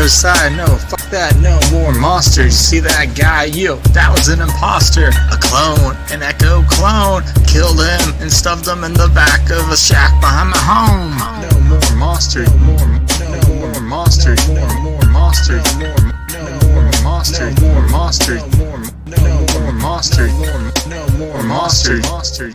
side, no, fuck that, no more monsters. You see that guy, yo, that was an imposter, a clone, an echo clone. Killed him and stuffed him in the back of a shack behind my home. No more monsters, no more monsters, more monsters, more monsters, more monsters, more monsters, more monsters, monsters.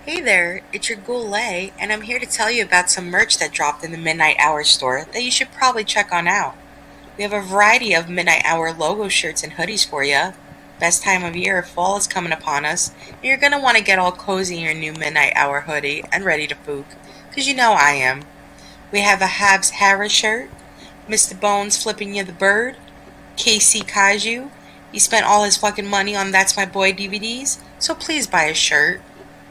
Hey there, it's your Wildeye, and I'm here to tell you about some merch that dropped in the Midnight Hour store that you should probably check on out. We have a variety of Midnight Hour logo shirts and hoodies for you. Best time of year, fall is coming upon us, and you're going to want to get all cozy in your new Midnight Hour hoodie and ready to fook, because you know I am. We have a Habs Harris shirt, Mr. Bones flipping you the bird, KC Kaiju. He spent all his fucking money on That's My Boy DVDs, so please buy a shirt.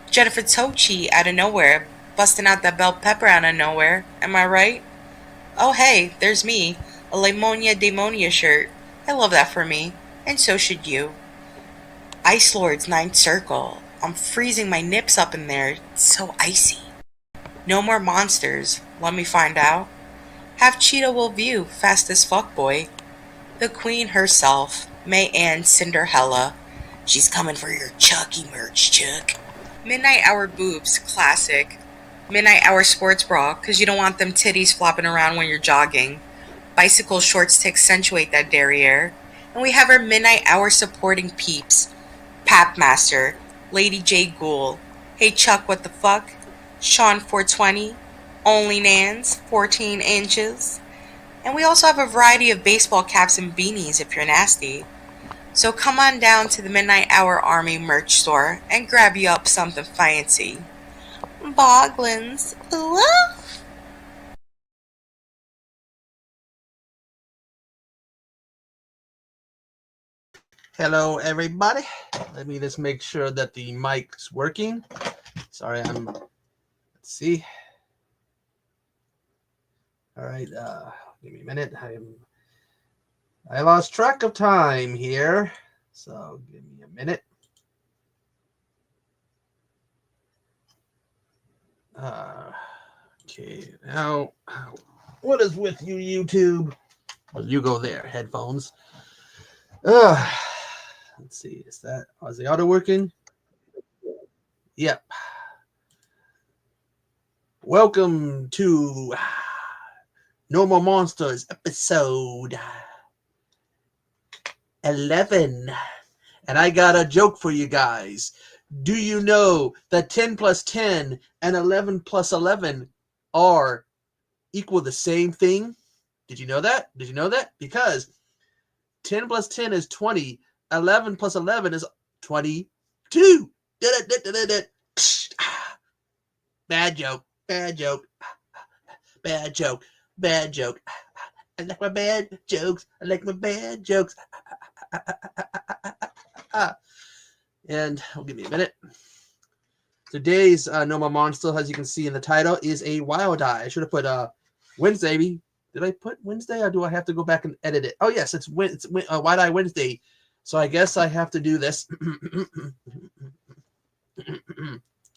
Jennifer Tochi out of nowhere, busting out that bell pepper out of nowhere, am I right? Oh hey, there's me, a Limonia Demonia shirt. I love that for me, and so should you. Ice Lord's Ninth Circle. I'm freezing my nips up in there, it's so icy. No more monsters, let me find out. Have Cheetah will view, fast as fuck boy. The queen herself, May Ann Cinderella. She's coming for your Chucky merch, Chuck. Midnight Hour boobs, classic. Midnight Hour sports bra, cause you don't want them titties flopping around when you're jogging. Bicycle shorts to accentuate that derriere. And we have our Midnight Hour supporting peeps. Papmaster, Lady J Ghoul, Hey Chuck what the fuck, Sean 420, Only Nans, 14 inches. And we also have a variety of baseball caps and beanies if you're nasty. So come on down to the Midnight Hour Army merch store and grab you up something fancy. Boglins. Ooh. Hello, everybody. Let me just make sure that the mic's working. Sorry, let's see. All right, give me a minute. I lost track of time here, so give me a minute. Okay, now, what is with you, YouTube? Well, you go there, headphones. Let's see, is the auto working? Yep. Welcome to No More Monsters, episode 11. And I got a joke for you guys. Do you know that 10 plus 10 and 11 plus 11 are equal the same thing? Did you know that? Did you know that? Because 10 plus 10 is 20. 11 plus 11 is 22. Bad joke. Bad joke. Bad joke. Bad joke. I like my bad jokes. I like my bad jokes. And give me a minute. Today's No More Monster, as you can see in the title, is a Wildeye. I should have put Wednesday. Did I put Wednesday, or do I have to go back and edit it? Oh yes, it's Wildeye Wednesday. So I guess I have to do this.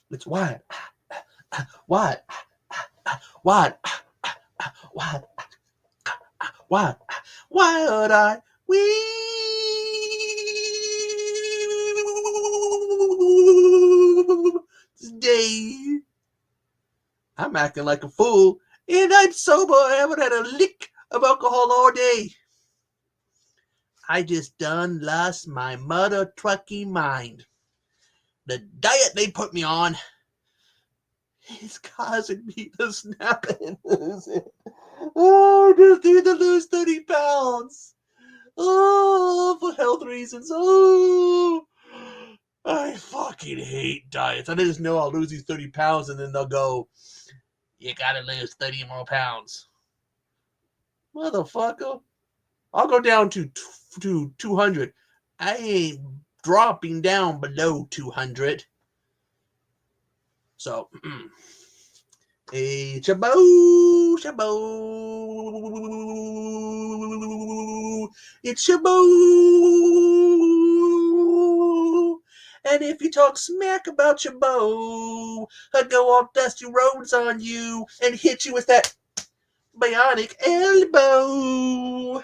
It's Wild. What? Wildeye. Today, I'm acting like a fool, and I'm sober. I haven't had a lick of alcohol all day. I just done lost my mother trucking mind. The diet they put me on is causing me to snap and lose it. Oh, I just need to lose 30 pounds. Oh, for health reasons. Oh, I fucking hate diets. I just know I'll lose these 30 pounds and then they'll go, you gotta lose 30 more pounds. Motherfucker. I'll go down to 200. I ain't dropping down below 200. So, hey, Chabot, it's Chabot. And if you talk smack about your beau, I'll go off dusty roads on you and hit you with that bionic elbow.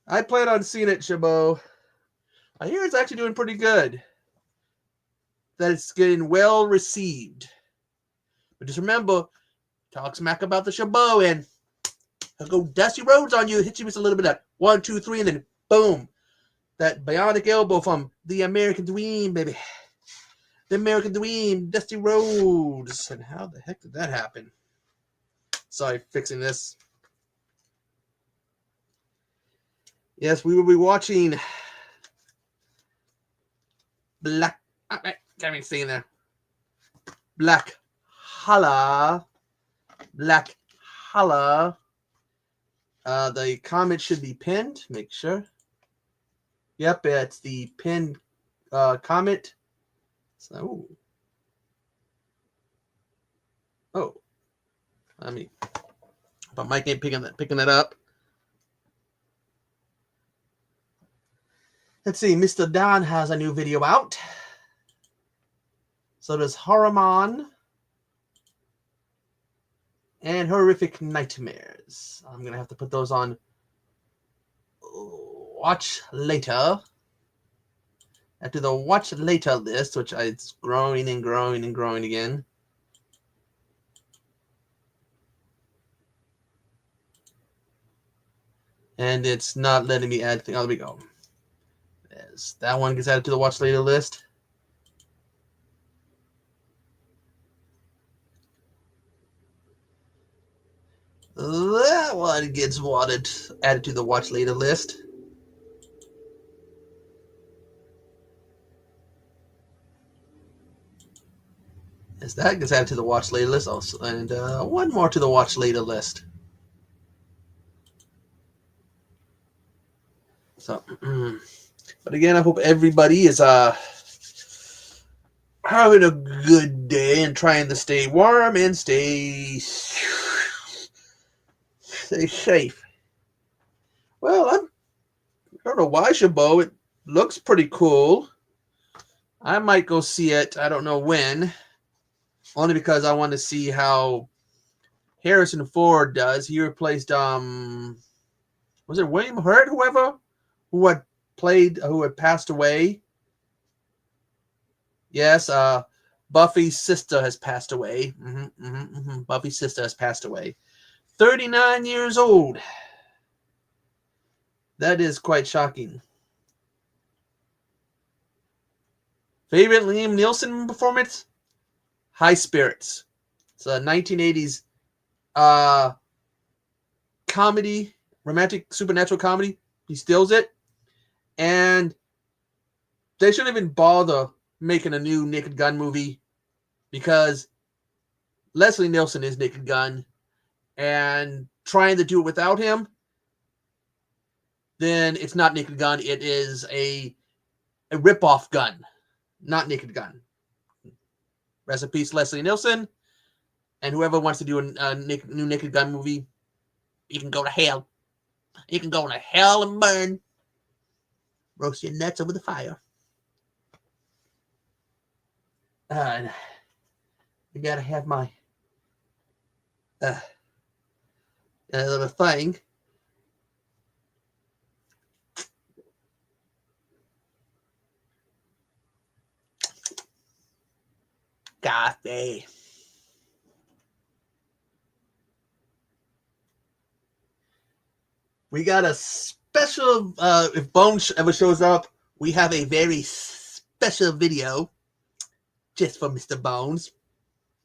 I plan on seeing it, Chabot. I hear it's actually doing pretty good. That it's getting well received. But just remember, talk smack about the Chabot and I'll go dusty roads on you, hit you with a little bit of 1, 2, 3, and then boom. That bionic elbow from the American Dream, baby. The American Dream, Dusty Roads. And how the heck did that happen? Sorry, fixing this. Yes, we will be watching Black. Can't even see in there. Black Holla. Black Holla. The comment should be pinned. Make sure. Yep, it's the pinned comment. So, I mean, but Mike ain't picking that up. Let's see, Mr. Don has a new video out. So does Haruman and Horrific Nightmares. I'm gonna have to put those on watch later. After the watch later list, which it's growing and growing and growing again. And it's not letting me add things. Oh, there we go. Yes, that one gets added to the watch later list. That one gets added to the watch later list. Yes, that gets added to the watch later list also. And one more to the watch later list. So, but again, I hope everybody is having a good day and trying to stay warm and stay safe. Well, I don't know why, Chabot. It looks pretty cool. I might go see it. I don't know when. Only because I want to see how Harrison Ford does. He replaced was it William Hurt, who had passed away? Yes, Buffy's sister has passed away. Buffy's sister has passed away. 39 years old. That is quite shocking. Favorite Liam Neeson performance? High Spirits. It's a 1980s comedy, romantic supernatural comedy. He steals it. And they shouldn't even bother making a new Naked Gun movie because Leslie Nielsen is Naked Gun, and trying to do it without him, then it's not Naked Gun. It is a rip-off gun, not Naked Gun. Rest in peace, Leslie Nielsen. And whoever wants to do a new Naked Gun movie, you can go to hell. You can go to hell and burn. Roast your nuts over the fire. I gotta have my little thing. Coffee. We got a special, if Bones ever shows up, we have a very special video just for Mr. Bones.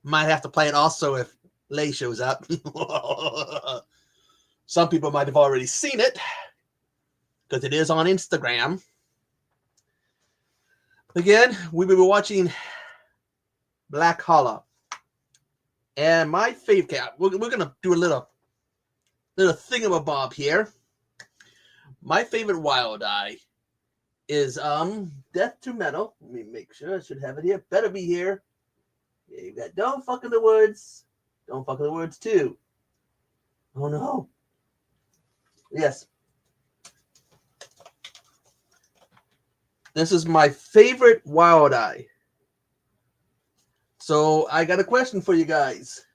Might have to play it also if Lay shows up. Some people might have already seen it because it is on Instagram. Again, we will be watching Black Hollow. And my favorite, we're going to do a little thingamabob here. My favorite Wildeye is Death to Metal. Let me make sure. I should have it here. Better be here. Yeah, you got Don't Fuck in the Woods. Don't Fuck in the Woods 2. Oh no. Yes. This is my favorite Wildeye. So I got a question for you guys.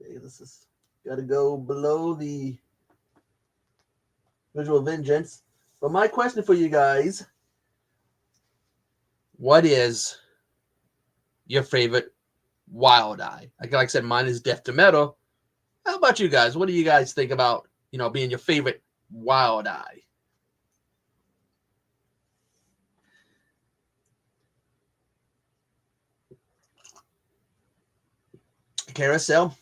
Okay, this is got to go below the visual vengeance. But my question for you guys: what is your favorite Wildeye? Like I said, mine is Death to Metal. How about you guys? What do you guys think about, being your favorite Wildeye? Carousel.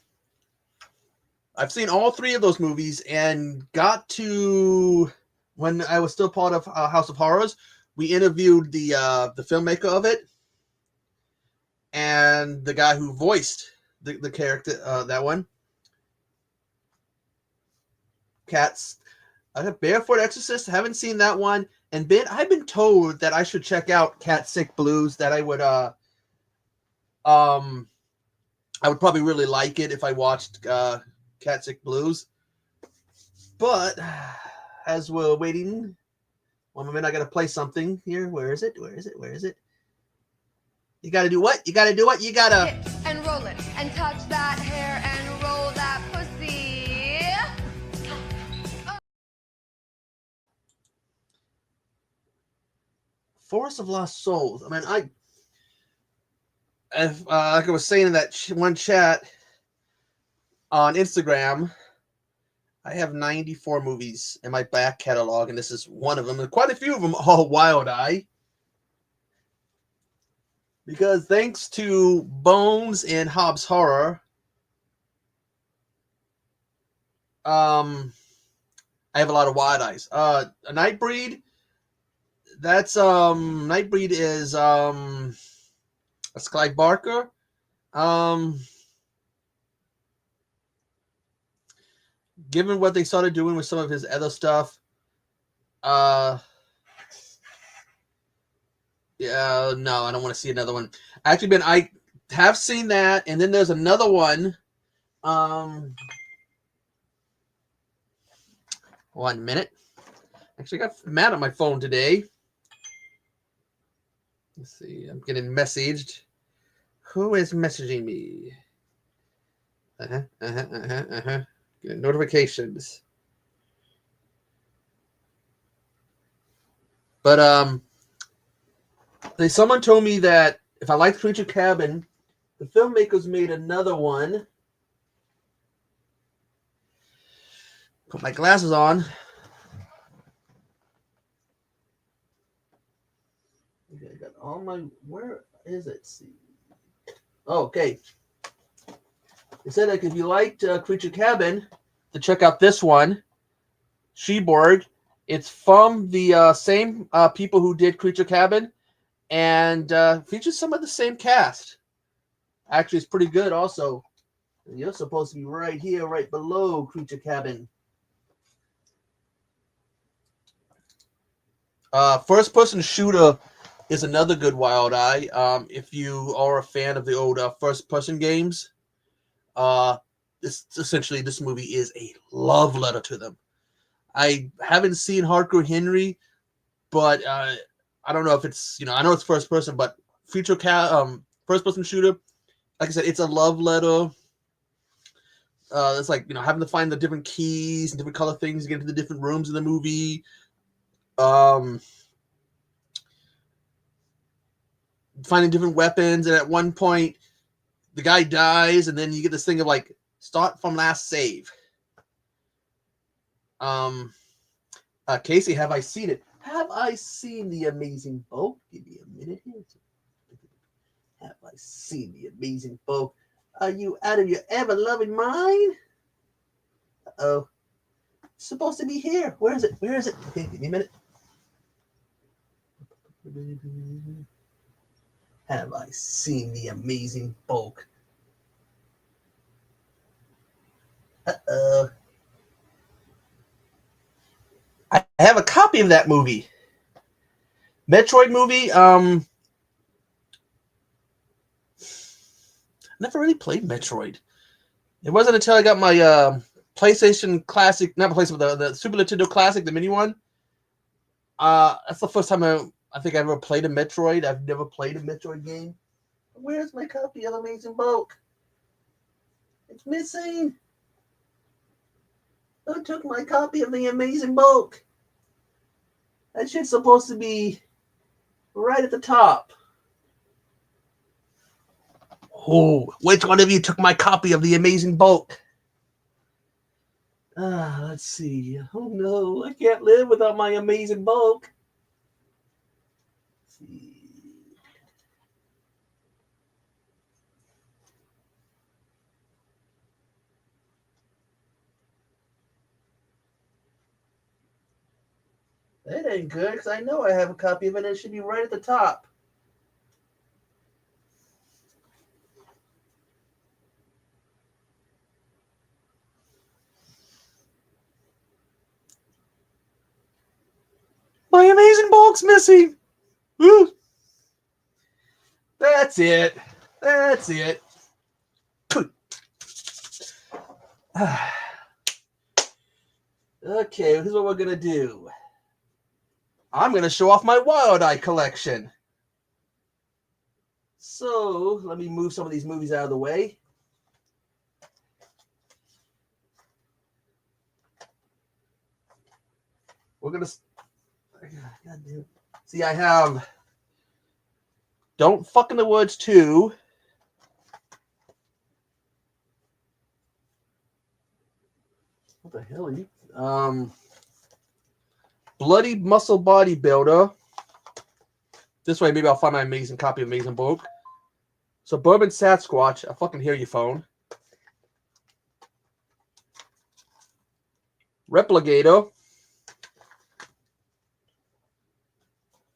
I've seen all three of those movies and got to, when I was still part of House of Horrors, we interviewed the filmmaker of it and the guy who voiced the character, that one. Cats. I have Barefoot Exorcist. Haven't seen that one. And I've been told that I should check out Cat Sick Blues. That I would probably really like it if I watched Cat Sick Blues. But as we're waiting, one moment, I gotta play something here. Where is it? You gotta do what? You gotta do what? You gotta hit and roll it and touch that hair and roll that pussy. Forest of Lost Souls. I mean, like I was saying in that one chat on Instagram, I have 94 movies in my back catalog, and this is one of them. And quite a few of them are Wildeye. Because thanks to Bones and Hobbs Horror, I have a lot of Wildeyes. A Nightbreed. That's Nightbreed is that's Clive Barker. Given what they started doing with some of his other stuff, yeah, no, I don't want to see another one. Actually, I have seen that, and then there's another one. 1 minute. Actually, I got mad at my phone today. Let's see. I'm getting messaged. Who is messaging me? Getting notifications. But someone told me that if I liked Creature Cabin, the filmmakers made another one. Put my glasses on. Okay, I got all my. Where is it? See. Oh, okay. They said like if you liked Creature Cabin, to check out this one, Sheborg. It's from the same people who did Creature Cabin, and features some of the same cast. Actually, it's pretty good. Also, you're supposed to be right here, right below Creature Cabin. First-person shooter is another good Wildeye. If you are a fan of the old first-person games, this movie is a love letter to them. I haven't seen Hardcore Henry, but I don't know if it's I know it's first-person, but first-person shooter. Like I said, it's a love letter. It's like having to find the different keys and different color things to get into the different rooms in the movie. Finding different weapons, and at one point the guy dies, and then you get this thing of like start from last save. Casey, have I seen it? Have I seen The Amazing Bulk? Give me a minute here. Have I seen The Amazing Bulk? Are you out of your ever-loving mind? Uh-oh. It's supposed to be here. Where is it? Okay, give me a minute. Have I seen The Amazing Bulk? Uh-oh. I have a copy of that movie. Metroid movie. Never really played Metroid. It wasn't until I got my PlayStation Classic, not PlayStation, but the Super Nintendo Classic, the mini one. That's the first time I think I ever played a Metroid. I've never played a Metroid game. Where's my copy of Amazing Bulk? It's missing. Who took my copy of the Amazing Bulk? That shit's supposed to be right at the top. Oh, which one of you took my copy of the Amazing Bulk? Let's see. Oh no, I can't live without my Amazing Bulk. Let's see. That ain't good, because I know I have a copy of it, and it should be right at the top. My Amazing Bulk's missing! Woo. That's it. That's it. Okay, here's what we're going to do. I'm going to show off my Wildeye collection. So, let me move some of these movies out of the way. We're going to... See, I have Don't Fuck in the Woods 2. What the hell are you? Bloody Muscle Bodybuilder. This way, maybe I'll find my amazing copy of Amazing Bulk. Suburban Sasquatch. I fucking hear you, phone. Replicator.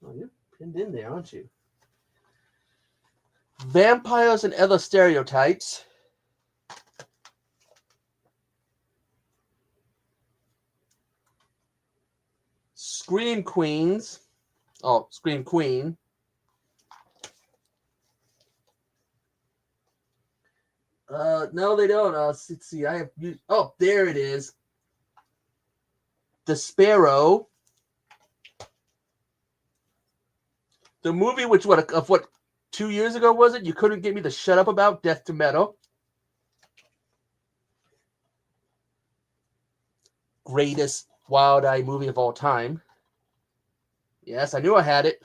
Oh, you're pinned in there, aren't you? Vampires and Other Stereotypes. Scream Queens. Oh, Scream Queen. No, they don't. Let's see. I have. Oh, there it is. The Sparrow. The movie, which of what 2 years ago was it? You couldn't get me to shut up about Death to Metal. Greatest Wildeye movie of all time. Yes, I knew I had it.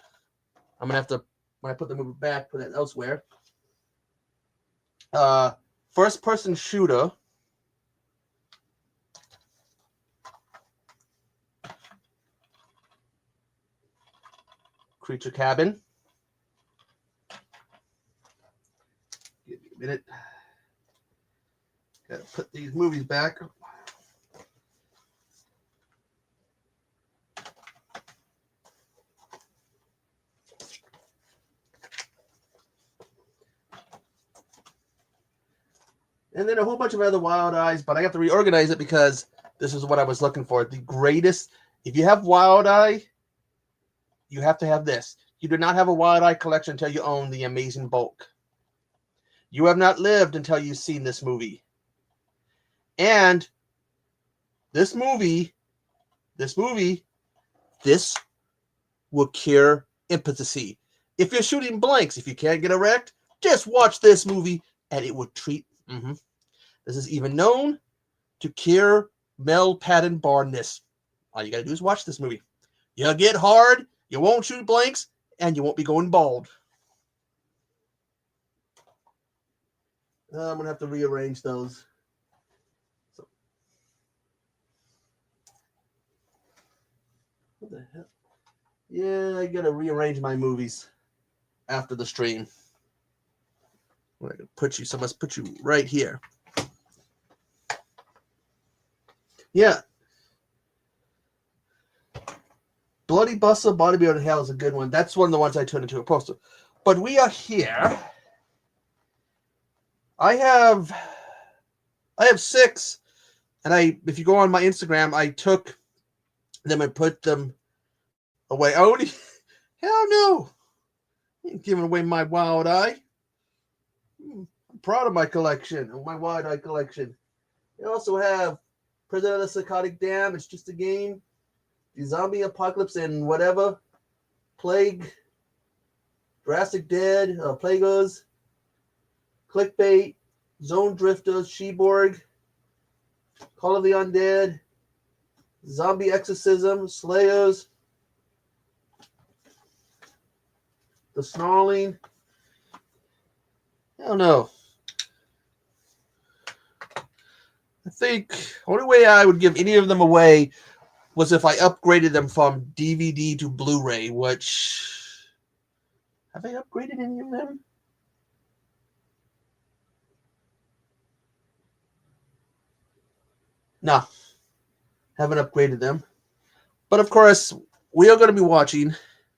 I'm gonna have to, when I put the movie back, put it elsewhere. First person shooter. Creature Cabin. Give me a minute. Gotta put these movies back. And then a whole bunch of other Wildeyes, but I have to reorganize it because this is what I was looking for. The greatest. If you have Wildeye, you have to have this. You do not have a Wildeye collection until you own the Amazing Bulk. You have not lived until you've seen this movie. And this movie will cure impotency. If you're shooting blanks, if you can't get erect, just watch this movie and it will treat. This is even known to cure male pattern baldness. All you got to do is watch this movie. You'll get hard, you won't shoot blanks, and you won't be going bald. I'm going to have to rearrange those. So. What the hell? Yeah, I got to rearrange my movies after the stream. I'm going to put you, so I must put you right here. Yeah. Bloody Buster Bodybuilder Hell is a good one. That's one of the ones I turned into a poster. But we are here. I have 6. And if you go on my Instagram, I took them and put them away. Hell no. I ain't giving away my Wildeye. I'm proud of my collection, of my Wildeye collection. I also have Prison of the Psychotic Dam. It's just a game. the zombie apocalypse and whatever, plague, Jurassic Dead, Plagueos, Clickbait, Zone Drifters, Sheborg, Call of the Undead, Zombie Exorcism, Slayers, The Snarling. I don't know. I think the only way I would give any of them away was if I upgraded them from DVD to Blu-ray, which... Have I upgraded any of them? No. Haven't upgraded them. But of course, we are going to be watching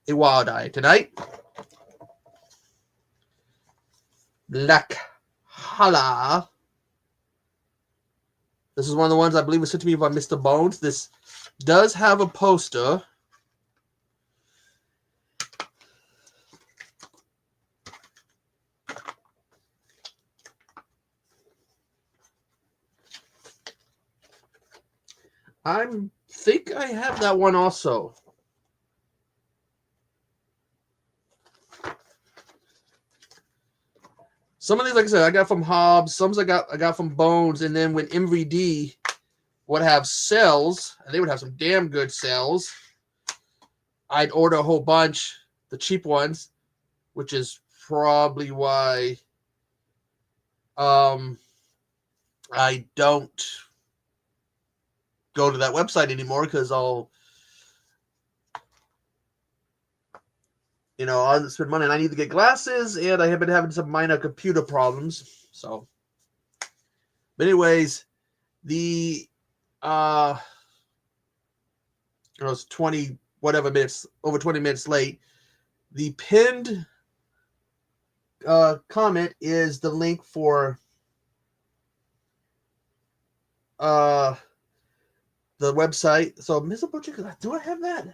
a Wildeye tonight. Black Hala. This is one of the ones I believe was sent to me by Mr. Bones. This does have a poster. I think I have that one also. Some of these, like I said, I got from Hobbs. Some I got from Bones. And then when MVD would have sales, and they would have some damn good sales, I'd order a whole bunch, the cheap ones, which is probably why I don't go to that website anymore, because I'll spend money, and I need to get glasses, and I have been having some minor computer problems. So, but anyways, the it's 20 whatever minutes, over 20 minutes late. The pinned comment is the link for the website. So, Mr. Butcher, do I have that?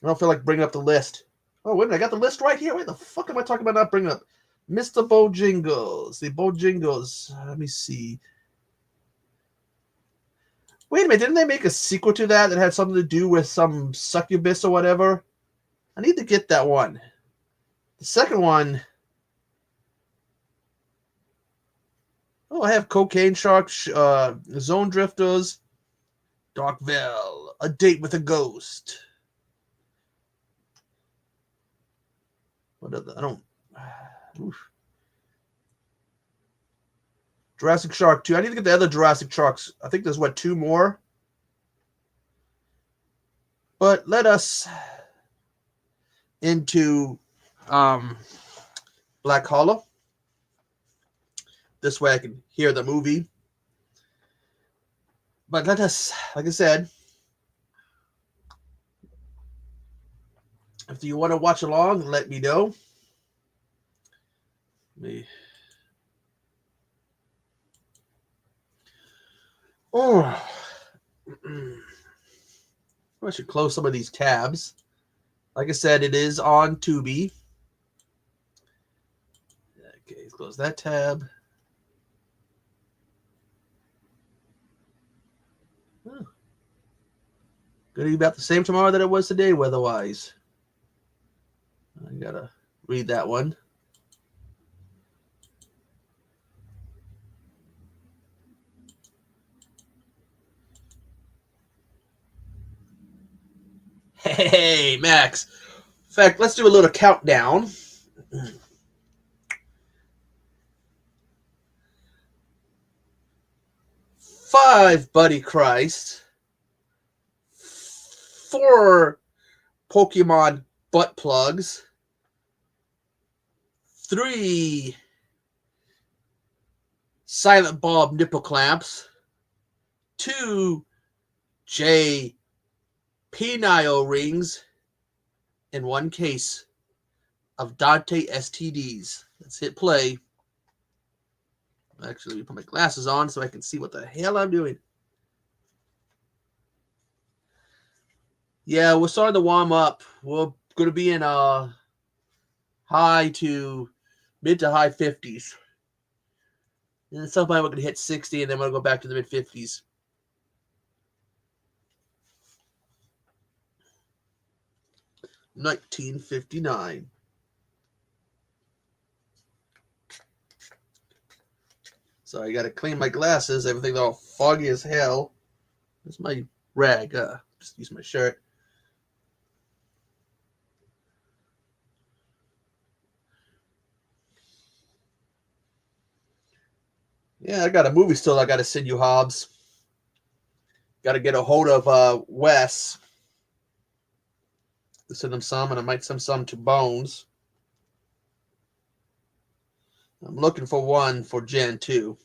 I don't feel like bringing up the list. Oh, wait a minute. I got the list right here. Wait, the fuck am I talking about not bringing up? Mr. Bojangles. The Bojangles. Let me see. Wait a minute. Didn't they make a sequel to that had something to do with some succubus or whatever? I need to get that one. The second one. Oh, I have Cocaine Shark, Zone Drifters, Darkville, A Date with a Ghost. What other? I don't. Oof. Jurassic Shark 2. I need to get the other Jurassic Sharks. I think there's, what, 2 more? But let us into Black Hollow. This way I can hear the movie. But let us, like I said, if you want to watch along, let me know. I should close some of these tabs. Like I said, it is on Tubi. Okay, let's close that tab. Huh. Gonna be about the same tomorrow that it was today, weather-wise. I gotta read that one. Hey, Max. In fact, let's do a little countdown. 5 Buddy Christ. 4 Pokemon butt plugs. 3 Silent Bob nipple clamps. 2 J penile rings. And 1 case of Dante STDs. Let's hit play. Actually, let me put my glasses on so I can see what the hell I'm doing. Yeah, we're starting to warm up. We're going to be in mid to high 50s. And at some point, we're going to hit 60, and then we're going to go back to the mid-50s. $19.59. So I got to clean my glasses. Everything's all foggy as hell. This is my rag. Just use my shirt. Yeah, I got a movie still I got to send you, Hobbs. Got to get a hold of Wes. To send him some, and I might send some to Bones. I'm looking for one for Gen 2.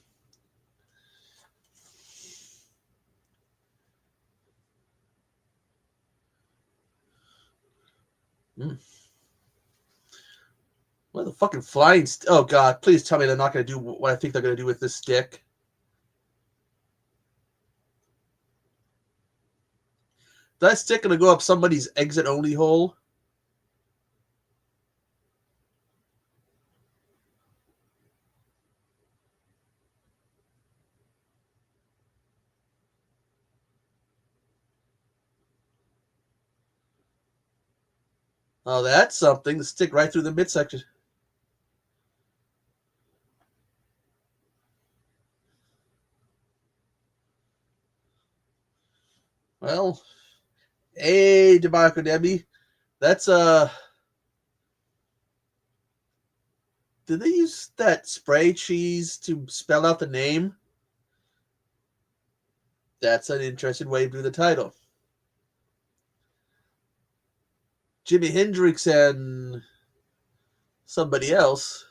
What the fucking flying... oh, God. Please tell me they're not going to do what I think they're going to do with this stick. Is that stick going to go up somebody's exit-only hole? Oh, that's something. The stick right through the midsection. Well, hey, Debaco Debbie. That's, did they use that spray cheese to spell out the name? That's an interesting way to do the title. Jimi Hendrix and somebody else.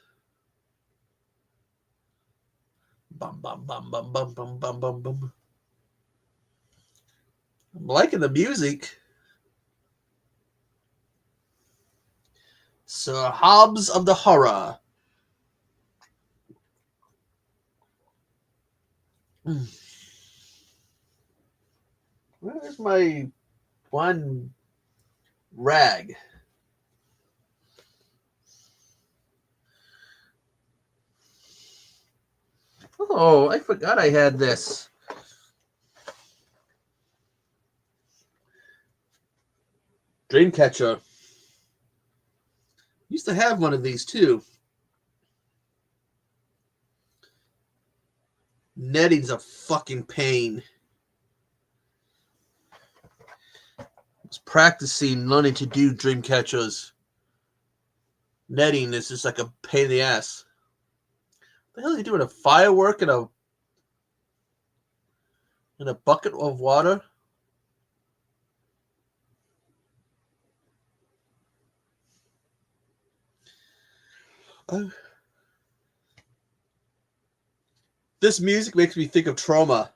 Bum, bum, bum, bum, bum, bum, bum, bum, bum. I'm liking the music. Sir Hobbs of the Horror. Where's my one rag? Oh, I forgot I had this. Dreamcatcher. Used to have one of these too. Netting's a fucking pain. I was practicing learning to do dream catchers. Netting is just like a pain in the ass. What the hell are you doing? A firework in a bucket of water? This music makes me think of trauma.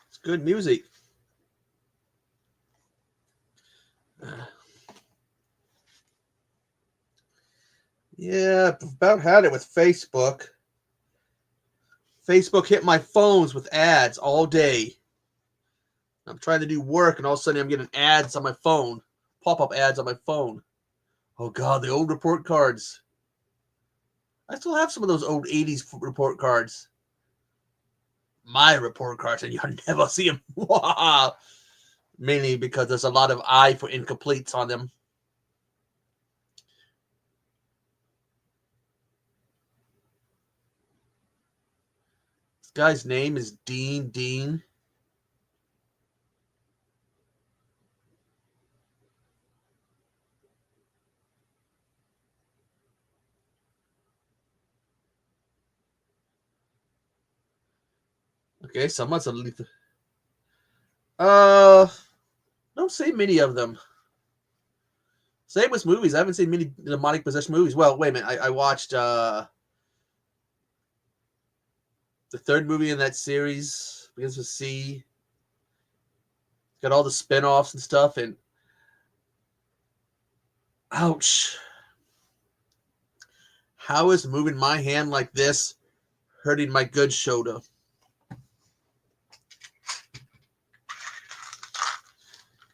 It's good music. Yeah, about had it with Facebook. Facebook hit my phones with ads all day. I'm trying to do work, and all of a sudden I'm getting ads on my phone. Pop-up ads on my phone. Oh, God, the old report cards. I still have some of those old 80s report cards. My report cards, and you'll never see them. Mainly because there's a lot of I for incompletes on them. This guy's name is Dean. Okay, someone's a lethal. Don't see many of them. Same with movies. I haven't seen many demonic possession movies. Well, wait a minute. I watched the third movie in that series, begins with C. Got all the spin-offs and stuff, and ouch. How is moving my hand like this hurting my good shoulder?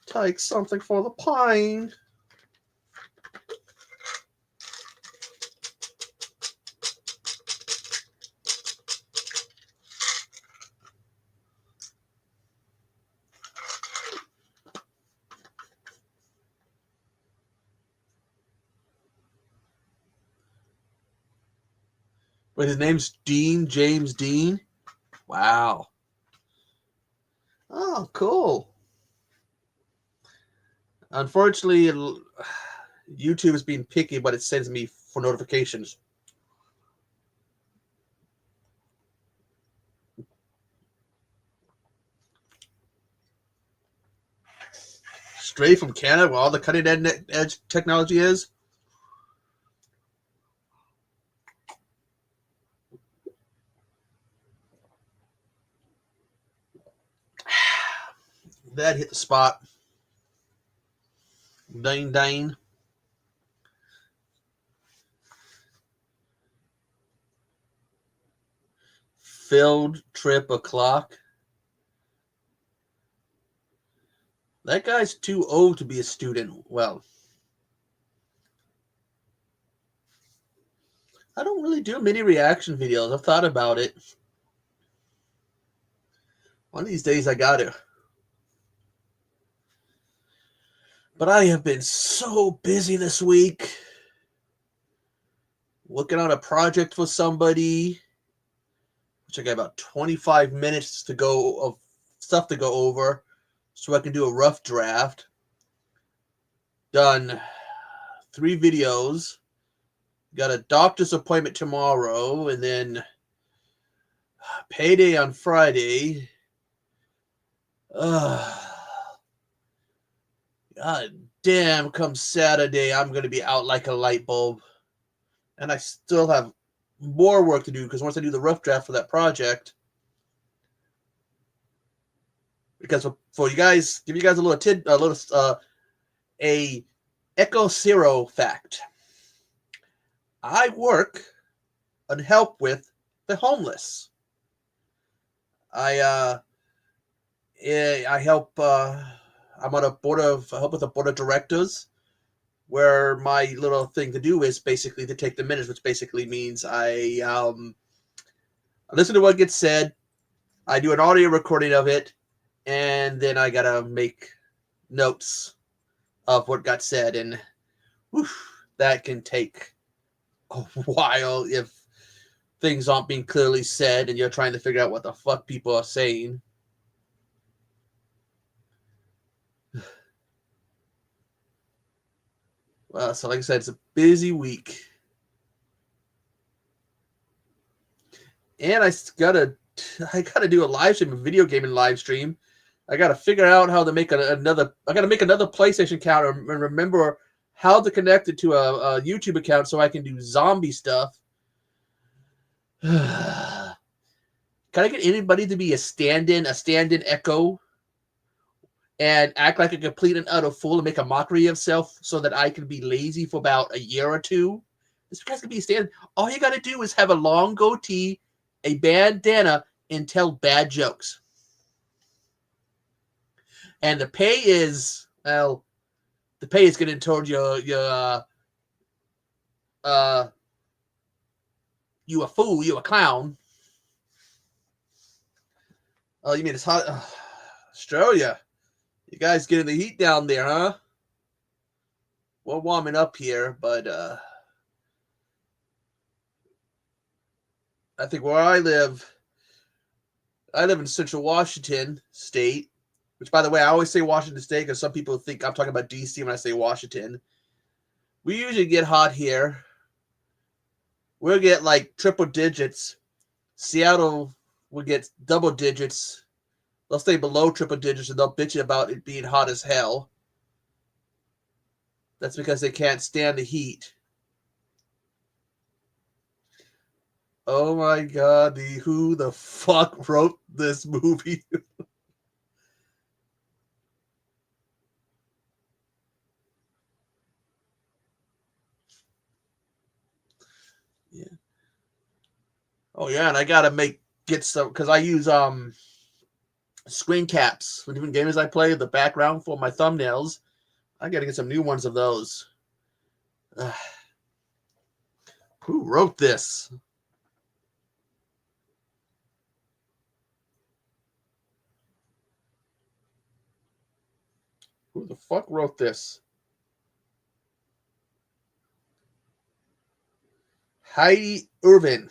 Take something for the pain. Wait, his name's Dean, James Dean? Wow. Oh, cool. Unfortunately, YouTube is being picky, but it sends me for notifications. Straight from Canada, where all the cutting edge technology is. That hit the spot. Dang, dang. Field trip o'clock. That guy's too old to be a student. Well, I don't really do many reaction videos. I've thought about it. One of these days I got to. But I have been so busy this week. Working on a project for somebody, which I got about 25 minutes to go of stuff to go over so I can do a rough draft. Done 3 videos. Got a doctor's appointment tomorrow, and then payday on Friday. God damn, come Saturday, I'm going to be out like a light bulb. And I still have more work to do, because once I do the rough draft for that project, because for you guys, give you guys a Echo Zero fact. I work and help with the homeless. I help. I'm on a board of I help with a board of directors, where my little thing to do is basically to take the minutes, which basically means I listen to what gets said, I do an audio recording of it, and then I gotta make notes of what got said, and whew, that can take a while if things aren't being clearly said and you're trying to figure out what the fuck people are saying. Well, so like I said, it's a busy week. And I gotta do a live stream, a video gaming live stream. I gotta figure out how to make another PlayStation account and remember how to connect it to a YouTube account so I can do zombie stuff. Can I get anybody to be a stand-in Echo and act like a complete and utter fool and make a mockery of self so that I can be lazy for about a year or two? This guy's gonna be a stand. All you gotta do is have a long goatee, a bandana, and tell bad jokes. And the pay is, well, the pay is getting toward you a fool, you a clown. Oh, you mean it's hot? Australia. You guys getting the heat down there, huh? We're warming up here, but I think where I live in Central Washington State, which, by the way, I always say Washington State because some people think I'm talking about D.C. when I say Washington. We usually get hot here. We'll get like triple digits. Seattle will get double digits. They'll stay below triple digits and they'll bitch about it being hot as hell. That's because they can't stand the heat. Oh my God, who the fuck wrote this movie? Yeah. Oh yeah, and I gotta get some, because I use screen caps for different games I play, the background for my thumbnails. I gotta get some new ones of those. Who wrote this? Who the fuck wrote this? Heidi Irvin.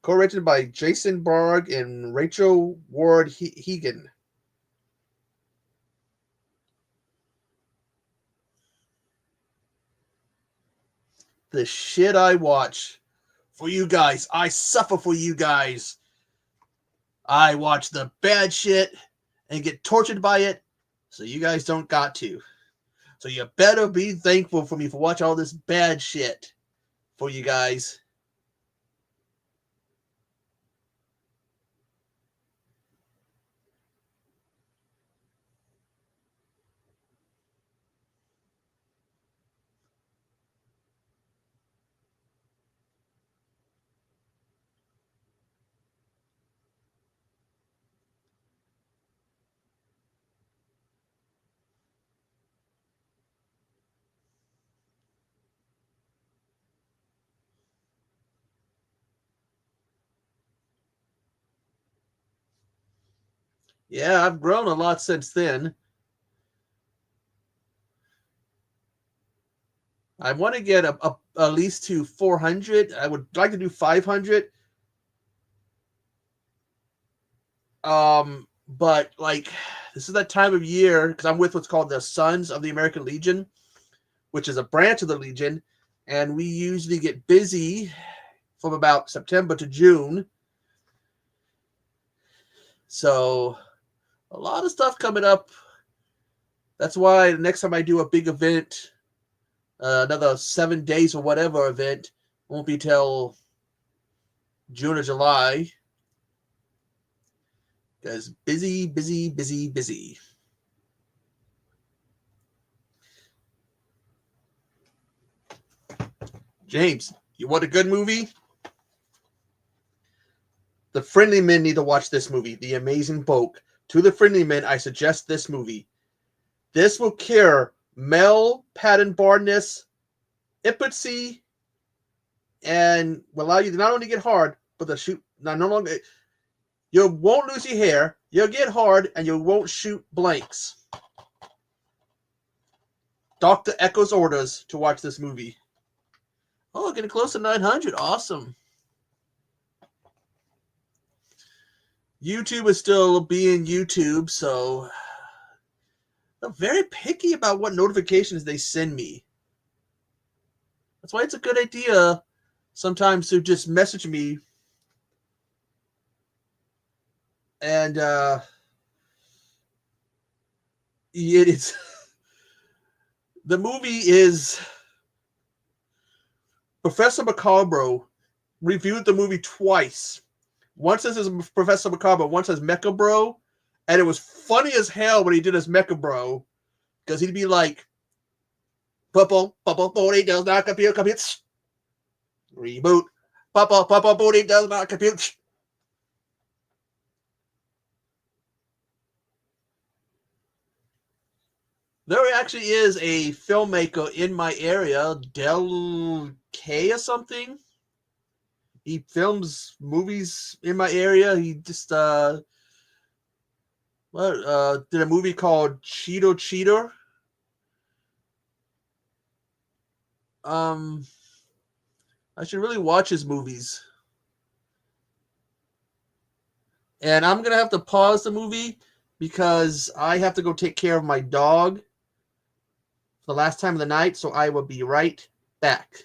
Co-written by Jason Barg and Rachel Ward Hegan. The shit I watch for you guys. I suffer for you guys. I watch the bad shit and get tortured by it, so you guys don't got to. So you better be thankful for me for watching all this bad shit for you guys. Yeah, I've grown a lot since then. I want to get at least to 400. I would like to do 500. But like, this is that time of year because I'm with what's called the Sons of the American Legion, which is a branch of the Legion, and we usually get busy from about September to June. So a lot of stuff coming up. That's why the next time I do a big event, another 7 days or whatever event, won't be till June or July. Because busy, busy, busy, busy. James, you want a good movie? The Friendly Men need to watch this movie, The Amazing Bulk. To the Friendly Men, I suggest this movie. This will cure male pattern baldness, impotency, and will allow you to not only get hard, but to shoot. No longer, you won't lose your hair. You'll get hard, and you won't shoot blanks. Dr. Echo's orders to watch this movie. Oh, getting close to 900. Awesome. YouTube is still being YouTube, so I'm very picky about what notifications they send me. That's why it's a good idea sometimes to just message me. And it's the movie is Professor Macabre reviewed the movie twice. Once as Professor Macabre, once as Mecha Bro, and it was funny as hell when he did as Mecha Bro, because he'd be like, "Purple, purple booty does not compute, reboot. Purple booty does not compute." There actually is a filmmaker in my area, Del K or something. He films movies in my area. He just did a movie called Cheeto Cheater. I should really watch his movies. And I'm gonna have to pause the movie because I have to go take care of my dog for the last time of the night. So I will be right back.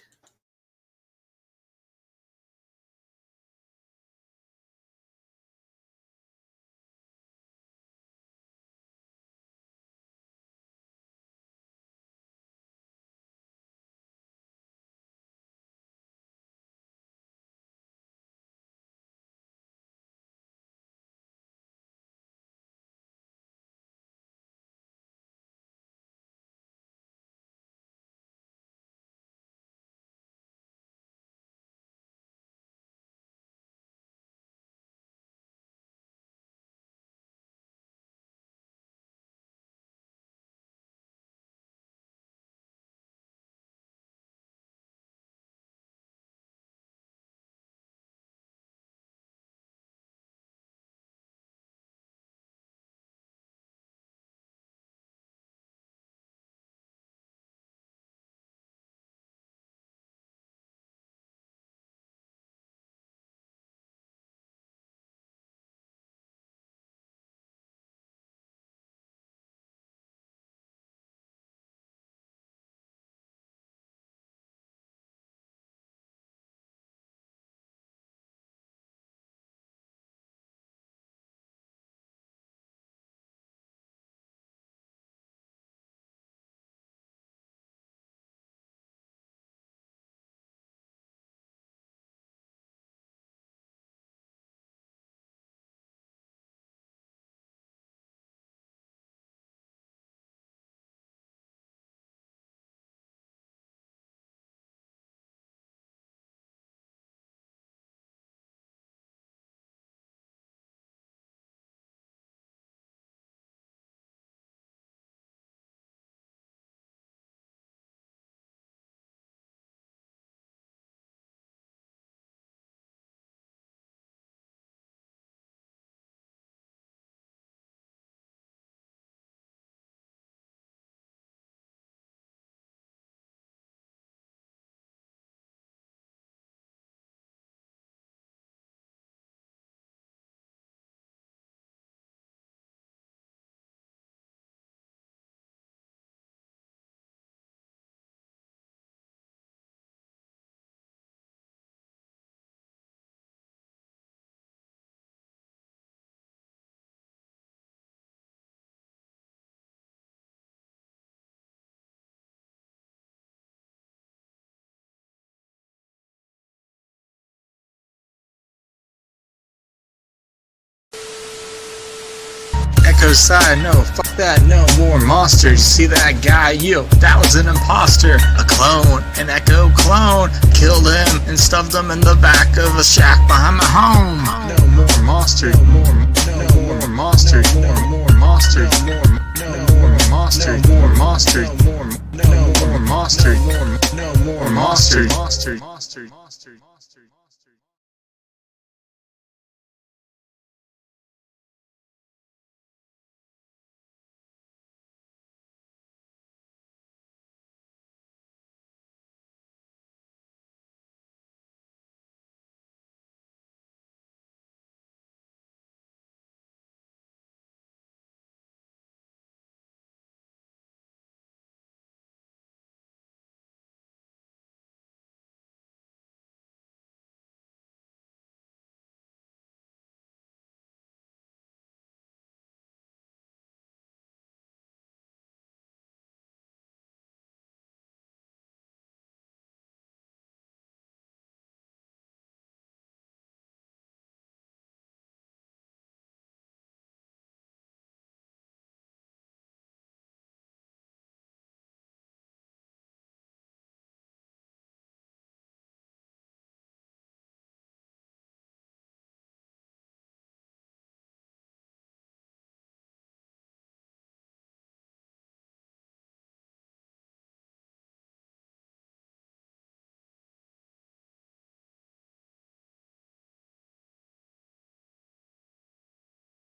tobacco side, no, fuck that, no more monsters. You see that guy, yo, that was an imposter, a clone, an echo clone. Killed him and stuffed him in the back of a shack behind my home. No more monsters, no more monsters, no more monsters, no more monsters, more monsters, more monsters, no more monsters.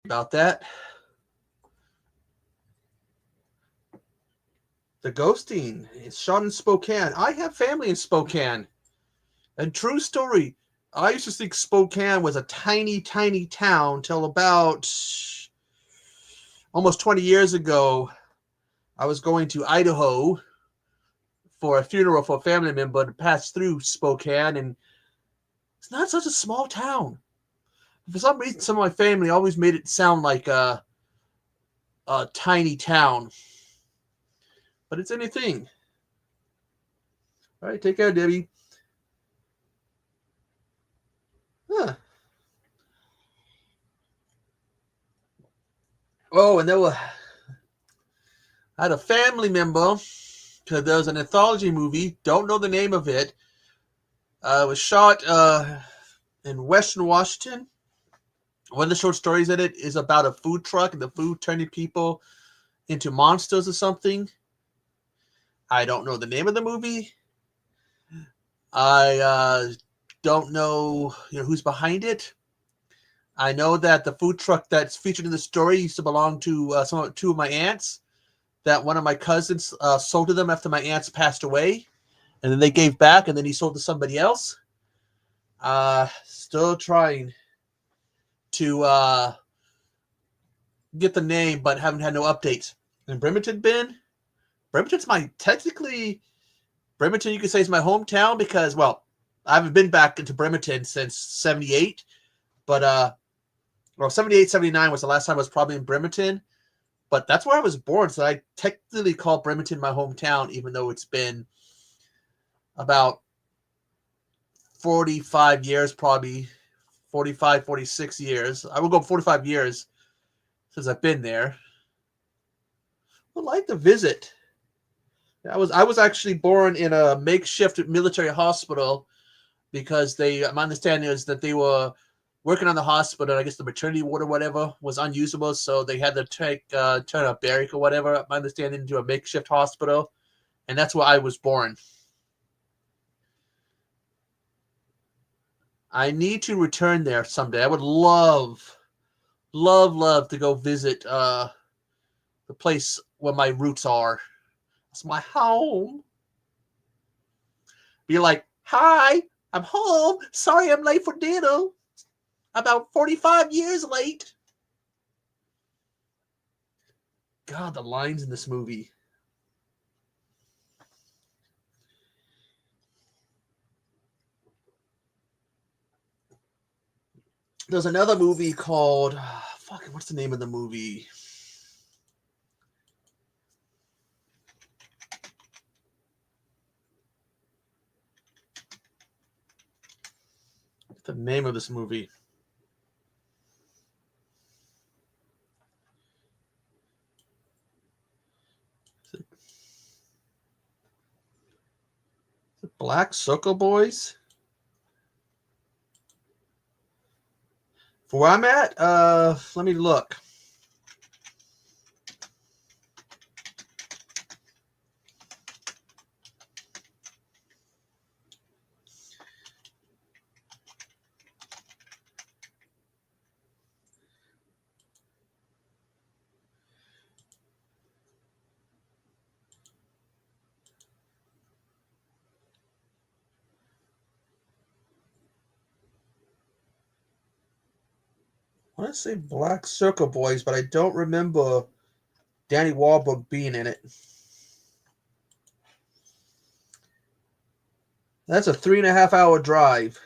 About that. The ghosting. It's shot in Spokane. I have family in Spokane. And true story. I used to think Spokane was a tiny, tiny town till about almost 20 years ago. I was going to Idaho for a funeral for a family member to pass through Spokane, and it's not such a small town. For some reason, some of my family always made it sound like a tiny town. But it's anything. All right, take care, Debbie. Huh. Oh, and I had a family member, because there was an anthology movie, don't know the name of it. It was shot in Western Washington. One of the short stories in it is about a food truck and the food turning people into monsters or something. I don't know the name of the movie. I don't know, who's behind it. I know that the food truck that's featured in the story used to belong to two of my aunts. That one of my cousins sold to them after my aunts passed away, and then they gave back, and then he sold to somebody else. Still trying to get the name, but haven't had no updates. And Bremerton, Bremerton's Bremerton, you could say, is my hometown because, well, I haven't been back into Bremerton since 78, but 78, 79 was the last time I was probably in Bremerton, but that's where I was born, so I technically call Bremerton my hometown, even though it's been about 45 years, probably 45, 46 years. I will go 45 years since I've been there. I'd like to visit. I was actually born in a makeshift military hospital because my understanding is that they were working on the hospital. I guess the maternity ward or whatever was unusable, so they had to turn a barrack or whatever, my understanding, into a makeshift hospital, and that's where I was born. I need to return there someday. I would love to go visit the place where my roots are. It's my home. Be like, hi, I'm home. Sorry I'm late for dinner. About 45 years late. God, the lines in this movie. There's another movie called, what's the name of the movie? What's the name of this movie? Is it Black Circle Boys? For where I'm at, let me look. I want to say Black Circle Boys, but I don't remember Danny Wahlberg being in it. That's a 3.5 hour drive.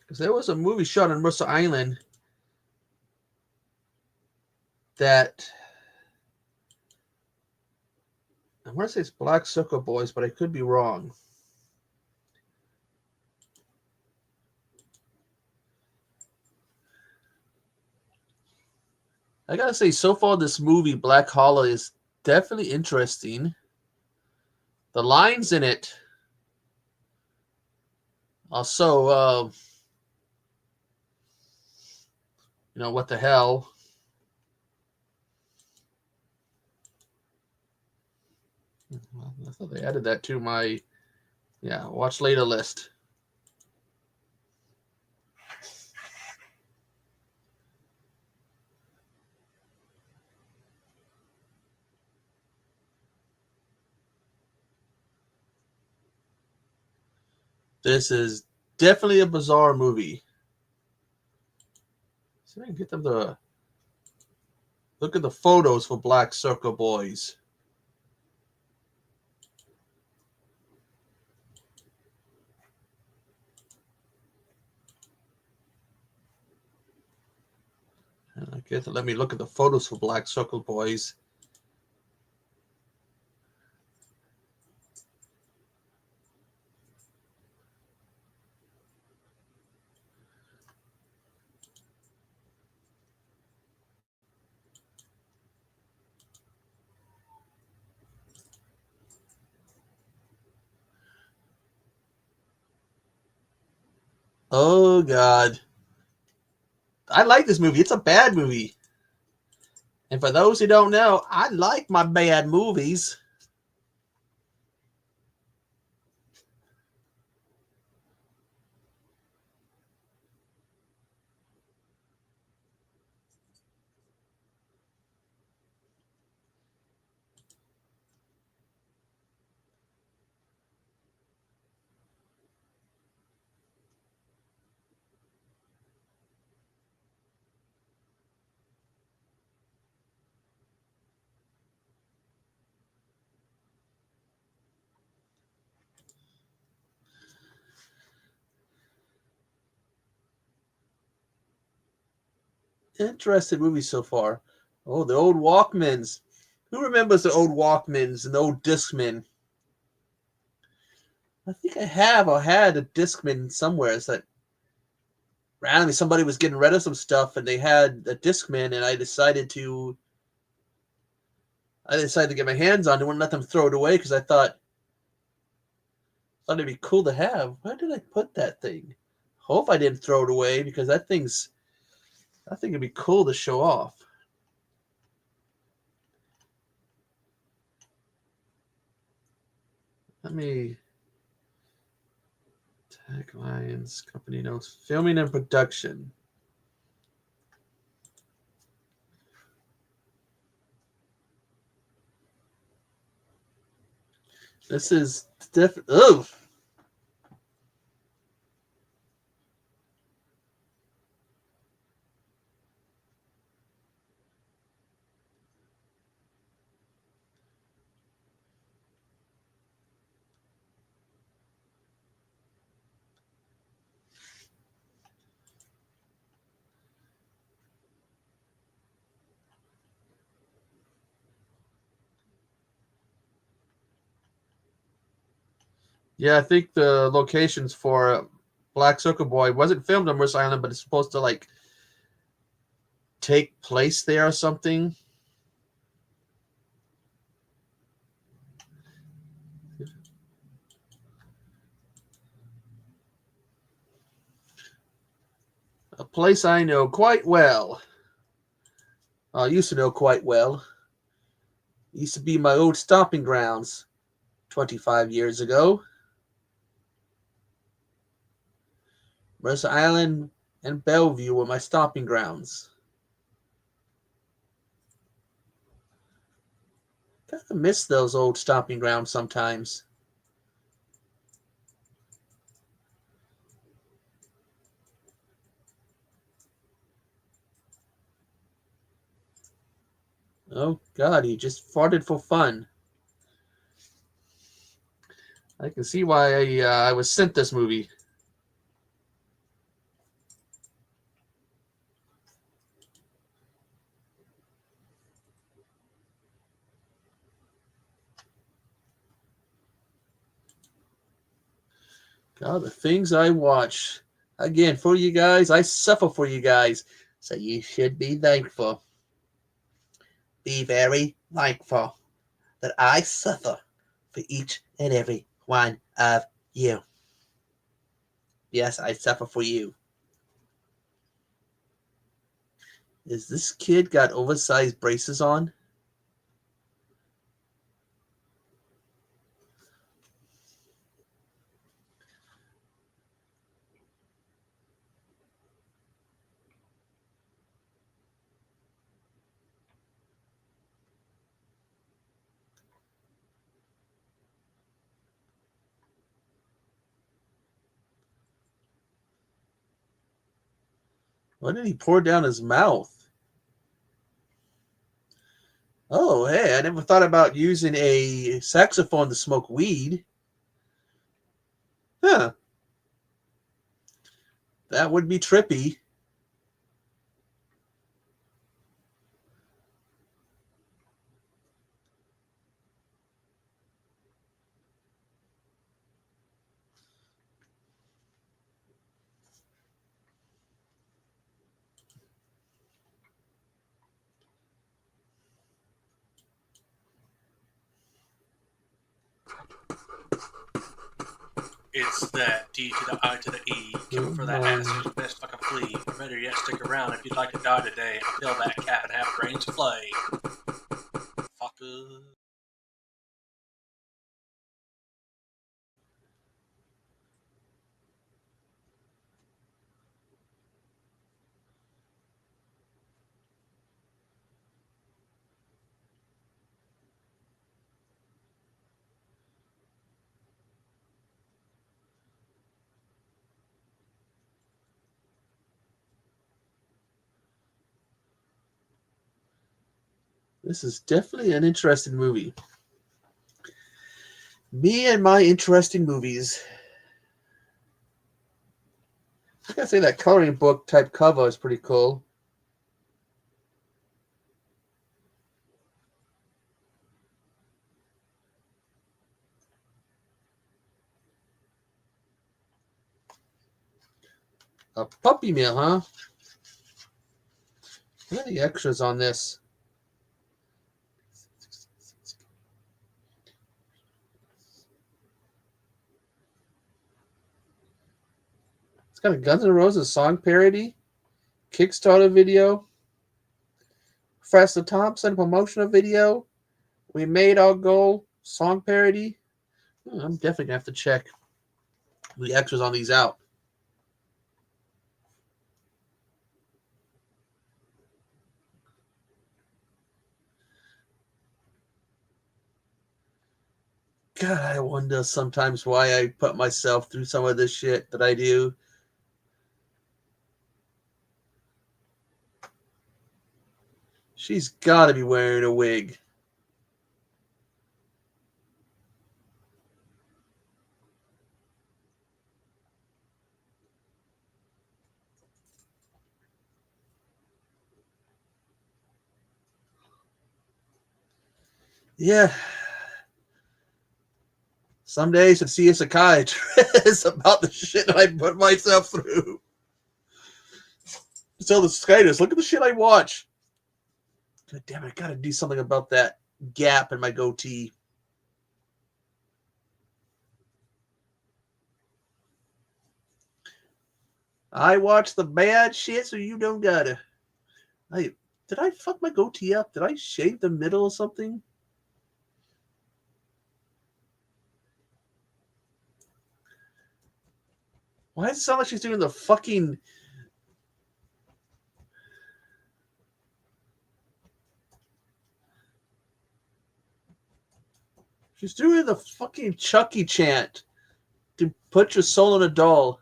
Because there was a movie shot on Mercer Island that I want to say it's Black Circle Boys, but I could be wrong. I gotta say, so far this movie, Black Hollow, is definitely interesting. The lines in it are so, what the hell? I thought they added that to my, watch later list. This is definitely a bizarre movie. See if I can get them to look at the photos for Black Circle Boys. I guess let me look at the photos for Black Circle Boys. Oh, God. I like this movie. It's a bad movie. And for those who don't know, I like my bad movies. Interesting movie so far. Oh, the old Walkmans. Who remembers the old Walkmans and the old Discman? I think I have or had a Discman somewhere. It's that randomly somebody was getting rid of some stuff and they had a Discman, and I decided to get my hands on it. I wouldn't let them throw it away because I thought it'd be cool to have. Where did I put that thing? Hope I didn't throw it away because I think it'd be cool to show off. Let me taglines, company notes, filming and production. This is different. Oh, Yeah, I think the locations for Black Circle Boy wasn't filmed on Mercer Island, but it's supposed to like take place there or something. A place I know quite well. I used to know quite well. Used to be my old stomping grounds 25 years ago. Mercer Island and Bellevue were my stomping grounds. Kind of miss those old stomping grounds sometimes. Oh God, he just farted for fun. I can see why I was sent this movie. God, the things I watch. Again, for you guys, I suffer for you guys. So you should be thankful. Be very thankful that I suffer for each and every one of you. Yes, I suffer for you. Is this kid got oversized braces on? What did he pour down his mouth? Oh, hey, I never thought about using a saxophone to smoke weed. Huh, that would be trippy. It's that D to the I to the E. Coming for that ass, you best fucking flee. Or better yet, stick around if you'd like to die today and fill that cap and have brains play. Fucker. This is definitely an interesting movie. Me and my interesting movies. I gotta say that coloring book type cover is pretty cool. A puppy mill, huh? What are the extras on this? It's got a Guns N' Roses song parody, Kickstarter video, Professor Thompson promotional video, We Made Our Goal song parody. I'm definitely gonna have to check the extras on these out. God, I wonder sometimes why I put myself through some of this shit that I do. She's got to be wearing a wig. Yeah. Some days to see a psychiatrist about the shit I put myself through. Tell the psychiatrist, look at the shit I watch. God damn it, I gotta do something about that gap in my goatee. I watch the bad shit, so you don't gotta. Did I fuck my goatee up? Did I shave the middle or something? Why does it sound like she's doing the fucking... She's doing the fucking Chucky chant to put your soul in a doll.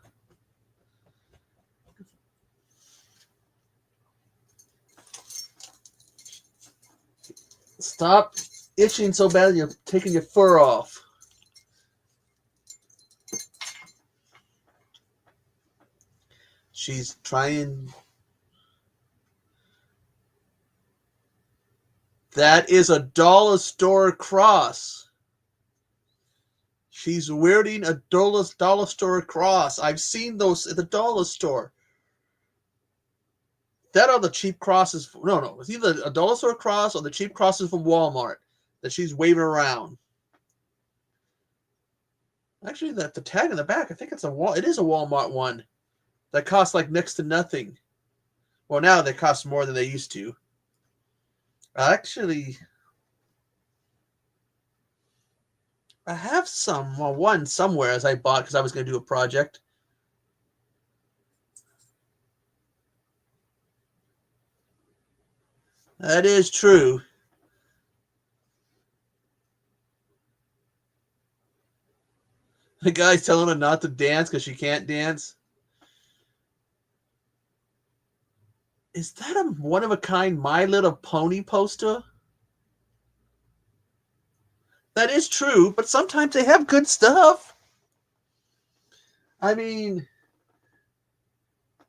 Stop itching so bad you're taking your fur off. She's trying... That is a dollar store cross. She's wearing a dollar store cross. I've seen those at the dollar store. That are the cheap crosses. No. It's either a dollar store cross or the cheap crosses from Walmart that she's waving around. Actually, the tag in the back, I think it is a Walmart one that costs like next to nothing. Well, now they cost more than they used to. Actually, I have one somewhere as I bought because I was going to do a project. That is true. The guy's telling her not to dance because she can't dance. Is that a one-of-a-kind My Little Pony poster? That is true, but sometimes they have good stuff. I mean,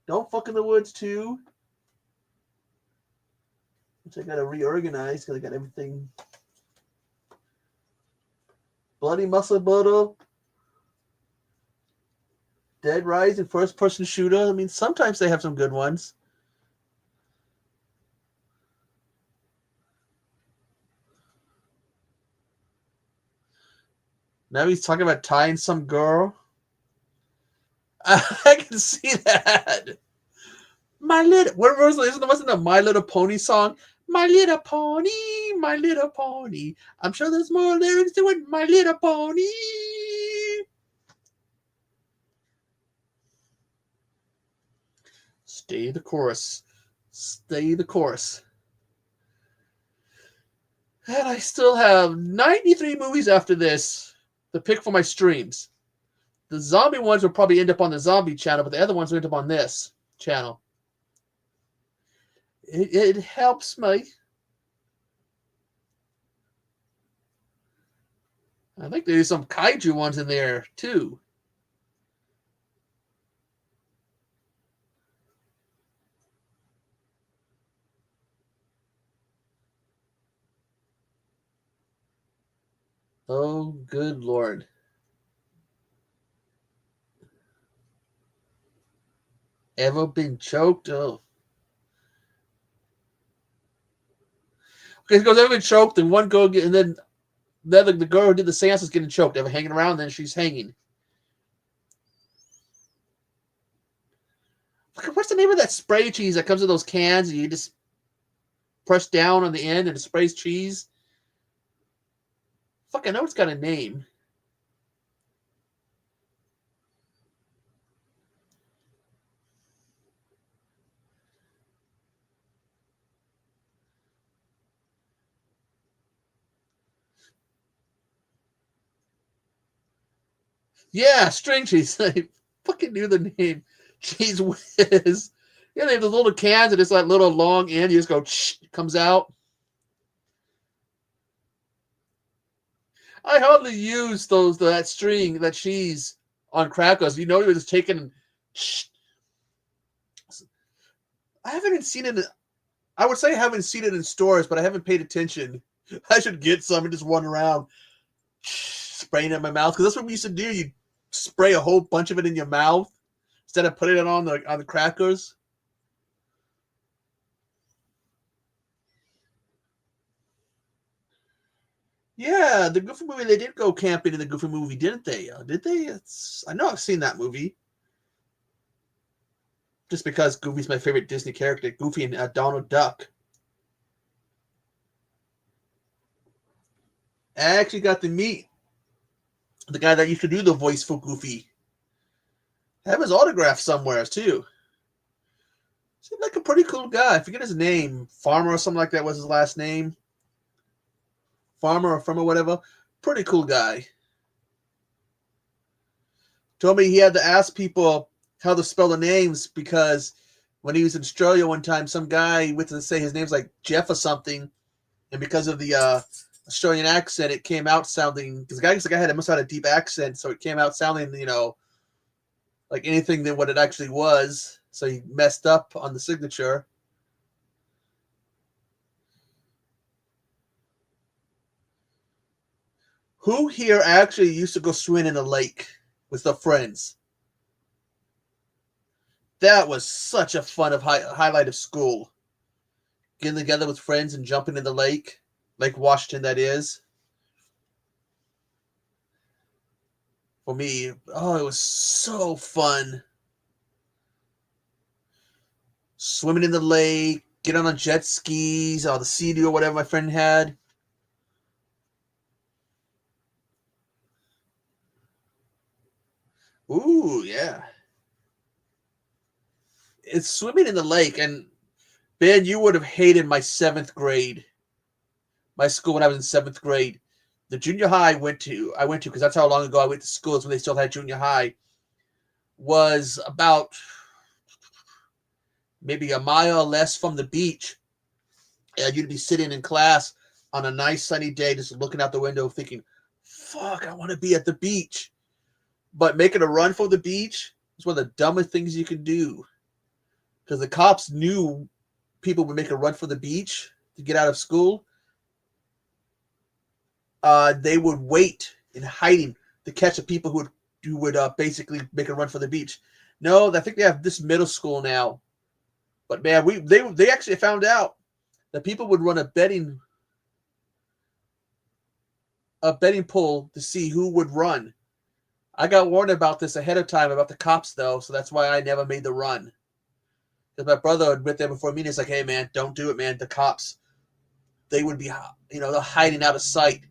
Don't Fuck in the Woods 2. Which I gotta reorganize because I got everything. Bloody Muscle Butter. Dead Rising, first person shooter. I mean, sometimes they have some good ones. Now he's talking about tying some girl. I can see that. My little, what wasn't a My Little Pony song? My little pony, my little pony. I'm sure there's more lyrics to it. My little pony. Stay the course. Stay the course. And I still have 93 movies after this to pick for my streams. The zombie ones will probably end up on the zombie channel, but the other ones will end up on this channel. It helps me. I think there's some kaiju ones in there too. Oh, good Lord. Ever been choked? Oh. Okay, it goes, ever been choked, and one girl and then the girl who did the seance is getting choked. Ever hanging around, then she's hanging. What's the name of that spray cheese that comes in those cans and you just press down on the end and it sprays cheese? Fuck, I know it's got a name. Yeah, string cheese. I fucking knew the name. Cheese whiz. Yeah, they have those little cans and it's like little long end. You just go, it comes out. I hardly use that string, that cheese on crackers. You know, you're just taking. I haven't even seen it. I would say I haven't seen it in stores, but I haven't paid attention. I should get some and just run around. spraying it in my mouth, because that's what we used to do. You spray a whole bunch of it in your mouth instead of putting it on the crackers. Yeah, the Goofy movie. They did go camping in the Goofy movie, didn't they? Did they? I know I've seen that movie. Just because Goofy's my favorite Disney character, Goofy and Donald Duck. I actually got to meet the guy that used to do the voice for Goofy. I have his autograph somewhere too. Seemed like a pretty cool guy. I forget his name. Farmer or something like that was his last name. Farmer or Firmer, whatever. Pretty cool guy. Told me he had to ask people how to spell the names because when he was in Australia one time, some guy went to say his name's like Jeff or something, and because of the Australian accent, it came out sounding, because the guy must have had a deep accent, so it came out sounding, like anything than what it actually was. So he messed up on the signature. Who here actually used to go swimming in a lake with their friends? That was such a fun highlight of school. Getting together with friends and jumping in the lake. Lake Washington, that is. For me, oh, it was so fun. Swimming in the lake, getting on jet skis, or the Sea-Doo or whatever my friend had. Ooh, yeah. It's swimming in the lake, and Ben, you would have hated my 7th grade. My school when I was in 7th grade. The junior high I went to, because that's how long ago I went to school, is when they still had junior high, was about maybe a mile or less from the beach. And you'd be sitting in class on a nice sunny day, just looking out the window thinking, fuck, I want to be at the beach. But making a run for the beach is one of the dumbest things you can do. Because the cops knew people would make a run for the beach to get out of school. They would wait in hiding to catch the people who would basically make a run for the beach. No, I think they have this middle school now. But man, they actually found out that people would run a betting pool to see who would run. I got warned about this ahead of time about the cops, though, so that's why I never made the run. Because my brother had been there before me, and he's like, hey, man, don't do it, man. The cops, they would be, they're hiding out of sight.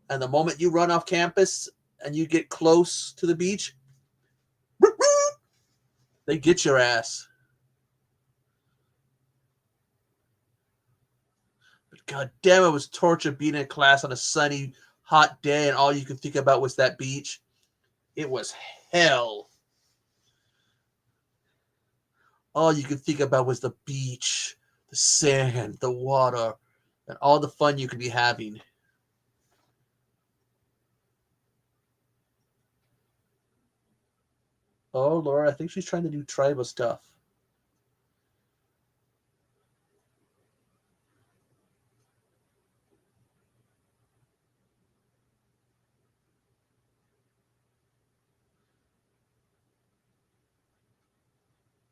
And the moment you run off campus and you get close to the beach, they get your ass. But God damn, it was torture being in class on a sunny, hot day, and all you could think about was that beach. It was hell. All you could think about was the beach, the sand, the water, and all the fun you could be having. Oh, Laura, I think she's trying to do tribal stuff.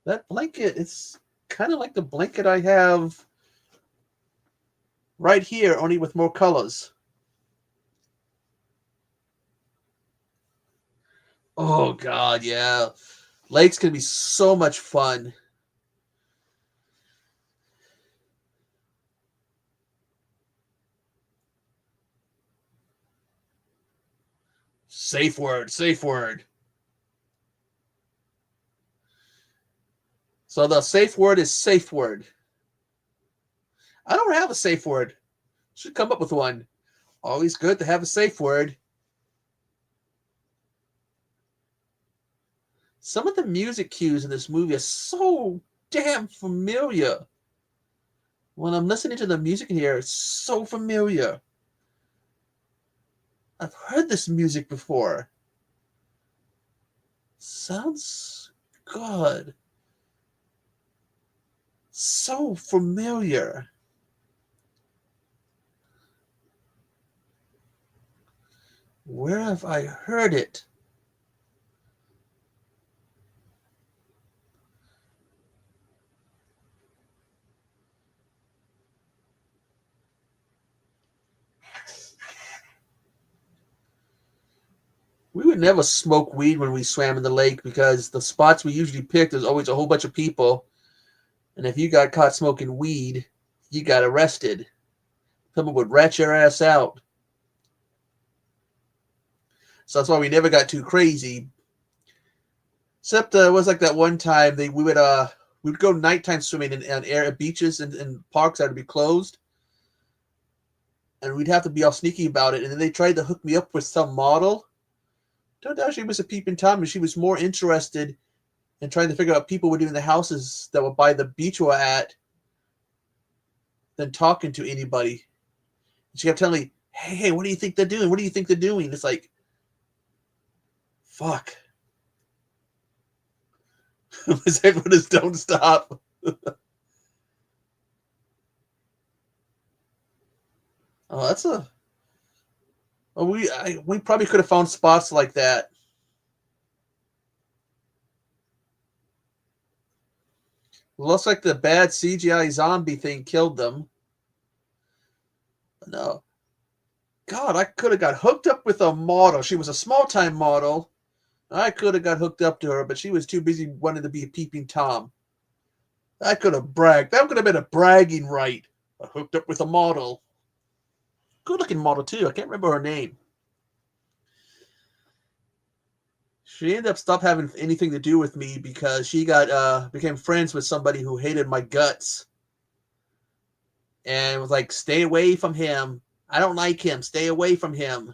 That blanket, it's kind of like the blanket I have right here, only with more colors. Oh, God, yeah. Lakes can be so much fun. Safe word, safe word. So the safe word is safe word. I don't have a safe word. Should come up with one. Always good to have a safe word. Some of the music cues in this movie are so damn familiar. When I'm listening to the music in here, it's so familiar. I've heard this music before. Sounds good. So familiar. Where have I heard it? We would never smoke weed when we swam in the lake because the spots we usually picked, there's always a whole bunch of people. And if you got caught smoking weed, you got arrested. Someone would rat your ass out. So that's why we never got too crazy. Except it was like that one time we would go nighttime swimming in beaches and parks that would be closed. And we'd have to be all sneaky about it. And then they tried to hook me up with some model. Turned out she was a peeping Tom, and she was more interested in trying to figure out what people were doing in the houses that were by the beach we were at than talking to anybody. She kept telling me, hey, what do you think they're doing? What do you think they're doing? It's like, fuck. Everyone just don't stop. Oh, that's a... Well, we probably could have found spots like that. Looks like the bad CGI zombie thing killed them. No. God, I could have got hooked up with a model. She was a small-time model. I could have got hooked up to her, but she was too busy wanting to be a peeping Tom. I could have bragged. That could have been a bragging right. I hooked up with a model. Good-looking model, too. I can't remember her name. She ended up stopped having anything to do with me because she became friends with somebody who hated my guts. And was like, stay away from him. I don't like him. Stay away from him.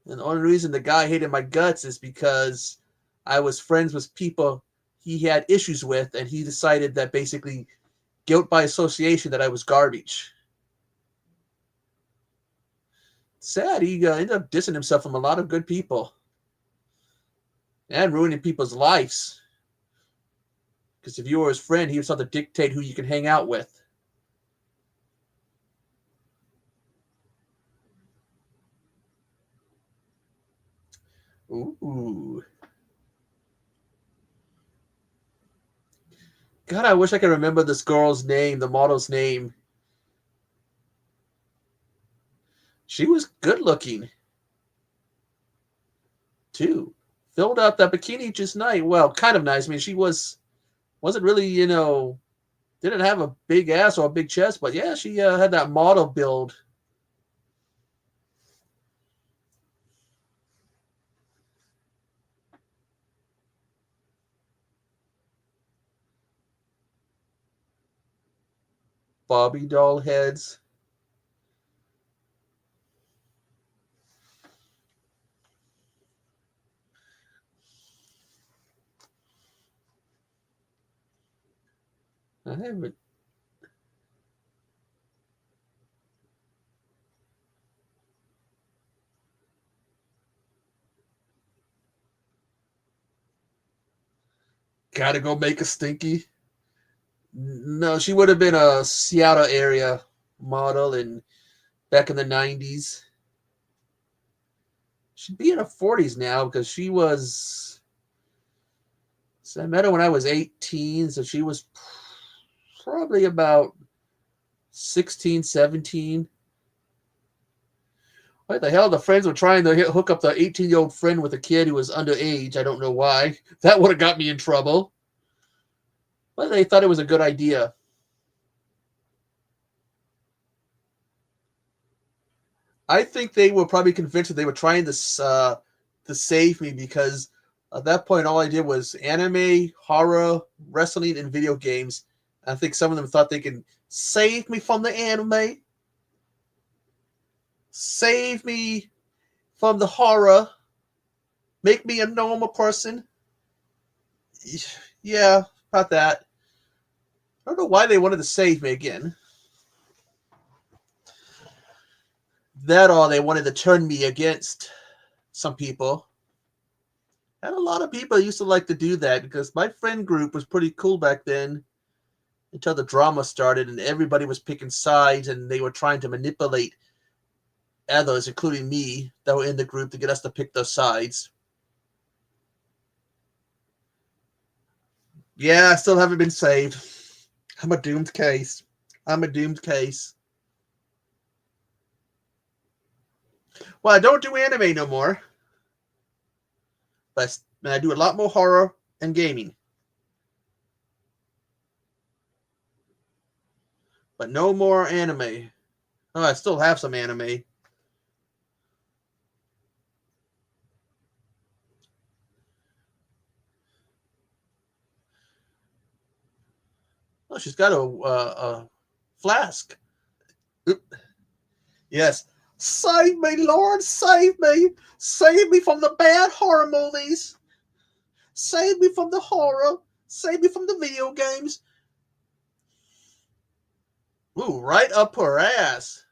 And the only reason the guy hated my guts is because I was friends with people he had issues with, and he decided that basically guilt by association that I was garbage. Sad, he ended up dissing himself from a lot of good people and ruining people's lives. Because if you were his friend, he would start to dictate who you can hang out with. Ooh. God, I wish I could remember this girl's name, the model's name. She was good looking, too. Filled out that bikini just nice. Well, kind of nice. I mean, she wasn't really, didn't have a big ass or a big chest, but yeah, she had that model build. Bobby doll heads. I haven't. Gotta go make a stinky. No, she would have been a Seattle area model back in the 90s. She'd be in her 40s now because she was... So I met her when I was 18, so she was probably about 16, 17. What the hell? The friends were trying to hook up the 18-year-old friend with a kid who was underage. I don't know why. That would have got me in trouble. But they thought it was a good idea. I think they were probably convinced that they were trying to save me because at that point all I did was anime, horror, wrestling, and video games. I think some of them thought they could save me from the anime, save me from the horror, make me a normal person. Yeah, about that. I don't know why they wanted to save me again. That or they wanted to turn me against some people. And a lot of people used to like to do that because my friend group was pretty cool back then until the drama started and everybody was picking sides and they were trying to manipulate others, including me, that were in the group to get us to pick those sides. Yeah, I still haven't been saved. I'm a doomed case. I'm a doomed case. Well, I don't do anime no more. But I do a lot more horror and gaming. But no more anime. Oh, I still have some anime. Oh, she's got a flask. Oop. Yes. Save me, Lord, save me. Save me from the bad horror movies. Save me from the horror. Save me from the video games. Ooh, right up her ass.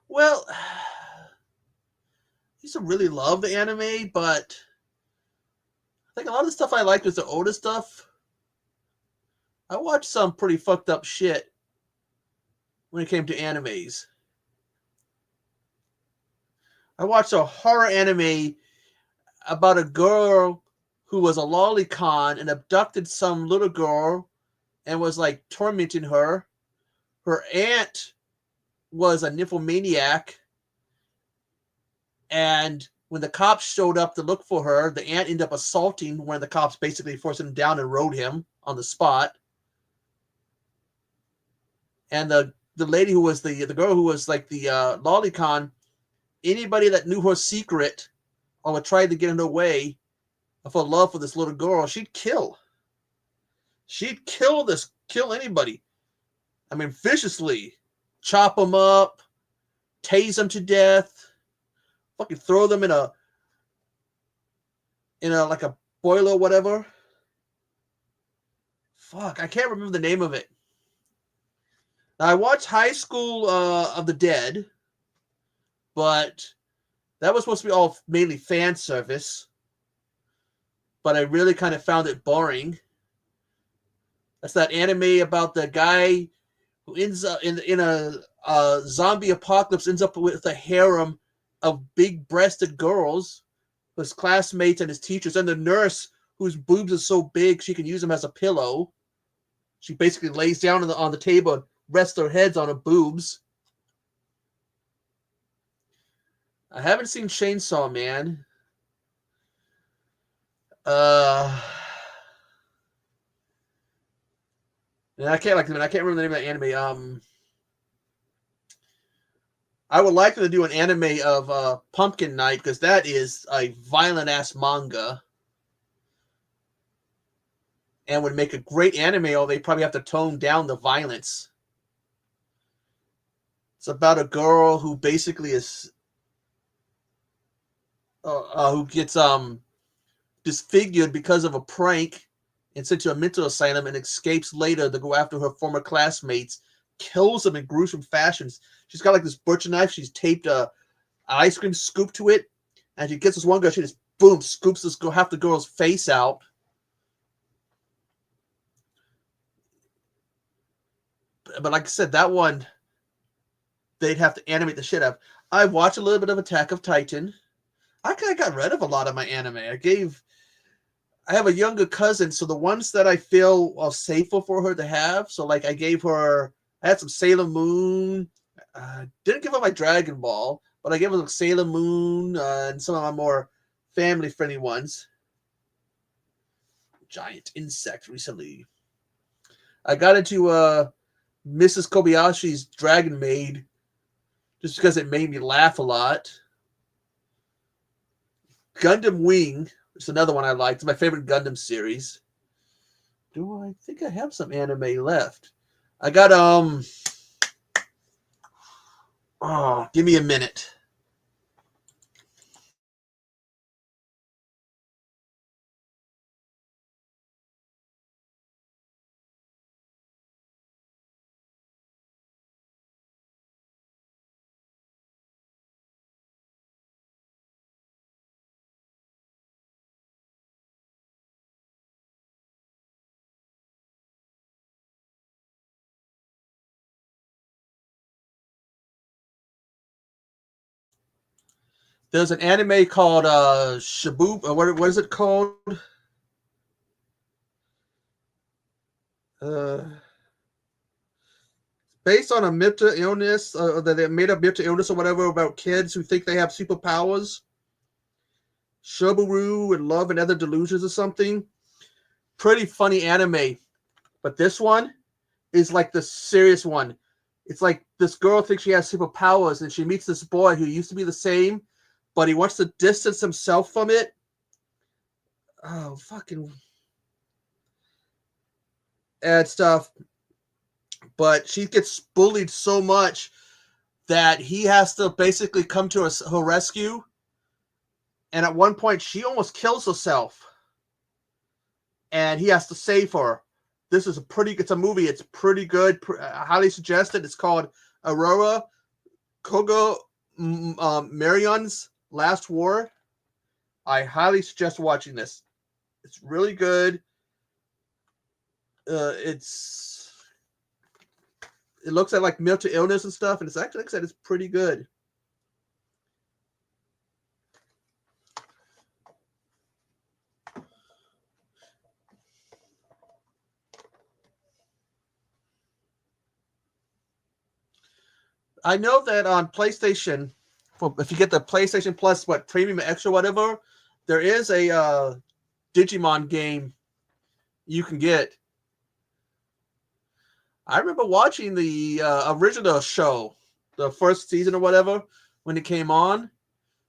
Well, I used to really love the anime, but I think a lot of the stuff I liked was the older stuff. I watched some pretty fucked up shit when it came to animes. I watched a horror anime about a girl who was a lolicon and abducted some little girl and was like tormenting her. Her aunt was a nymphomaniac, and when the cops showed up to look for her, the aunt ended up assaulting one of the cops, basically forcing him down and rode him on the spot. And the lady who was the girl who was like the lolicon, anybody that knew her secret or would try to get in her way of her love for this little girl, she'd kill. She'd kill anybody. I mean, viciously. Chop them up, tase them to death, fucking throw them in a like a boiler or whatever. Fuck, I can't remember the name of it. Now, I watched High School of the Dead, but that was supposed to be all mainly fan service. But I really kind of found it boring. That's that anime about the guy who ends up in a zombie apocalypse, ends up with a harem of big-breasted girls, his classmates and his teachers, and the nurse whose boobs are so big she can use them as a pillow. She basically lays down on the table and rests her heads on her boobs. I haven't seen Chainsaw Man. And I can't remember the name of that anime. I would like to do an anime of Pumpkin Night, because that is a violent ass manga, and would make a great anime. Or they probably have to tone down the violence. It's about a girl who basically is who gets disfigured because of a prank and sent to a mental asylum, and escapes later to go after her former classmates, kills them in gruesome fashions. She's got like this butcher knife. She's taped a ice cream scoop to it, and she gets this one girl. She just boom scoops this girl, half the girl's face out. But like I said, that one they'd have to animate the shit out of. I watched a little bit of Attack of Titan. I kind of got rid of a lot of my anime. I have a younger cousin, so the ones that I feel are safer for her to have. So like I had some Sailor Moon. Didn't give her my Dragon Ball, but I gave her some Sailor Moon and some of my more family-friendly ones. Giant insect recently. I got into Mrs. Kobayashi's Dragon Maid just because it made me laugh a lot. Gundam Wing is another one I liked. It's my favorite Gundam series. I think I have some anime left? I got give me a minute. There's an anime called Shabu. What is it called? Based on a mental illness, that they made up mental illness or whatever about kids who think they have superpowers. Shoburu and Love and Other Delusions or something. Pretty funny anime. But this one is like the serious one. It's like this girl thinks she has superpowers and she meets this boy who used to be the same, but he wants to distance himself from it. Oh, fucking. And stuff. But she gets bullied so much that he has to basically come to her rescue. And at one point, she almost kills herself. And he has to save her. It's a movie. It's pretty good. I highly suggest it. It's called Aurora Kogo Marion's Last War. I highly suggest watching this. It's really good. It looks at like mental illness and stuff, and it's actually, like I said, it's pretty good. I know that on PlayStation, if you get the PlayStation Plus, Premium Extra, whatever, there is a Digimon game you can get. I remember watching the original show, the first season or whatever, when it came on.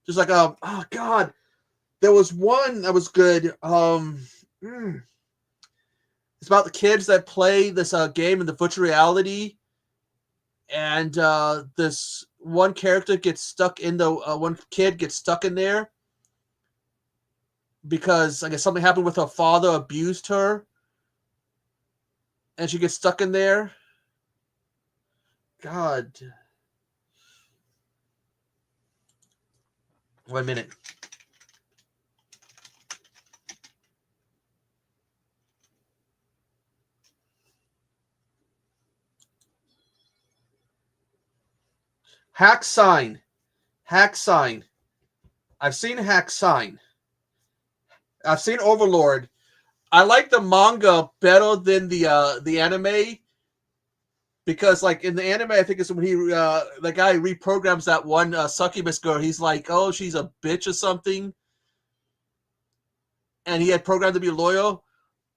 Just like, oh God, there was one that was good. It's about the kids that play this game in the virtual reality. And this one character gets stuck in one kid gets stuck in there because I guess something happened with her father, abused her, and she gets stuck in there. God. 1 minute. Hack Sign. I've seen Hack Sign. I've seen Overlord. I like the manga better than the anime because, like, in the anime, I think it's when the guy reprograms that one succubus girl. He's like, oh, she's a bitch or something, and he had programmed to be loyal.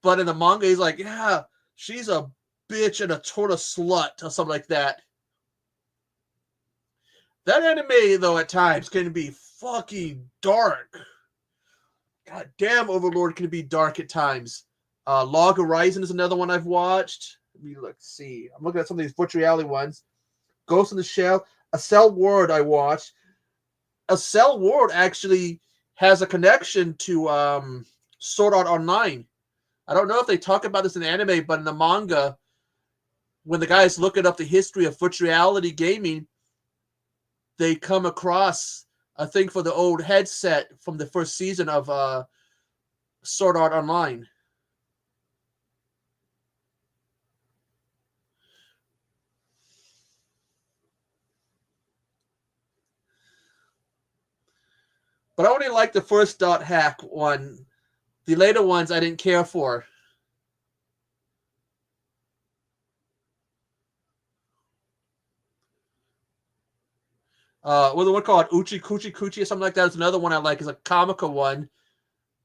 But in the manga, he's like, yeah, she's a bitch and a total slut or something like that. That anime, though, at times can be fucking dark. God damn, Overlord can be dark at times. Log Horizon is another one I've watched. Let me see. I'm looking at some of these virtual reality ones. Ghost in the Shell. A Cell World I watched. A Cell World actually has a connection to Sword Art Online. I don't know if they talk about this in the anime, but in the manga, when the guys looking up the history of virtual reality gaming, they come across a thing for the old headset from the first season of Sword Art Online. But I only like the first Dot Hack one. The later ones I didn't care for. What the one called Uchi Kuchi Kuchi or something like that is another one I like. Is a comical one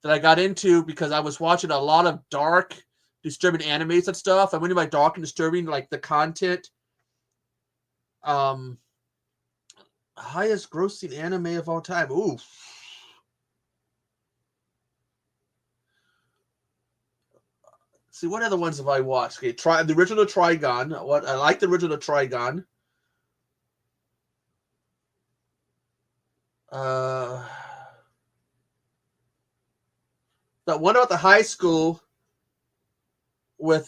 that I got into because I was watching a lot of dark, disturbing animes and stuff. I went into my dark and disturbing, like the content. Highest grossing anime of all time. Ooh. See, what other ones have I watched? Okay, the original Trigon. I like the original Trigon. That one about the high school with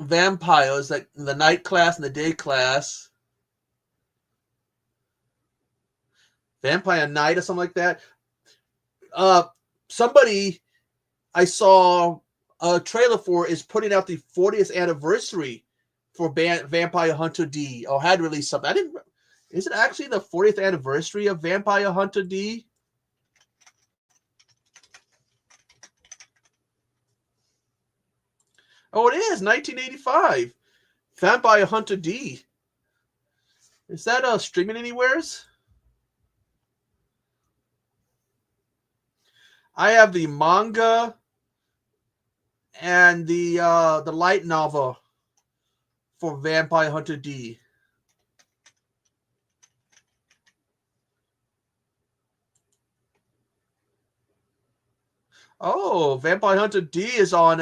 vampires, like the night class and the day class. Vampire Night or something like that. Somebody I saw a trailer for is putting out the 40th anniversary for Vampire Hunter D, or had released something. Is it actually the 40th anniversary of Vampire Hunter D? Oh, it is 1985. Vampire Hunter D. Is that streaming anywheres? I have the manga and the light novel for Vampire Hunter D. Oh, Vampire Hunter D is on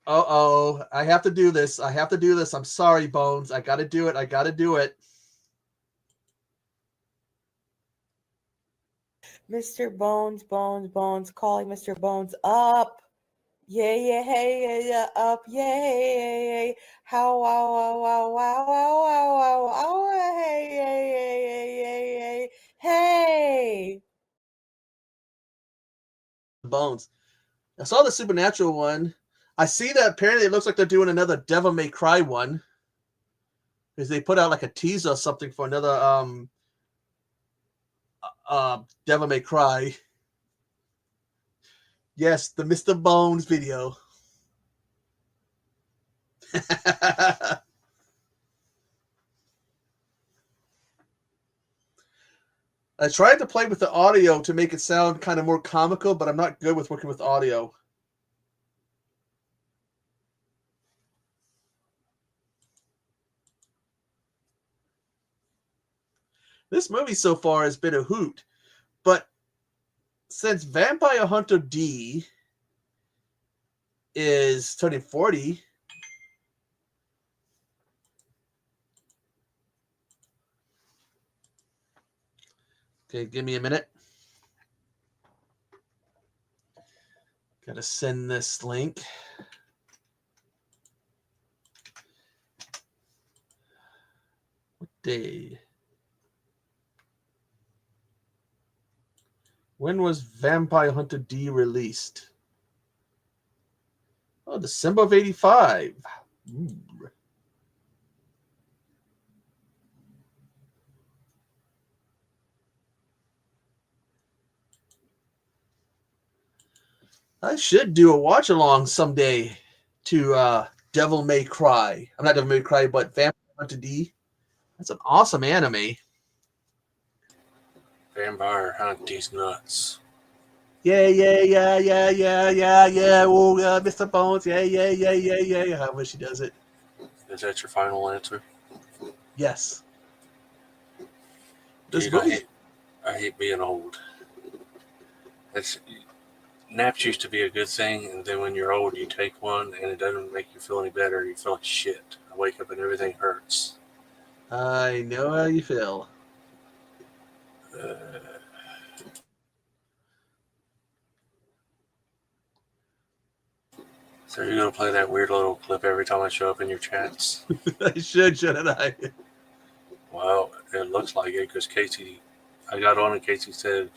Uh-oh, I have to do this. I have to do this. I'm sorry, Bones. I got to do it. I got to do it. Mr. Bones, calling Mr. Bones up. Yay, yay, hey, yeah, up, yay, how, wow, wow, wow, wow, wow, wow, wow, wow, hey, yay, yay, yay, yay, hey. Bones. I saw the Supernatural one. I see that apparently it looks like they're doing another Devil May Cry one. Because they put out like a teaser or something for another Devil May Cry. Yes, the Mr. Bones video. I tried to play with the audio to make it sound kind of more comical, but I'm not good with working with audio. This movie so far has been a hoot, but since Vampire Hunter D is turning 40, okay, give me a minute. Gotta send this link. What day? When was Vampire Hunter D released? Oh, December of 85. Ooh. I should do a watch along someday to Devil May Cry. I'm not Devil May Cry, but Vampire Hunter D. That's an awesome anime. Vampire Hunt these nuts. Yeah. Oh, Mr. Bones. Yeah. How much she does it. Is that your final answer? Yes. This Dude, movie. I hate being old. Naps used to be a good thing, and then when you're old, you take one, and it doesn't make you feel any better. You feel like shit. I wake up and everything hurts. I know how you feel. So you're gonna play that weird little clip every time I show up in your chats? I should, shouldn't I? Well, it looks like it because Casey, I got on and Casey said,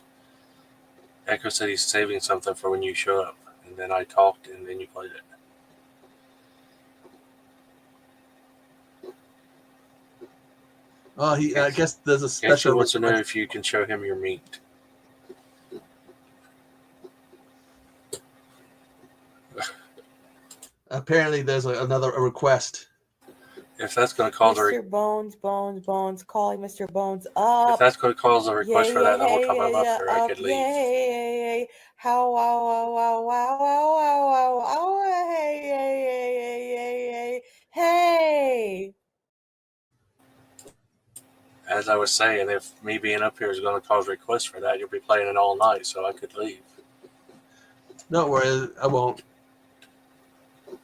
Echo said he's saving something for when you show up, and then I talked and then you played it. Oh, I guess there's a Casey special. wants to know if you can show him your meat. Apparently, there's another request. If that's going to cause Mr. Bones, calling Mr. Bones up. If that's going to cause a request for that the whole time I'm up here, I could leave. Yay, how, wow, wow, wow, wow, wow, wow, hey, hey. As I was saying, if me being up here is going to cause requests for that, you'll be playing it all night, so I could leave. Don't worry, I won't.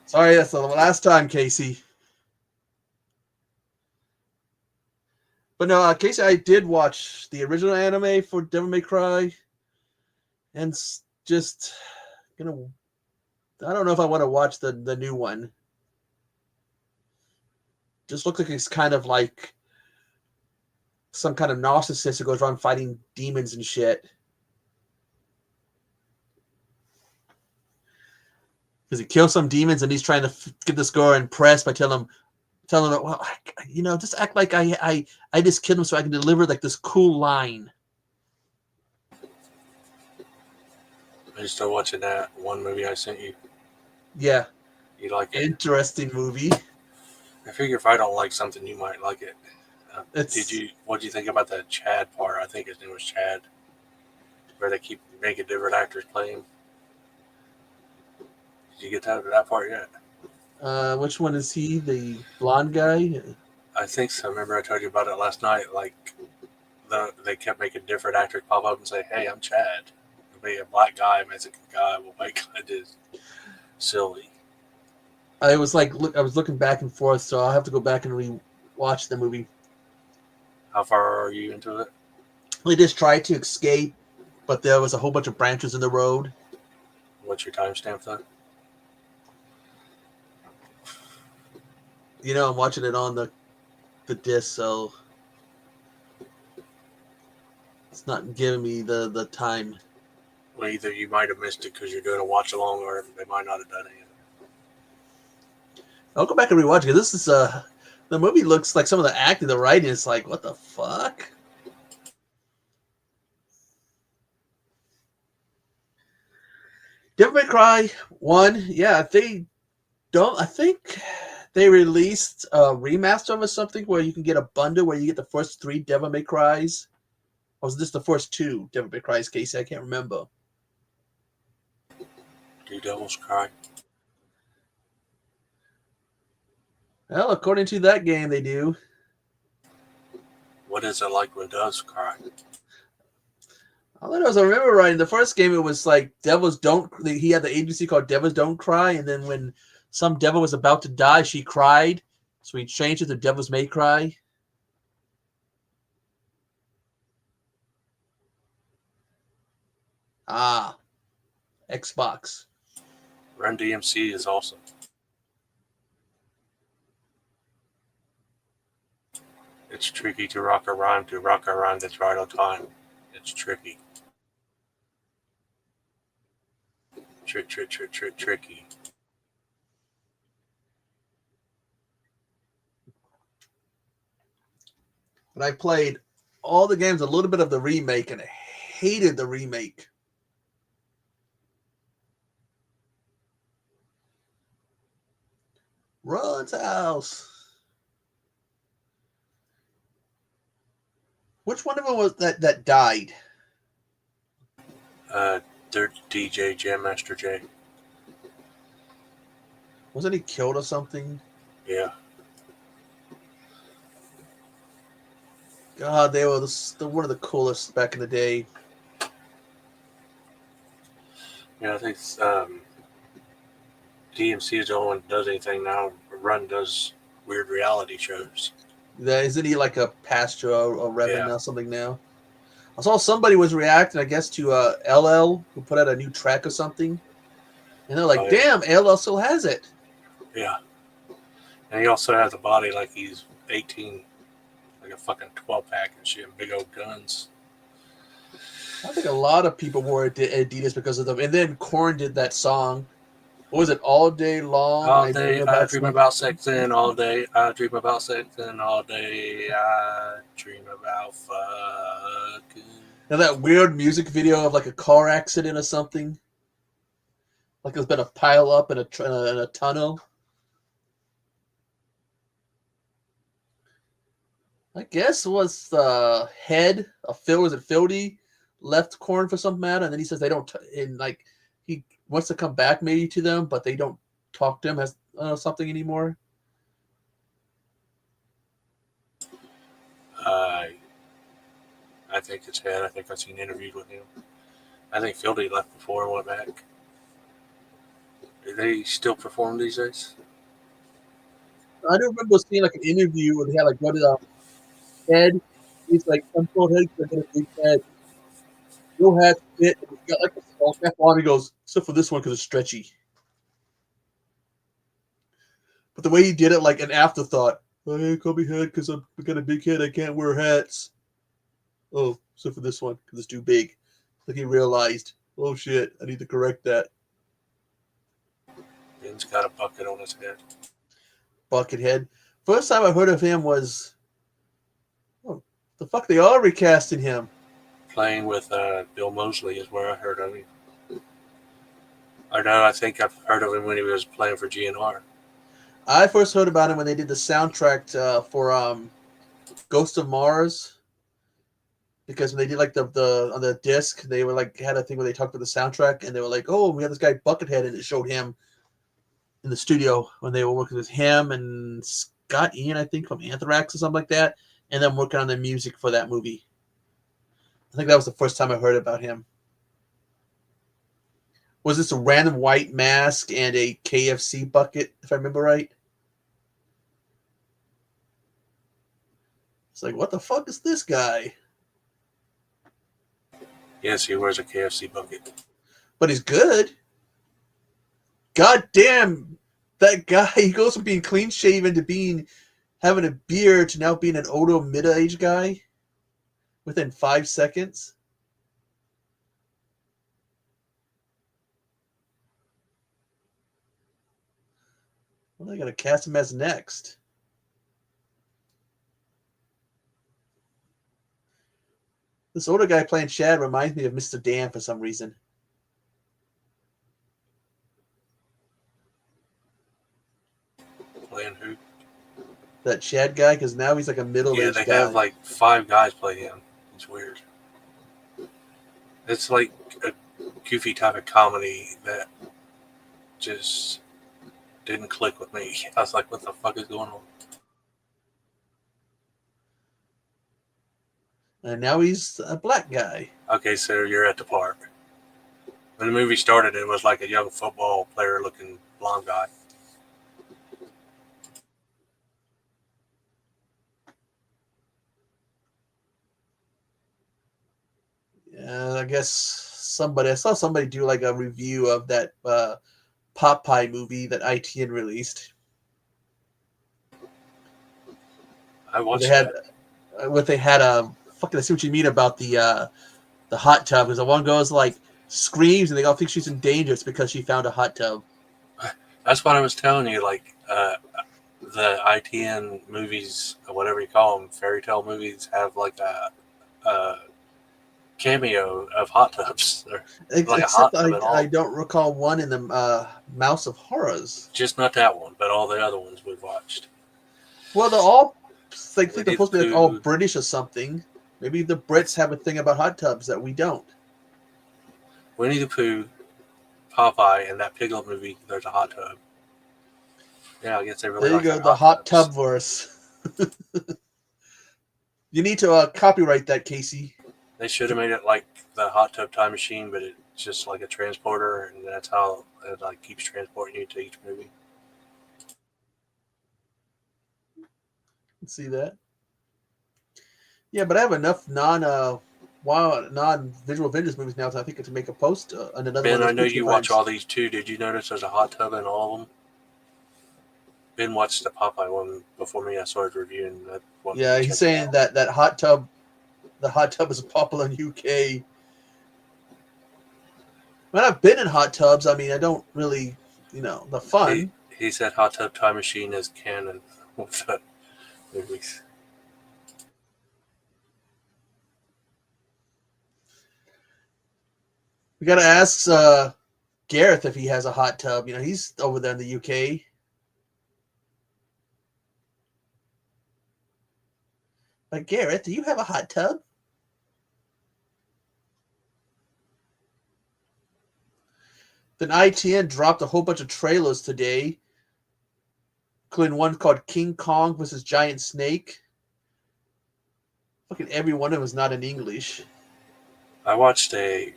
Sorry, that's the last time, Casey. But no, Casey, I did watch the original anime for Devil May Cry, and just I don't know if I want to watch the new one. Just looks like it's kind of like some kind of narcissist who goes around fighting demons and shit. because he kills some demons and he's trying to get this girl impressed by telling her, well, just act like I just killed him so I can deliver like this cool line. Are you still watching that one movie I sent you? Yeah. You like it? Interesting movie. I figure if I don't like something, you might like it. What do you think about that Chad part? I think his name was Chad, where they keep making different actors play him. Did you get to that part yet? Which one is he? The blonde guy? I think so. Remember I told you about it last night? Like, they kept making different actors pop up and say, "Hey, I'm Chad." It'll be a black guy, a Mexican guy. We'll make it is silly. I was looking back and forth, so I'll have to go back and re-watch the movie. How far are you into it? They just tried to escape, but there was a whole bunch of branches in the road. What's your timestamp though? I'm watching it on the disc, so it's not giving me the time. Well, either you might have missed it because you're doing a watch along, or they might not have done it. I'll go back and rewatch it. This is the movie looks like some of the acting, the writing is like, what the fuck? Devil May Cry 1, yeah, I think they released a remaster of something where you can get a bundle where you get the first 3 Devil May Crys. Or was this the first 2 Devil May Crys, Casey? I can't remember. Do devils cry? Well, according to that game, they do. What is it like when doves cry? All I know is I remember right in the first game, it was like devils don't. He had the agency called Devils Don't Cry, and then when some devil was about to die, she cried, so he changed it to Devils May Cry. Ah, Xbox. Run DMC is awesome. It's tricky to rock a rhyme that's right on time. It's tricky. Tricky. But I played all the games, a little bit of the remake, and I hated the remake. Run's house. Which one of them was that died? They're DJ Jam Master J. Wasn't he killed or something? Yeah. God, they were one of the coolest back in the day. Yeah, I think DMC is the only one that does anything now. Run does weird reality shows. Isn't he like a pastor or reverend Yeah. or something now? I saw somebody was reacting, I guess, to LL, who put out a new track or something. And they're like, Oh, yeah. damn, LL still has it. Yeah. And he also has a body like he's 18, like a fucking 12-pack and shit, and big old guns. I think a lot of people wore Adidas because of them. And then Korn did that song. What was it? All Day Long? All day, I dream about sex and all day. I dream about sex and all day. I dream about fucking. And that weird music video of like a car accident or something. Like there's been a pile up in a tunnel. I guess was the head of Phil. Was it Phildy? Left Korn for some matter, and then he says they don't. And like he wants to come back maybe to them, but they don't talk to him as something anymore. I think it's head. I think I've seen interviews with him. I think Phildy left before and went back. Do they still perform these days? I do remember seeing like an interview where they had like what is head. He's like some short head, but then a big head. No hat fit. And he's got like a small cap on. He goes, except for this one because it's stretchy. But the way he did it, like an afterthought. Oh, hey, call me head because I got a big head. I can't wear hats. Oh, except for this one because it's too big. Like he realized, oh shit, I need to correct that. Ben's got a bucket on his head. Buckethead. First time I heard of him was, oh, the fuck, they are recasting him. Playing with Bill Moseley is where I heard of him. I know, I think I've heard of him when he was playing for GNR. I first heard about him when they did the soundtrack for Ghost of Mars. Because when they did like the on the disc, they were like had a thing where they talked about the soundtrack, and they were like, "Oh, we have this guy Buckethead," and it showed him in the studio when they were working with him and Scott Ian, I think, from Anthrax or something like that, and then working on the music for that movie. I think that was the first time I heard about him. Was this a random white mask and a KFC bucket, if I remember right? It's like, what the fuck is this guy? Yes, he wears a KFC bucket. But he's good. God damn, that guy, he goes from being clean shaven to having a beard to now being an older middle-aged guy within 5 seconds. Well, they gotta cast him as next. This older guy playing Chad reminds me of Mr. Dan for some reason. Playing who? That Chad guy, because now he's like a middle-aged Yeah, they guy. have like 5 guys play him. It's weird. It's like a goofy type of comedy that just didn't click with me. I was like, what the fuck is going on? And now he's a black guy. Okay, so you're at the park. When the movie started, it was like a young football player looking blonde guy. Yeah, I guess I saw somebody do like a review of that Popeye movie that ITN released. I watched They had that. what they had fucking I see what you mean about the hot tub, because the one goes like screams and they all think she's in danger. It's because she found a hot tub. That's what I was telling you. Like the ITN movies, or whatever you call them, fairy tale movies, have like a cameo of hot tubs. Like a hot Except tub at all. I don't recall one in the Mouse of Horrors. Just not that one, but all the other ones we've watched. Well, they're all like they're Winnie supposed to be like the all Pooh. British or something. Maybe the Brits have a thing about hot tubs that we don't. Winnie the Pooh, Popeye, and that Piglet movie, there's a hot tub. Yeah, I guess they really There you like go, their the hot tubs. tub verse. You need to copyright that, Casey. They should have made it like the hot tub time machine, but it's just like a transporter, and that's how it like keeps transporting you to each movie. See that? Yeah, but I have enough non-visual Avengers movies now, so I think to make a post on another Ben, one. I know you watch all these too. Did you notice there's a hot tub in all of them? Ben watched the Popeye one before me. I started reviewing that one. Yeah, he's saying that hot tub, the hot tub is popular in UK. When I've been in hot tubs, I mean, I don't really, the fun. He said Hot Tub Time Machine is canon with the movies. We gotta ask Gareth if he has a hot tub. He's over there in the UK. Like, Gareth, do you have a hot tub? Then ITN dropped a whole bunch of trailers today, including one called King Kong versus Giant Snake. Fucking every one of them is not in English. I watched a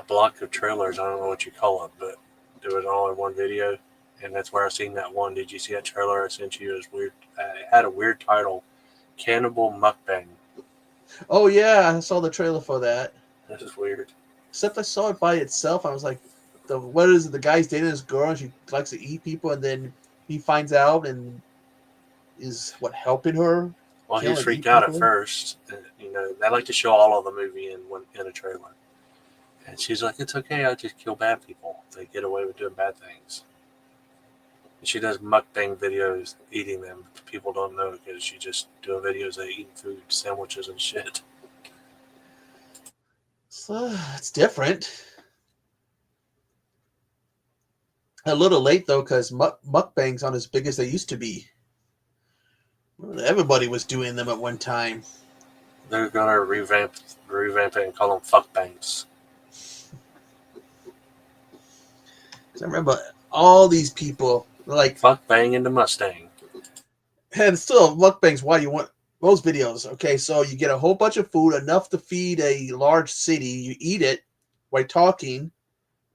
block of trailers. I don't know what you call it, but it was all in one video, and that's where I seen that one. Did you see that trailer I sent you? It was weird. It had a weird title, Cannibal Mukbang. Oh yeah, I saw the trailer for that. This is weird. Except I saw it by itself. I was like, what is it? The guy's dating this girl and she likes to eat people, and then he finds out and is helping her. Well, he was freaked out at first. They like to show all of the movie in a trailer. And she's like, it's okay, I just kill bad people. They get away with doing bad things. And she does mukbang videos eating them. People don't know because she's just doing videos of eating food, sandwiches and shit. So it's different. A little late though, because mukbangs aren't as big as they used to be. Everybody was doing them at one time. They're gonna revamp it and call them fuckbangs. I remember all these people like Fuckbang in the Mustang. and still mukbangs. Why you want those videos? Okay, so you get a whole bunch of food, enough to feed a large city. You eat it while talking,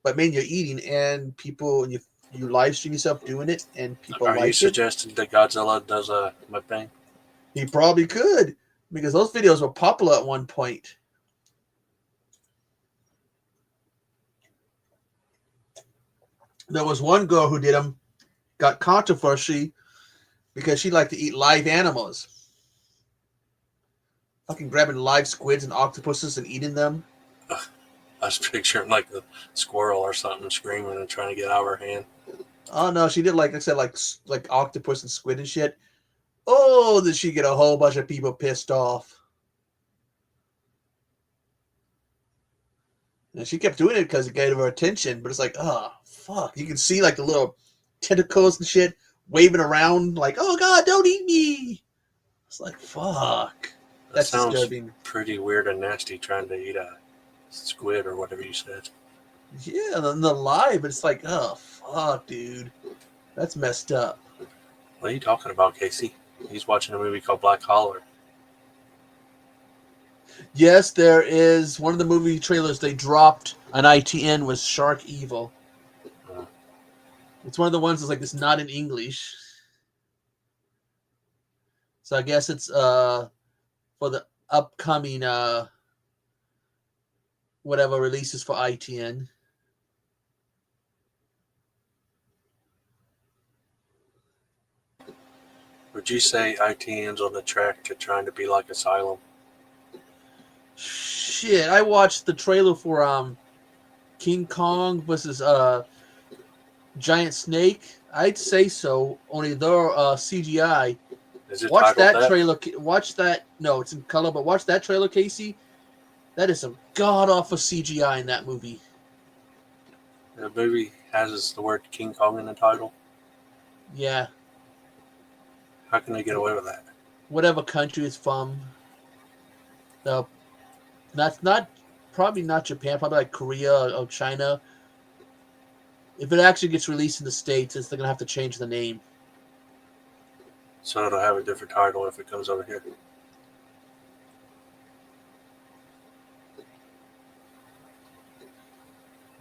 but you're eating, and people you live stream yourself doing it, and people Are you like it. suggesting that Godzilla does a mukbang? He probably could, because those videos were popular at one point. There was one girl who did them, got controversy because she liked to eat live animals. Fucking grabbing live squids and octopuses and eating them. I was picturing like a squirrel or something screaming and trying to get out of her hand. Oh no, she did like I said, like octopus and squid and shit. Oh, did she get a whole bunch of people pissed off? And she kept doing it because it gave her attention, but it's like, oh fuck! You can see like the little tentacles and shit waving around, like, oh god, don't eat me! It's like, fuck. That's sounds disturbing. pretty weird and nasty trying to eat a squid or whatever you said. Yeah, and the live, it's like, oh fuck, dude, that's messed up. What are you talking about, Casey? He's watching a movie called Black Collar. Yes, there is one of the movie trailers they dropped on ITN was Shark Evil. It's one of the ones that's like it's not in English. So I guess it's for the upcoming whatever releases for ITN. Would you say ITN's on the track to trying to be like Asylum? Shit, I watched the trailer for King Kong versus Giant Snake. I'd say so. Only they're CGI. Is it Watch titled that trailer. Watch that. No, it's in color, but watch that trailer, Casey. That is some god awful CGI in that movie. The movie has the word King Kong in the title. Yeah, How can they get away with that? whatever country it's from. No, that's not probably not Japan. Probably like Korea or China. If it actually gets released in the States, they're gonna have to change the name. So it'll have a different title if it comes over here.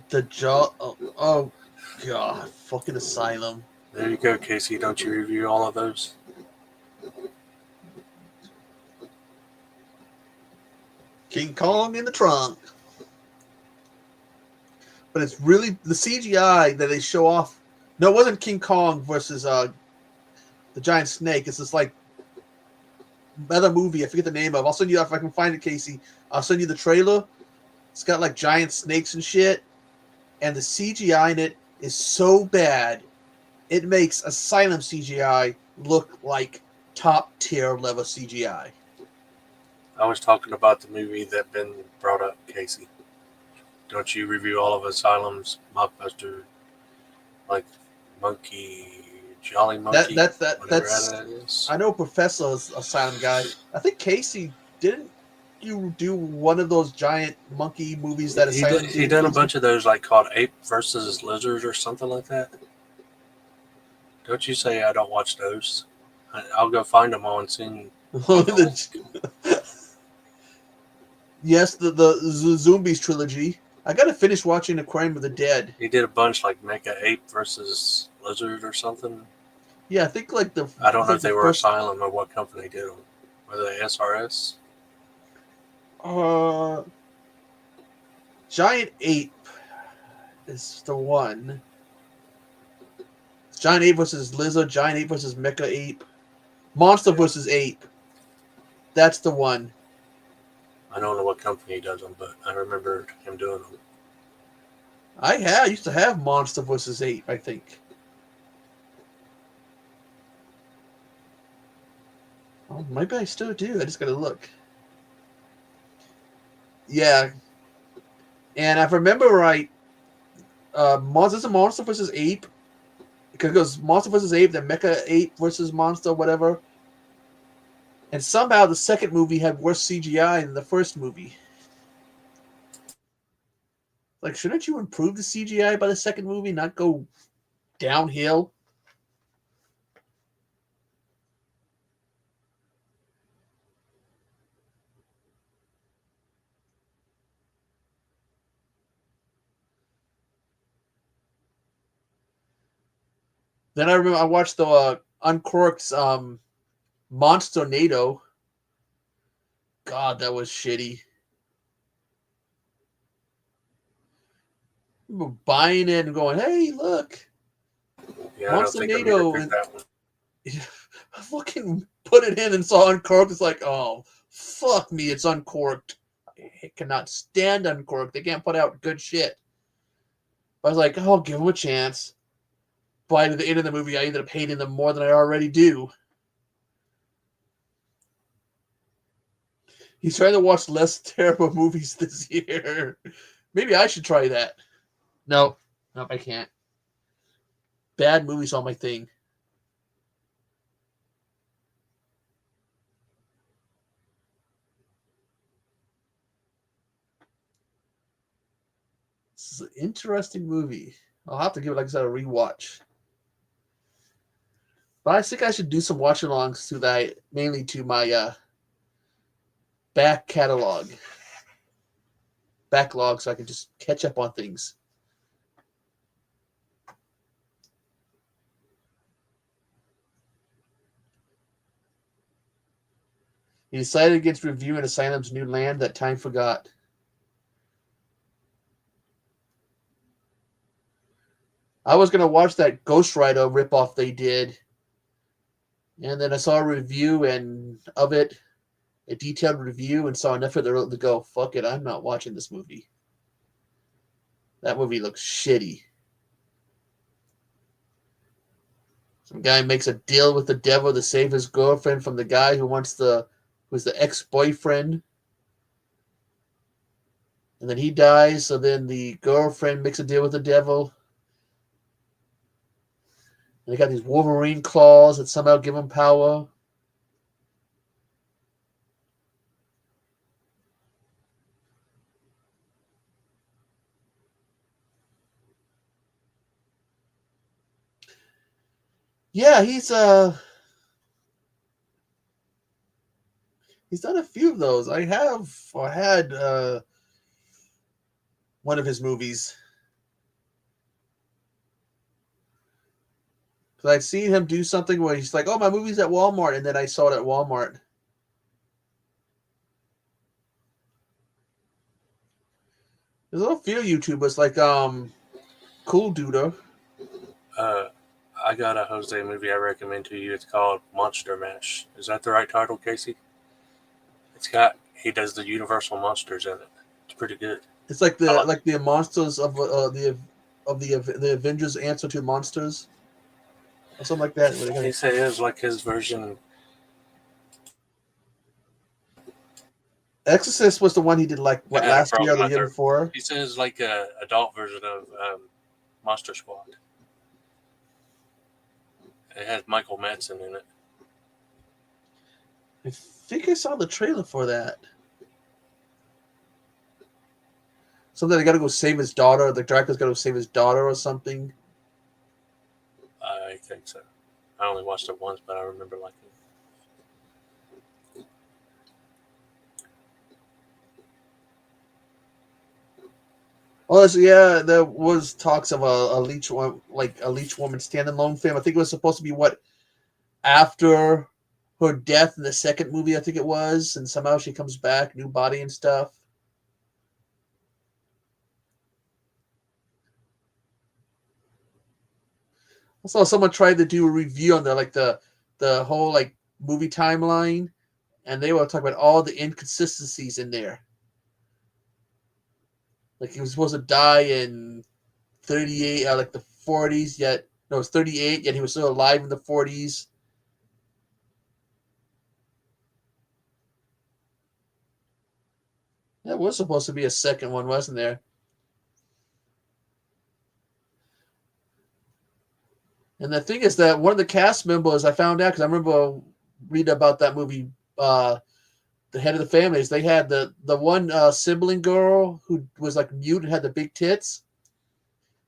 The jaw. Oh god, fucking Asylum. There you go, Casey. Don't you review all of those? King Kong in the trunk. But it's really the CGI that they show off. No, it wasn't King Kong versus the giant snake. It's this like other movie. I forget the name of. I'll send you if I can find it, Casey. I'll send you the trailer. It's got like giant snakes and shit, and the CGI in it is so bad, it makes Asylum CGI look like top tier level CGI. I was talking about the movie that Ben brought up, Casey. Don't you review all of Asylum's mockbuster, like Jolly Monkey? That's that is. I know Professor's Asylum guy. I think Casey didn't you do one of those giant monkey movies that Asylum He done a bunch of those like called Ape versus Lizard or something like that. Don't you say I don't watch those? I'll go find them all and send. Yes, the Zombies trilogy. I gotta finish watching Aquarium of the Dead. He did a bunch like Mecha Ape versus Lizard or something. Yeah, I think like the. I don't know if they were first, Asylum or what company did them. Were they SRS? Giant Ape is the one. Giant Ape versus Lizard. Giant Ape versus Mecha Ape. Monster versus Ape. That's the one. I don't know what company he does them, but I remember him doing them. I used to have Monster vs. Ape, I think. Oh, maybe I still do. I just gotta look. Yeah, and if I remember right, Monster vs. Ape, because it goes Monster vs. Ape, then Mecha Ape versus Monster, whatever. And somehow the second movie had worse CGI than the first movie. Like, shouldn't you improve the CGI by the second movie, not go downhill? Then I remember I watched the Uncork's Monster NATO. God, that was shitty. People buying it and going, "Hey, look, Yeah, I don't Monster think I'm gonna NATO," pick and that one. I fucking put it in and saw Uncorked. It's like, oh, fuck me, it's Uncorked. I cannot stand Uncorked. They can't put out good shit. But I was like, oh, give them a chance. By the end of the movie, I ended up hating them more than I already do. He's trying to watch less terrible movies this year. Maybe I should try that. No, nope, I can't. Bad movies on my thing. This is an interesting movie. I'll have to give it, like I said, a rewatch. But I think I should do some watch-alongs to that, mainly to my back backlog, so I can just catch up on things. He decided against reviewing Asylum's New Land that time forgot. I was gonna watch that Ghost Rider ripoff they did, and then I saw a review and of it, a detailed review, and saw enough of it to go, fuck it, I'm not watching this movie. That movie looks shitty. Some guy makes a deal with the devil to save his girlfriend from the guy who's the ex-boyfriend. And then he dies, so then the girlfriend makes a deal with the devil. And they got these Wolverine claws that somehow give him power. Yeah, he's done a few of those. I had one of his movies. Because I'd seen him do something where he's like, oh, my movie's at Walmart, and then I saw it at Walmart. There's a few YouTubers like Cool Duder. I got a Jose movie I recommend to you. It's called Monster Mash. Is that the right title, Casey? He does the Universal monsters in it. It's pretty good. It's like the monsters of the Avengers answer to monsters, or something like that. He said it was like his version. Exorcist was the one he did last year or the year before. He says like a adult version of Monster Squad. It has Michael Madsen in it. I think I saw the trailer for that. Something they got to go save his daughter. The Dracula's got to go save his daughter or something. I think so. I only watched it once, but I remember liking it. Oh, so yeah, there was talks of a leech woman standalone film. I think it was supposed to be after her death in the second movie, I think it was, and somehow she comes back, new body and stuff. I saw someone tried to do a review on the whole movie timeline, and they were talking about all the inconsistencies in there. Like he was supposed to die in 38, like the 40s, yet no, it was 38, yet he was still alive in the 40s. That was supposed to be a second one, wasn't there? And the thing is that one of the cast members, I found out because I remember reading about that movie, The Head of the Families. They had the one sibling girl who was like mute and had the big tits.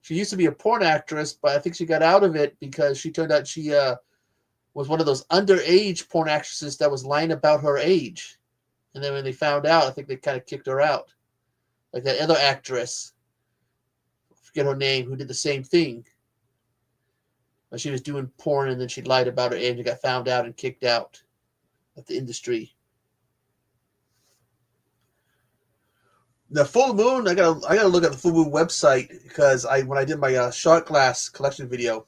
She used to be a porn actress, but I think she got out of it because she turned out she was one of those underage porn actresses that was lying about her age. And then when they found out, I think they kind of kicked her out. Like that other actress, I forget her name, who did the same thing. But she was doing porn and then she lied about her age and got found out and kicked out of the industry. The Full Moon, I gotta look at the Full Moon website because when I did my shot glass collection video,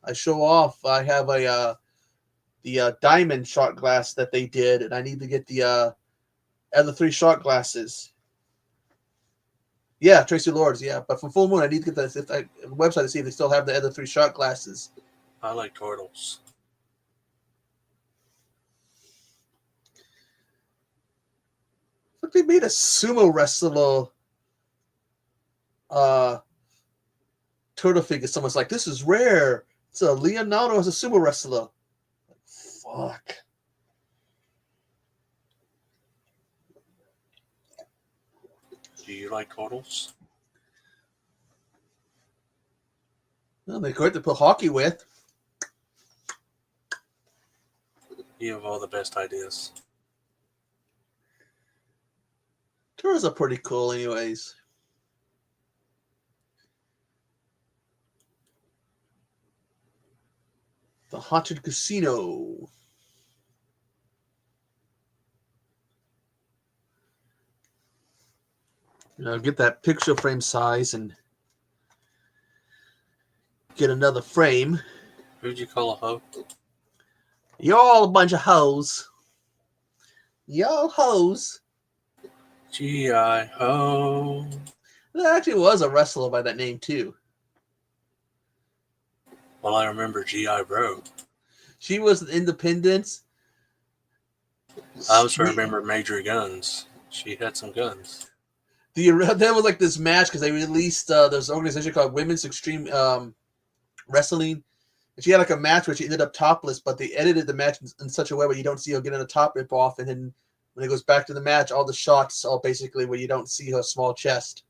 I show off. I have the diamond shot glass that they did, and I need to get the other 3 shot glasses. Yeah, Tracy Lords. Yeah, but for Full Moon, I need to get the website to see if they still have the other 3 shot glasses. I like turtles. Look, they made a sumo wrestler turtle figure. Someone's like, this is rare. It's a Leonardo as a sumo wrestler. Fuck. Do you like turtles? Well, they're great to put hockey with. You have all the best ideas. Turtles are pretty cool anyways. The Haunted Casino. Get that picture frame size and get another frame. Who'd you call a hoe? You're all a bunch of hoes. Y'all hoes. G.I. Ho. There actually was a wrestler by that name too. Well, I remember G.I. Bro. She was an Independence. I also remember Major Guns. She had some guns. There was like this match because they released this organization called Women's Extreme Wrestling. And she had like a match where she ended up topless, but they edited the match in such a way where you don't see her getting a top rip off, and then when it goes back to the match, all the shots are basically where you don't see her small chest.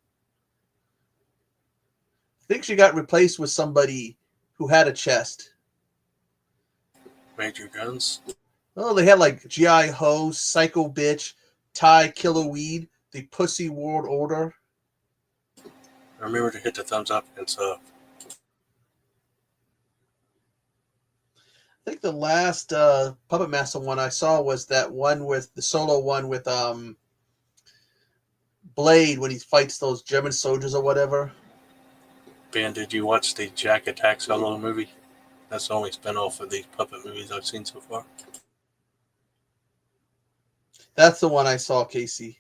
I think she got replaced with somebody who had a chest. Major Guns? Oh, they had like G.I. Ho, Psycho Bitch, Ty Killer Weed, the Pussy World Order. Remember to hit the thumbs up and stuff. I think the last Puppet Master one I saw was that one with the solo one with Blade when he fights those German soldiers or whatever. Ben, did you watch the Jack Attack solo movie? That's the only spinoff of these puppet movies I've seen so far. That's the one I saw, Casey.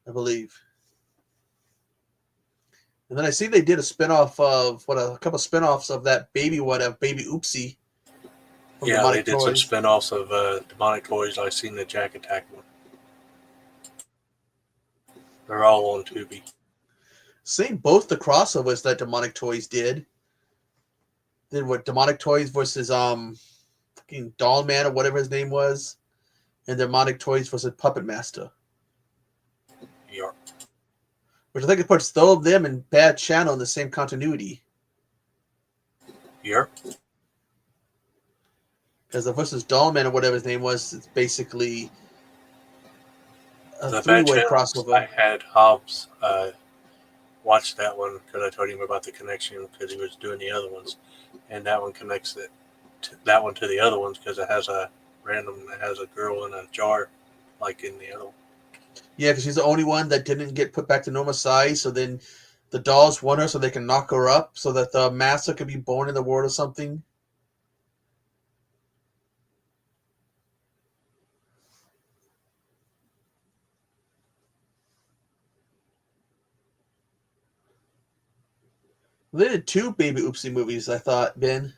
I believe. And then I see they did a spinoff of a couple spinoffs of that Baby Oopsie. Yeah, Demonic they did Toys. some spinoffs of Demonic Toys. I've seen the Jack Attack one. They're all on Tubi. Seen both the crossovers that Demonic Toys did. Did what Demonic Toys versus fucking Doll Man or whatever his name was, and Demonic Toys versus Puppet Master. Yep. Which I think it puts both of them and Bad Channel in the same continuity. Yep. Because the versus Doll Man or whatever his name was, it's basically a The Bad three-way Channels, crossover. I had Hobbs watch that one because I told him about the connection because he was doing the other ones, and that one connects that one to the other ones because it has a girl in a jar like in the other one. Yeah, because she's the only one that didn't get put back to normal size. So then the dolls want her so they can knock her up so that the master could be born in the world or something. They did 2 Baby Oopsie movies, I thought, Ben.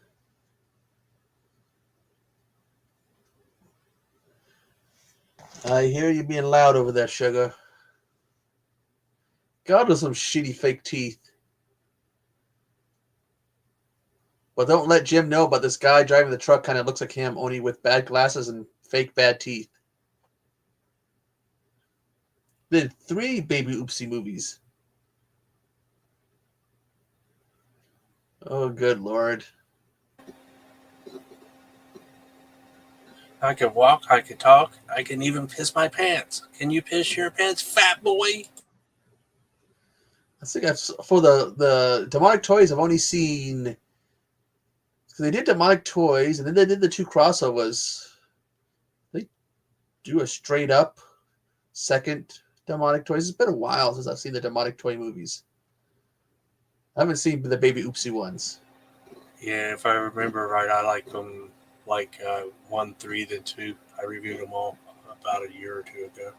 I hear you being loud over there, sugar. God, those some shitty fake teeth. But don't let Jim know about this guy driving the truck kind of looks like him, only with bad glasses and fake bad teeth. They did 3 Baby Oopsie movies. Oh, good Lord. I can walk, I can talk, I can even piss my pants. Can you piss your pants, fat boy? I think for the Demonic Toys, I've only seen... Because they did Demonic Toys, and then they did the 2 crossovers. They do a straight up second Demonic Toys. It's been a while since I've seen the Demonic Toy movies. I haven't seen the Baby Oopsie ones. Yeah, if I remember right, I like them 1, 3, then 2. I reviewed them all about a year or 2 ago.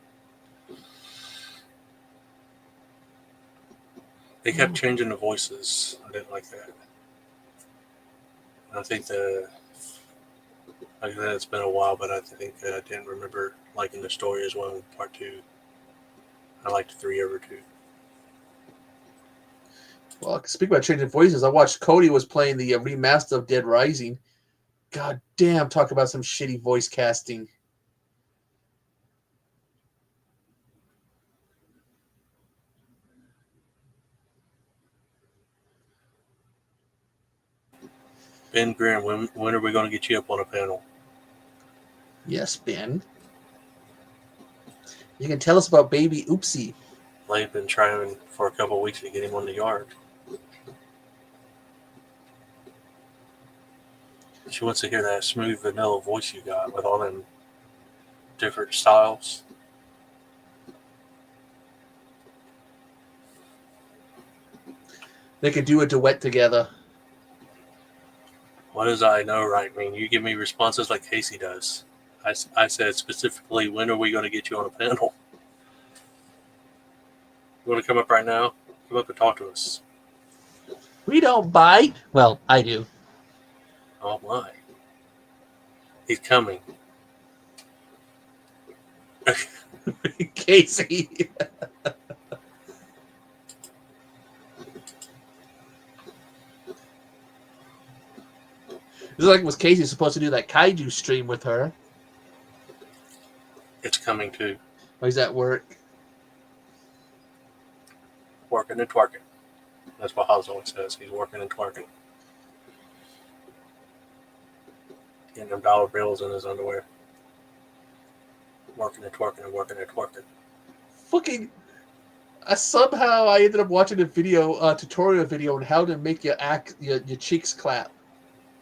They kept changing the voices. I didn't like that. And I think like that it's been a while, but I think I didn't remember liking the story as well in part 2. I liked 3 over 2. Well, speaking about changing voices, I watched Cody was playing the remaster of Dead Rising. God damn, talk about some shitty voice casting. Ben Grimm, when are we going to get you up on a panel? Yes, Ben. You can tell us about Baby Oopsie. They've been trying for a couple of weeks to get him on the yard. She wants to hear that smooth vanilla voice you got with all them different styles. They could do a duet together. What does I know right? I mean, you give me responses like Casey does. I said specifically, when are we going to get you on a panel? You want to come up right now? Come up and talk to us. We don't bite. Well, I do. Oh my. He's coming. Casey. It's like was Casey supposed to do that kaiju stream with her? It's coming too. Or is that work? Working and twerking. That's what House always says. He's working and twerking. Getting them dollar bills in his underwear. Working and twerking and working and twerking. Fucking. Somehow I ended up watching a video, tutorial video on how to make your cheeks clap.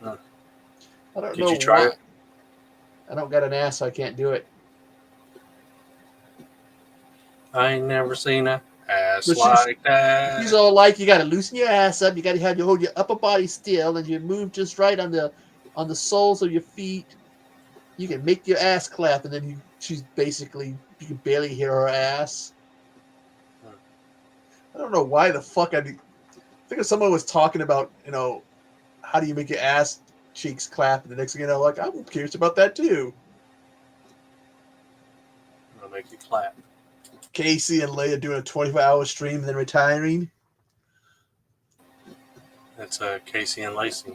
Huh. I don't Did know you try why. it? I don't got an ass, so I can't do it. I ain't never seen a ass But like that. He's all like, you gotta loosen your ass up, you gotta have hold your upper body still, and you move just right on the soles of your feet. You can make your ass clap, and then she's basically, you can barely hear her ass. I don't know why the fuck I think if someone was talking about, how do you make your ass cheeks clap, and the next thing you know, like, I'm curious about that too. I'm gonna make you clap. Casey and Leia doing a 24-hour stream and then retiring. That's Casey and Lacey.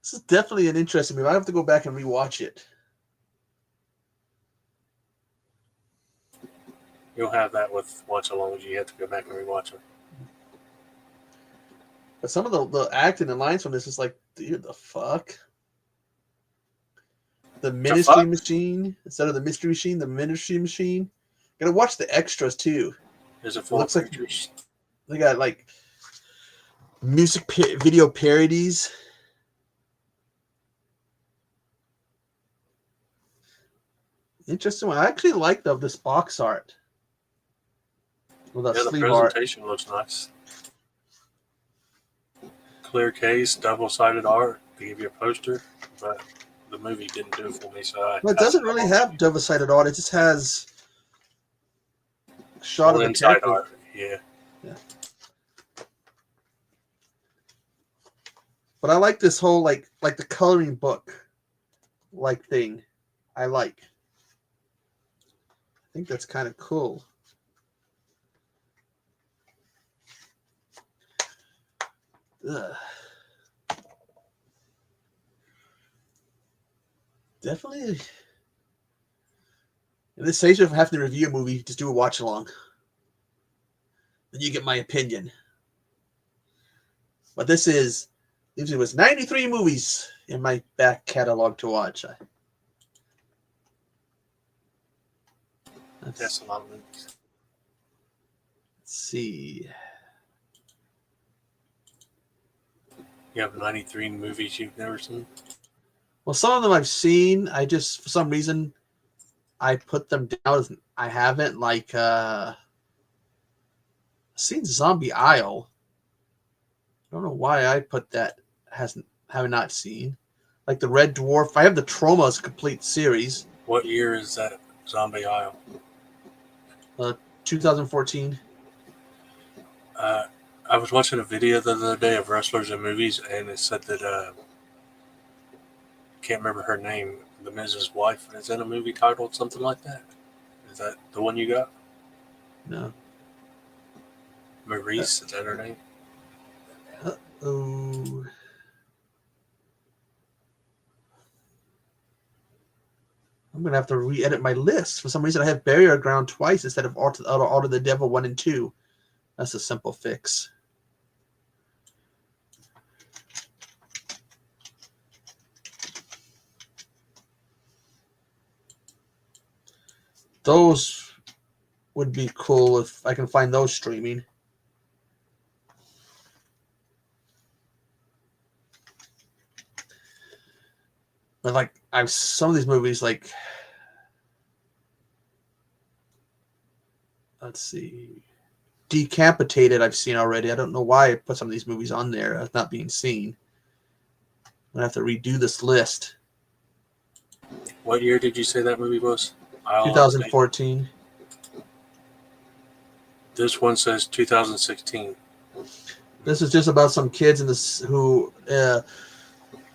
This is definitely an interesting movie. I have to go back and rewatch it. You'll have that with Watch Alongs. You have to go back and rewatch them. But some of the acting and lines from this is like, dude, the fuck? The Ministry Machine instead of the Mystery Machine, the Ministry Machine. Gotta watch the extras too. There's a full Looks like pictures. they got like music video parodies. Interesting one. I actually like this box art. Well, that Yeah, the sleeve art. presentation looks nice. Clear case, double-sided art. They give you a poster, but the movie didn't do it for me, so Well, it doesn't really have double-sided art. It just has shot of the inside character. art. Yeah. Yeah. But I like this whole like the coloring book like thing. I like. I think that's kind of cool. Ugh. Definitely. In this stage of having to review a movie, just do a watch along. Then you get my opinion. But this was 93 movies in my back catalog to watch. That's a lot of movies. Let's see. You have 93 movies you've never seen? Well, some of them I've seen. I just, for some reason, I put them down as I haven't. Like, I've seen Zombie Isle. I don't know why I put that. Have not seen. Like the Red Dwarf. I have the Traumas complete series. What year is that Zombie Isle? 2014. I was watching a video the other day of wrestlers in movies, and it said that can't remember her name, the Miz's wife, is in a movie titled something like that. Is that the one you got? No. Maurice, is that her name? Oh. I'm gonna have to re-edit my list. For some reason, I have Burial Ground twice instead of Art of the Devil 1 and 2. That's a simple fix. Those would be cool if I can find those streaming. But like some of these movies, like, let's see, Decapitated I've seen already. I don't know why I put some of these movies on there as not being seen. I'm gonna have to redo this list. What year did you say that movie was? 2014. This one says 2016. This is just about some kids in this who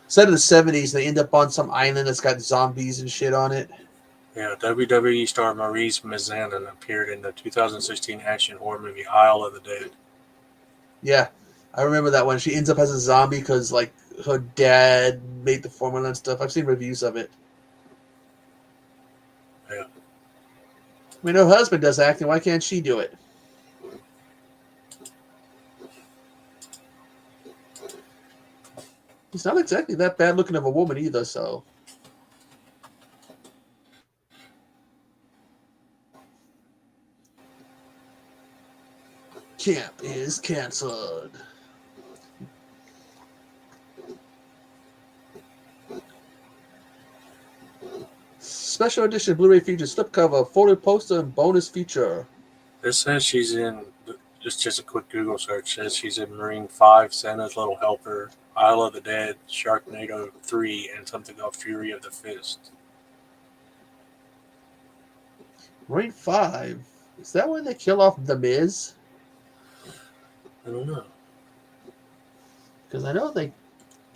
set in the 70s. They end up on some island that's got zombies and shit on it. Yeah, WWE star Maurice Mizanin appeared in the 2016 action horror movie Isle of the Dead. Yeah, I remember that one. She ends up as a zombie because like her dad made the formula and stuff. I've seen reviews of it. Yeah. I mean, her husband does acting. Why can't she do it? He's not exactly that bad looking of a woman either, so. Camp is canceled. Special edition Blu-ray features slipcover, photo poster, and bonus feature. It says she's in, just a quick Google search, says she's in Marine 5, Santa's Little Helper, Isle of the Dead, Sharknado 3, and something called Fury of the Fist. Marine 5? Is that when they kill off The Miz? I don't know. Because I know they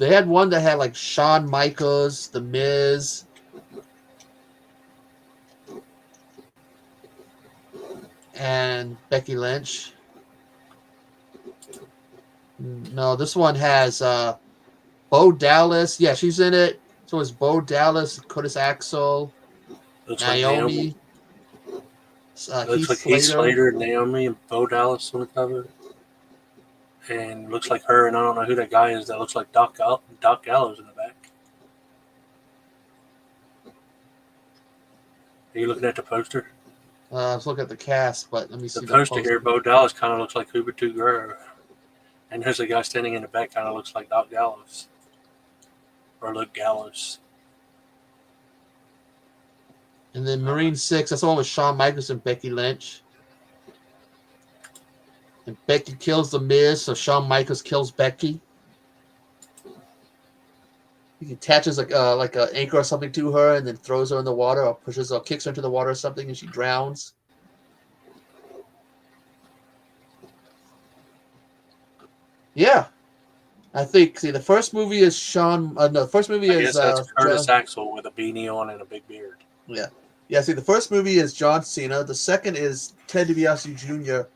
had one that had like Shawn Michaels, The Miz. And Becky Lynch. No, this one has Bo Dallas. Yeah, she's in it. So it's Bo Dallas, Curtis Axel, Looks Naomi. Looks like Heath Slater, Naomi, and Bo Dallas on the cover. And looks like her, and I don't know who that guy is that looks like Doc Gallows in the back. Are you looking at the poster? I was looking at the cast, but let me see the poster here. Bo Dallas kind of looks like Hubert Guerrero. And there's a guy standing in the back kind of looks like Doc Gallows. Or Luke Gallows. And then Marine 6, that's the one with Shawn Michaels and Becky Lynch. And Becky kills The Miz, so Shawn Michaels kills Becky. He attaches like an anchor or something to her and then throws her in the water or pushes or kicks her into the water or something and she drowns. Yeah, I think. See, the first movie is Sean. No, the first movie I is guess that's Curtis John. Axel with a beanie on and a big beard. Yeah, yeah. See, the first movie is John Cena. The second is Ted DiBiase Jr.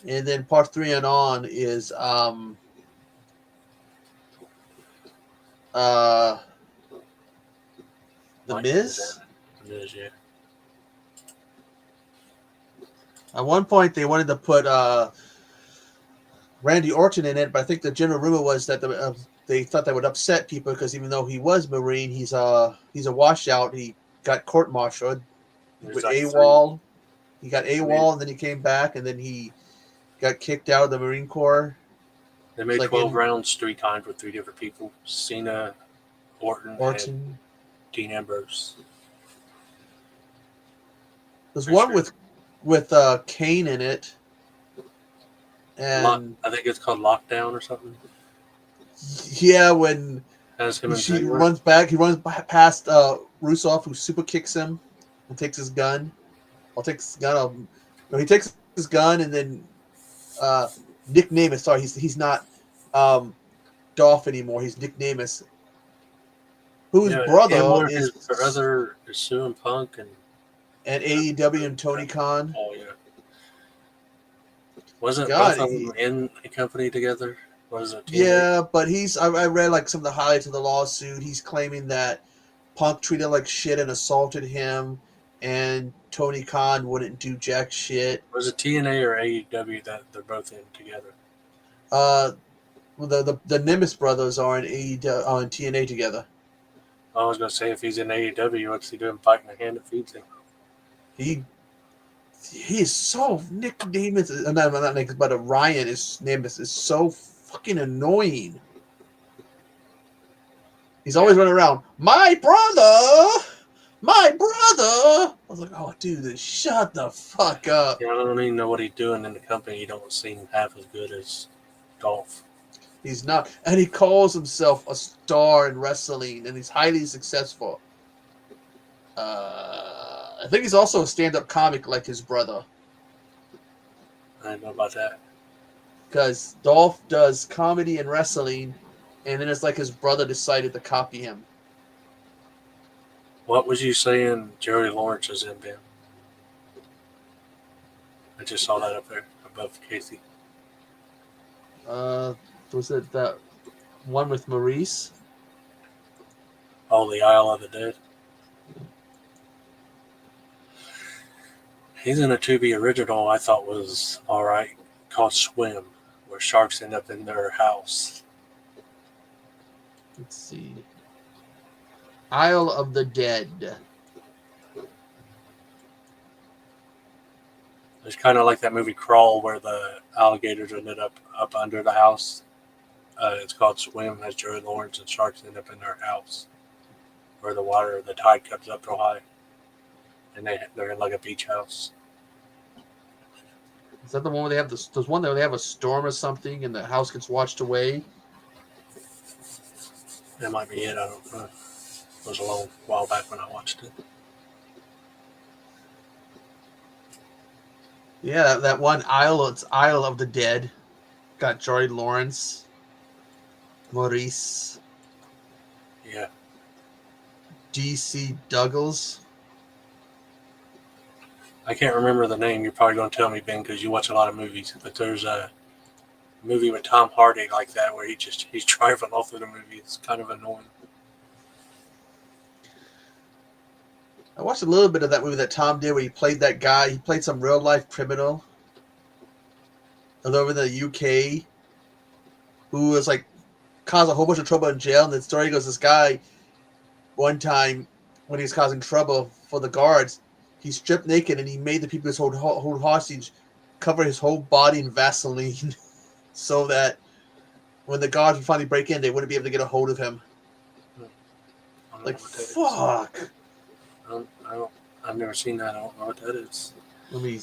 And then part 3 and on is uh the Mike Miz. Miz, yeah. At one point, they wanted to put Randy Orton in it, but I think the general rumor was that they thought that would upset people because even though he was Marine, he's a washout. He got court-martialed There's with like three. AWOL. He got I mean, AWOL, and then he came back, and then he got kicked out of the Marine Corps. they It's made like 12 in rounds 3 times with 3 different people: Cena, Orton, and Orton. Dean Ambrose. There's Pretty one sure. with Kane in it, and I think it's called Lockdown or something. yeah, when Has him and she Ziggler. runs back, he runs past Rusev, who super kicks him and takes his gun. I'll take his gun. No, he takes his gun, and then Nick Namus. Sorry, he's not Dolph anymore. He's Nick Namus, whose Yeah, him brother or his is brother is CM Punk at AEW and Tony Khan. oh yeah. Wasn't God, both of them in a company together? Was it TNA? yeah, but I read like some of the highlights of the lawsuit. He's claiming that Punk treated him like shit and assaulted him, and Tony Khan wouldn't do jack shit. Was it TNA or AEW that they're both in together? Uh, the Nimbus brothers are in AEW on TNA together. I was gonna say if he's in AEW, what's he doing fighting the hand that feeds him? He he is so Nick Namus. Not Nick, but Ryan is Nimbus is so fucking annoying. He's always running around. My brother. My brother. I was like, oh, dude, shut the fuck up. Yeah, I don't even know what he's doing in the company. He don't seem half as good as Dolph. He's not, and he calls himself a star in wrestling, and he's highly successful. I think he's also a stand-up comic like his brother, I don't know about that. because Dolph does comedy and wrestling, and then it's like his brother decided to copy him. What was you saying Jerry Lawrence is in, Ben? I just saw that up there above Casey. Was it that one with Maurice? Oh, the Isle of the Dead. He's in a Tubi original I thought was alright called Swim, where sharks end up in their house. Let's see. Isle of the Dead. It's kind of like that movie Crawl, where the alligators ended up under the house. It's called Swim, has Jerry Lawrence, and sharks end up in their house, where the tide comes up real high, and they're in like a beach house. Is that the one where they have this? There's one where they have a storm or something, and the house gets washed away. That might be it. I don't know. It was a long while back when I watched it. Yeah, that one Isle. It's Isle of the Dead. Got Jerry Lawrence, Maurice, Yeah. DC Douglas. I can't remember the name. You're probably going to tell me, Ben, because you watch a lot of movies. But there's a movie with Tom Hardy like that where he's driving all through the movie. It's kind of annoying. I watched a little bit of that movie that Tom did where he played that guy. He played some real life criminal over in the UK who was like caused a whole bunch of trouble in jail. And the story goes, this guy one time when he was causing trouble for the guards, he stripped naked and he made the people who hold hostage cover his whole body in Vaseline so that when the guards would finally break in, they wouldn't be able to get a hold of him. Like, fuck. I've never seen that. I don't know what that is. I mean,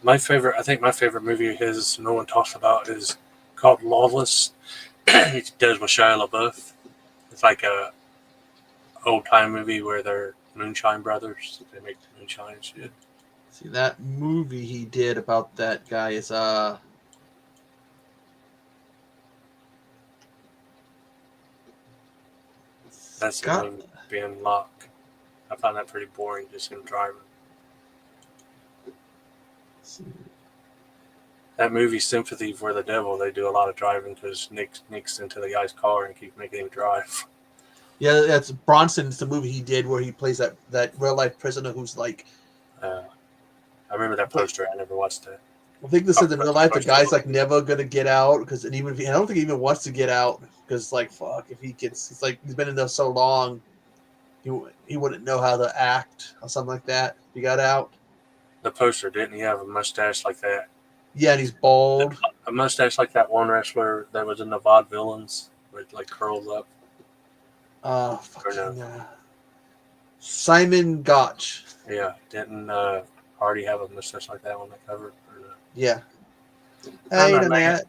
I think my favorite movie of his no one talks about is called Lawless. He does with Shia LaBeouf. It's like a old time movie where they're moonshine brothers. They make moonshine and shit. see, that movie he did about that guy is That's God. him being locked. I find that pretty boring, just him driving. That movie Sympathy for the Devil, they do a lot of driving because Nick's into the guy's car and keeps making him drive. Yeah, that's Bronson's the movie he did where he plays that real life prisoner who's like. I remember that poster. I never watched that. I think this is in real life. The guy's like never gonna get out because, and even if I don't think he even wants to get out because, like, fuck, if he gets, it's like he's been in there so long, he wouldn't know how to act or something like that. If he got out. The poster, didn't he have a mustache like that? Yeah, and he's bald. A mustache like that one wrestler that was in the Vaudevillains, where it like curls up. Simon Gotch. Yeah, didn't Hardy have a mustache like that on the cover? Or no? Yeah. Hey, Nanette.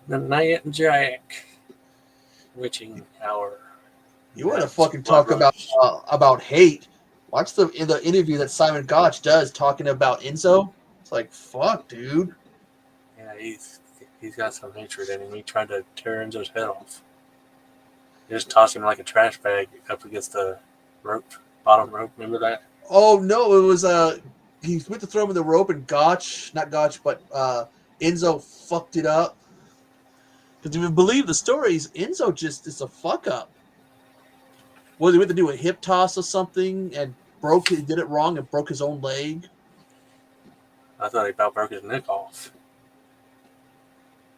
Nanette and Jack. Witching Hour. You want to fucking talk about hate? Watch the interview that Simon Gotch does talking about Enzo. It's like, fuck, dude. Yeah, he's got some hatred in him. He tried to tear Enzo's head off. He just tossed him like a trash bag up against the rope, bottom rope. Remember that? Oh no, it was he went to throw him in the rope and not Gotch, but Enzo fucked it up. Because if you believe the stories, Enzo just is a fuck up. Well, he went to do a hip toss or something and did it wrong and broke his own leg. I thought he about broke his neck off.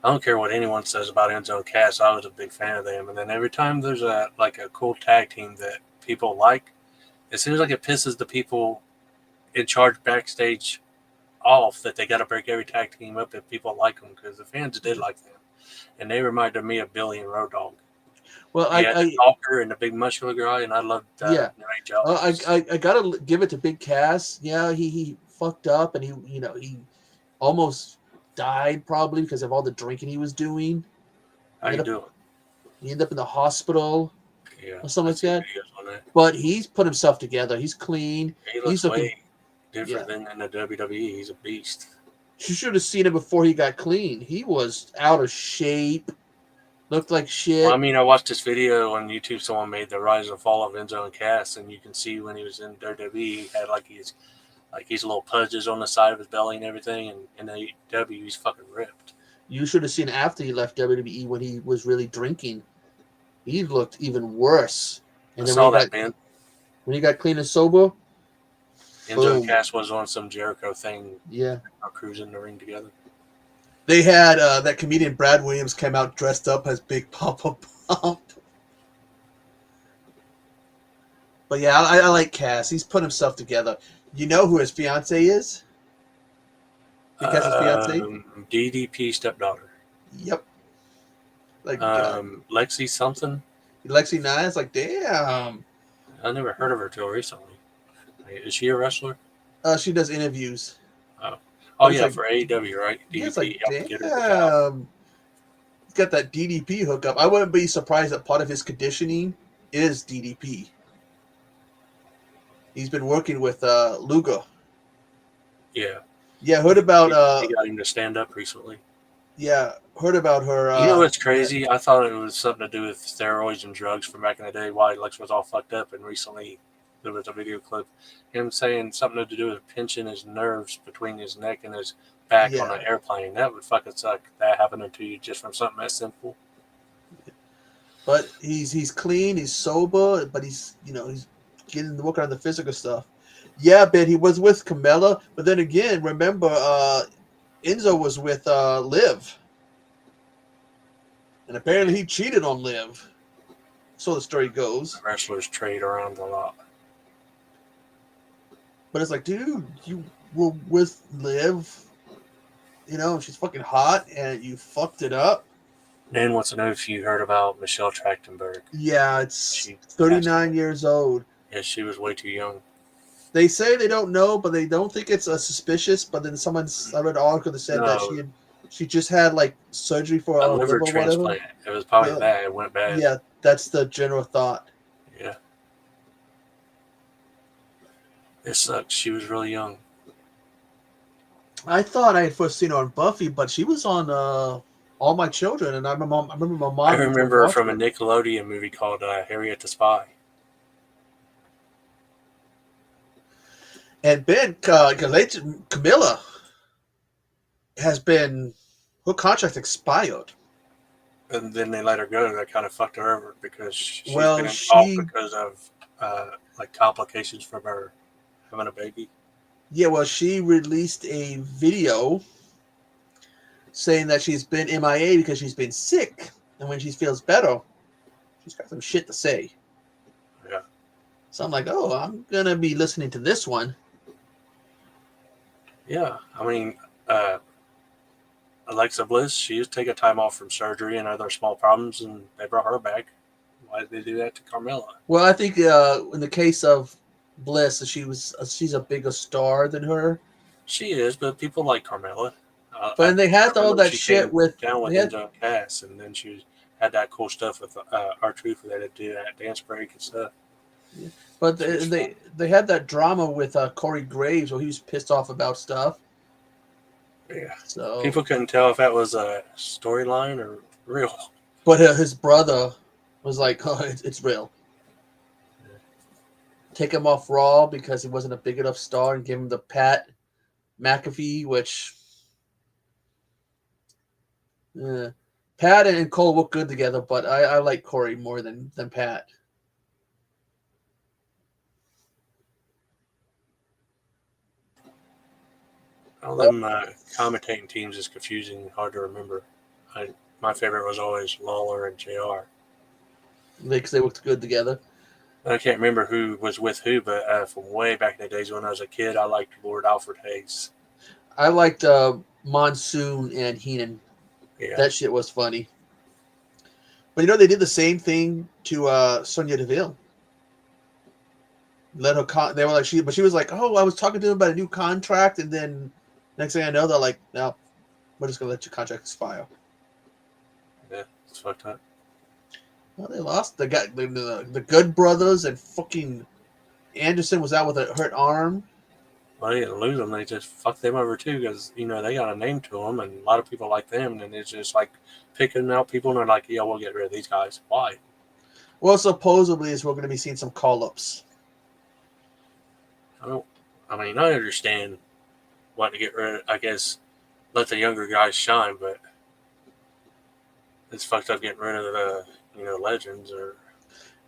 I don't care what anyone says about Enzo and Cass. I was a big fan of them. And then every time there's a cool tag team that people like, it seems like it pisses the people in charge backstage off that they got to break every tag team up if people like them, because the fans did like them. And they reminded me of Billy and Road Dogg. Well, I the talker and the big muscular guy, and I loved yeah. I gotta give it to Big Cass. Yeah, he fucked up, and he almost died probably because of all the drinking he was doing. How you doing? He ended up in the hospial, or something like that. that. But he's put himself together. He's clean. He looks way different than in the WWE. He's a beast. You should have seen him before he got clean. He was out of shape. Looked like shit. Well, I mean, I watched this video on YouTube. Someone made the rise and fall of Enzo and Cass, and you can see when he was in WWE, he had his little pudges on the side of his belly and everything. And in AEW, he's fucking ripped. You should have seen after he left WWE when he was really drinking. He looked even worse. And then when he got clean and sober, Enzo and Cass was on some Jericho thing. Yeah, cruising the ring together. They had that comedian Brad Williams came out dressed up as Big Papa Pump. But yeah, I like Cass. He's put himself together. You know who his fiance is? Cass's fiance? DDP stepdaughter. Yep. Like Lexi something. Lexi Nyes. Like, damn. I never heard of her till recently. Is she a wrestler? She does interviews. Oh yeah, for AEW, right? He's like, damn. He's got that DDP hookup. I wouldn't be surprised that part of his conditioning is DDP. He's been working with Luger. Yeah. Yeah, heard about... he got him to stand up recently. Yeah, heard about her... you know what's crazy? I thought it was something to do with steroids and drugs from back in the day, why Lex was all fucked up, and recently there was a video clip him saying something to do with pinching his nerves between his neck and his back on an airplane. That would fucking suck. That happening to you just from something that simple. But he's clean, he's sober, but he's getting working on the physical stuff. Yeah, but he was with Carmella, but then again, remember Enzo was with Liv, and apparently he cheated on Liv. So the story goes. Wrestlers trade around a lot. But it's like, dude, you were with Liv, she's fucking hot, and you fucked it up. Dan wants to know if you heard about Michelle Trachtenberg. Yeah, it's 39 years old. Yeah, she was way too young. They say they don't know, but they don't think it's suspicious. But then I read an article that said that she just had like surgery for a liver transplant. It was probably bad. It went bad. Yeah, that's the general thought. Yeah. It sucks. She was really young. I thought I had first seen her on Buffy, but she was on all my children, and I remember my mom. I remember her from a it. Nickelodeon movie called Harriet the Spy. And Ben, Camilla has been, her contract expired. And then they let her go. That kind of fucked her over because she's Well, been involved because of like complications from her having a baby. Yeah, well, she released a video saying that she's been MIA because she's been sick, and when she feels better, she's got some shit to say. Yeah. So I'm like, oh, I'm gonna be listening to this one. Yeah, I mean, Alexa Bliss, she used to take a time off from surgery and other small problems, and they brought her back. Why did they do that to Carmella? Well, I think in the case of Bliss, she's a bigger star than her. She is, but people like Carmella. But they had all that she shit came with down with Enzo and Cass, and then she had that cool stuff with R-Truth where they had to do that dance break and stuff. Yeah. But they had that drama with Corey Graves where he was pissed off about stuff. Yeah. So people couldn't tell if that was a storyline or real. But his brother was like, oh, it's real. Yeah. Take him off Raw because he wasn't a big enough star and give him the Pat McAfee, which Pat and Cole look good together, but I like Corey more than Pat. All them commentating teams is confusing and hard to remember. My favorite was always Lawler and JR. Because they looked good together. I can't remember who was with who, but from way back in the days when I was a kid, I liked Lord Alfred Hayes. I liked Monsoon and Heenan. Yeah. That shit was funny. But they did the same thing to Sonya Deville. Let her they were like she was like, oh, I was talking to him about a new contract, and then next thing I know, they're like, no, we're just gonna let your contract expire. Yeah, it's fucked up. Well, they lost the guy, the Good Brothers, and fucking Anderson was out with a hurt arm. Well, they didn't lose them; they just fucked them over too, because they got a name to them, and a lot of people like them, and it's just like picking out people, and they're like, yeah, we'll get rid of these guys. Why? Well, supposedly is we're going to be seeing some call-ups. I understand wanting to get rid of, I guess, let the younger guys shine, but it's fucked up getting rid of the, legends or.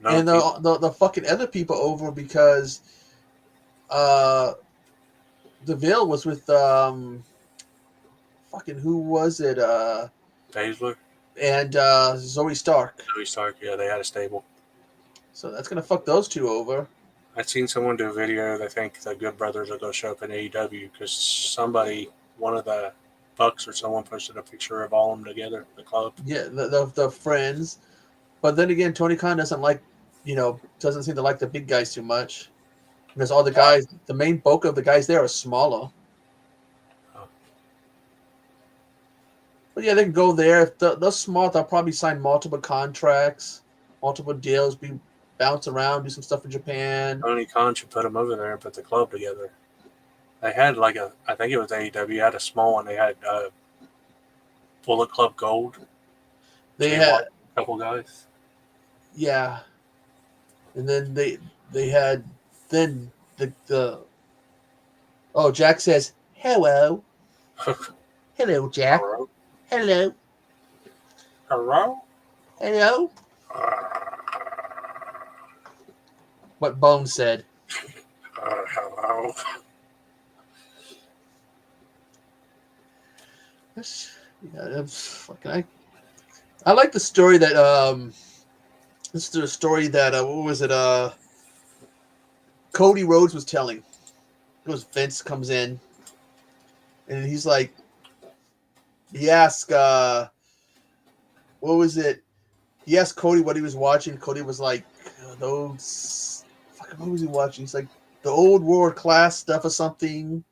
And the fucking other people over because DeVille was with fucking who was it? Baszler and Zoe Stark. Zoe Stark, yeah, they had a stable. So that's gonna fuck those two over. I've seen someone do a video. They think the Good Brothers are going to show up in AEW because one of the Bucks or someone posted a picture of all of them together, the club. Yeah, the friends. But then again, Tony Khan doesn't seem to like the big guys too much. Because all the guys, the main bulk of the guys there are smaller. Oh. But yeah, they can go there. If they're smart, they'll probably sign multiple contracts, multiple deals, bounce around, do some stuff in Japan. Tony Khan should put them over there and put the club together. They had I think it was AEW, had a small one. They had Bullet Club Gold. They had a couple guys. Yeah. And then they had then the oh, Jack says, hello. Hello, Jack. Hello. Hello. Hello. Hello. What Bone said. Hello. I like the story that this is the story that what was it? Cody Rhodes was telling. It was Vince comes in, and he's like, he asked, what was it? He asked Cody what he was watching. Cody was like, those. Fucking, what was he watching? He's like, the old World Class stuff or something.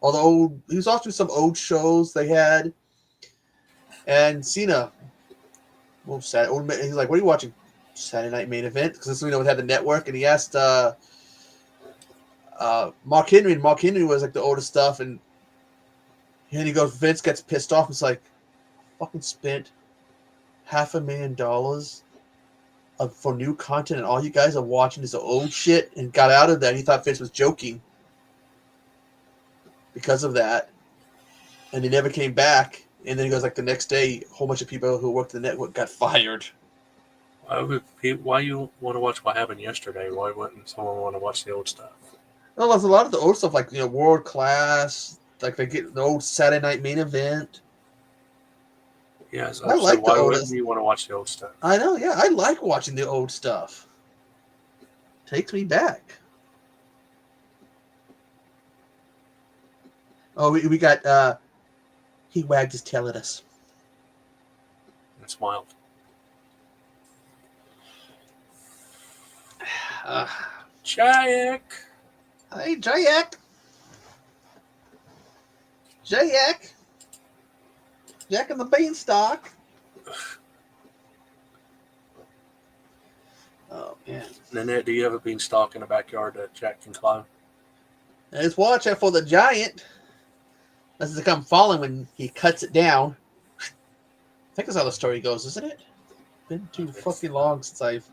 Or the old. He was watching some old shows they had. And Cena. Well, he's like, what are you watching? Saturday Night Main Event, because this had the network, and he asked Mark Henry, and Mark Henry was like the oldest stuff, and he goes, Vince gets pissed off. It's like, fucking spent $500,000 for new content, and all you guys are watching is the old shit, and got out of that. He thought Vince was joking because of that, and he never came back. And then he goes, like, the next day, a whole bunch of people who worked the network got fired. Why you want to watch what happened yesterday? Why wouldn't someone want to watch the old stuff? Well, there's a lot of the old stuff, like, World Class, like they get the old Saturday Night Main Event. Yeah, so, I like why the wouldn't oldest. you want to watch the old stuff? I know, yeah, I like watching the old stuff. Takes me back. Oh, we got he wagged his tail at us. And smiled. Jack. Hey, Jack. Jack and the Beanstalk. Oh, man. Nanette, do you have a beanstalk in the backyard that Jack can climb? Let's watch out for the giant. This is come falling when he cuts it down. I think that's how the story goes, isn't it? Been too fucking long since I've...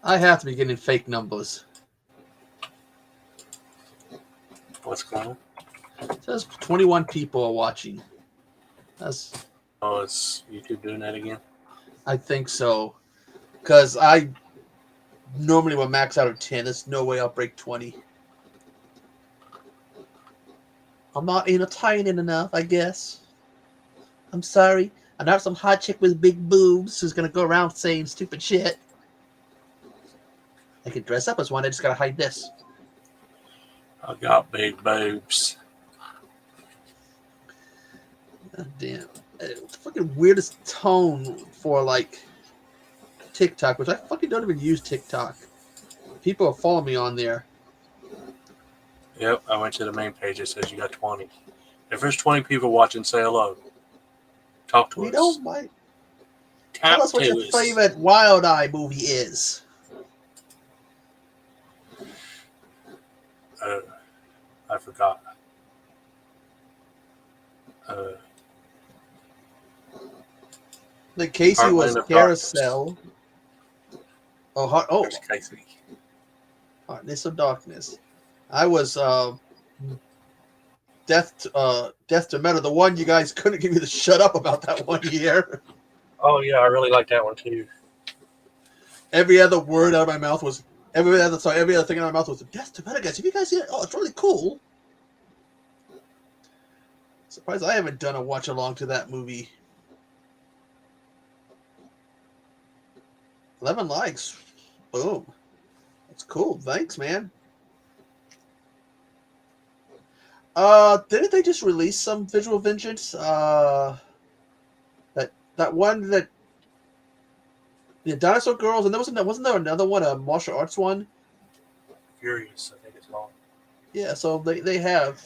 I have to be getting fake numbers. What's going on? It says 21 people are watching. That's... Oh, is YouTube doing that again? I think so. Because I normally will max out at 10. There's no way I'll break 20. I'm not entertaining enough, I guess. I'm sorry. I'm not some hot chick with big boobs who's going to go around saying stupid shit. I can dress up as one. I just got to hide this. I got big boobs. God damn. It's the fucking weirdest tone for, like, TikTok, which I fucking don't even use TikTok. People are following me on there. Yep, I went to the main page. It says you got 20. If there's 20 people watching, say hello. Talk to We us. don't mind. Tap Tell us what to your us. favorite Wildeye movie is. I forgot. The Casey was Heartland of Carousel. There's Casey. Heartness of Darkness. I was Death to Metal, the one you guys couldn't give me the shut up about that one year. Oh, yeah, I really like that one, too. Every other word out of my mouth was every other thing out of my mouth was Death to Metal, guys. Have you guys seen it? Oh, it's really cool. Surprised I haven't done a watch along to that movie. 11 likes. Boom. That's cool. Thanks, man. Didn't they just release some Visual Vengeance? That one that the Dinosaur Girls, and wasn't there another one, a martial arts one? Furious, I think it's called. Yeah, so they have.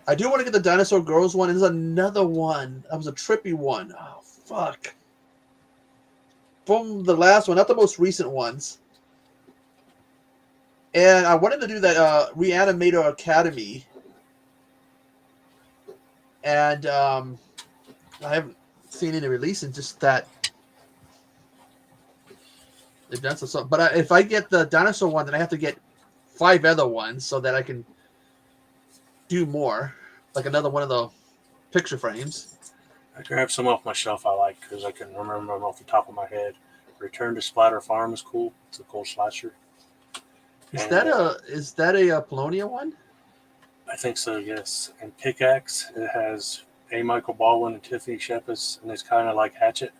I do want to get the Dinosaur Girls one, and there's another one. That was a trippy one. Oh fuck. From the last one, not the most recent ones. And I wanted to do that Reanimator Academy. And I haven't seen any release, and just that they've done some stuff. But if I get the dinosaur one, then I have to get 5 other ones so that I can do more, like another one of the picture frames. I grabbed some off my shelf I like because I couldn't remember them off the top of my head. Return to Splatter Farm is cool. It's a cool slasher. Is that a Polonia one? I think so, yes. And Pickaxe, it has A. Michael Baldwin and Tiffany Shepis, and it's kind of like Hatchet.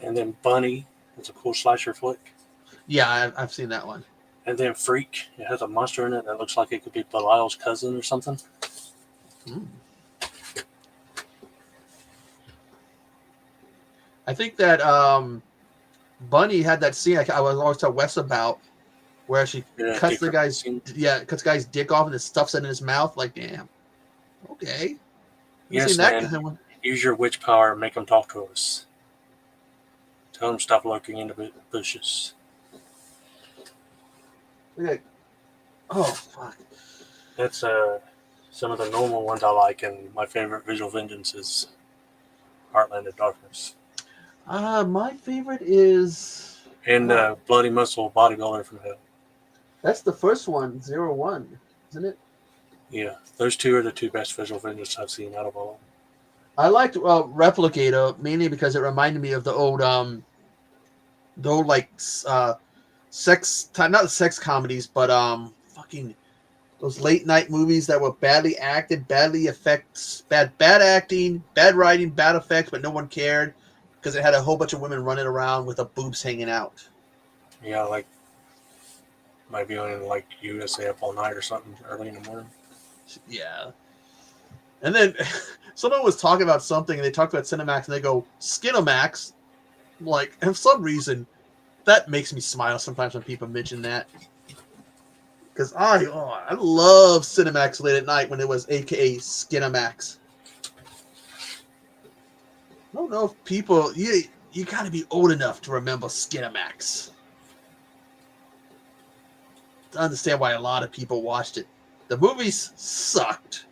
And then Bunny, it's a cool slasher flick. Yeah, I've seen that one. And then Freak, it has a monster in it that looks like it could be Belial's cousin or something. I think that Bunny had that scene I was always telling Wes about, where she cuts the guy's dick off and it stuffs it in his mouth. Like, damn. Okay. Yes, man. Use your witch power and make them talk to us. Tell them stop looking into the bushes. Okay. Oh, fuck. That's some of the normal ones I like, and my favorite visual vengeance is Heartland of Darkness. My favorite is And Bloody Muscle Bodybuilder from Hell. that's the first one, 01, isn't it? Yeah, those two are the two best visual vengeance I've seen out of all. I liked Replicator mainly because it reminded me of the old like sex not sex comedies, but fucking those late night movies that were badly acted, badly effects, bad acting, bad writing, bad effects, but no one cared because it had a whole bunch of women running around with the boobs hanging out. Yeah, like might be on like USA Up All Night or something early in the morning. Yeah. And then someone was talking about something and they talked about Cinemax and they go, Skinamax. Like, and for some reason, that makes me smile sometimes when people mention that. Because I love Cinemax late at night when it was AKA Skinamax. I don't know if people, you got to be old enough to remember Skinamax to understand why a lot of people watched it. The movies sucked,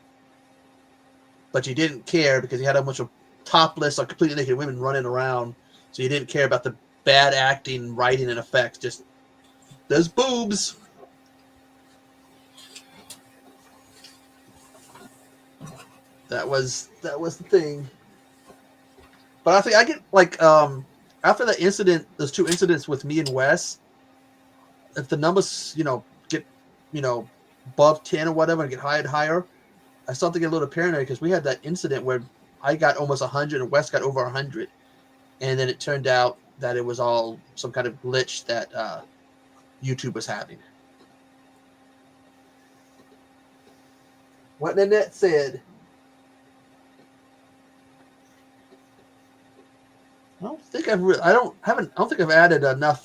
but you didn't care because you had a bunch of topless or completely naked women running around, so you didn't care about the bad acting, writing, and effects. Just there's boobs. That was the thing. But I think I get like after that incident, those two incidents with me and Wes, if the numbers get above 10 or whatever and get higher and higher, I start to get a little paranoid because we had that incident where I got almost 100 and Wes got over 100, and then it turned out that it was all some kind of glitch that YouTube was having. What Nanette said. I don't think I've added enough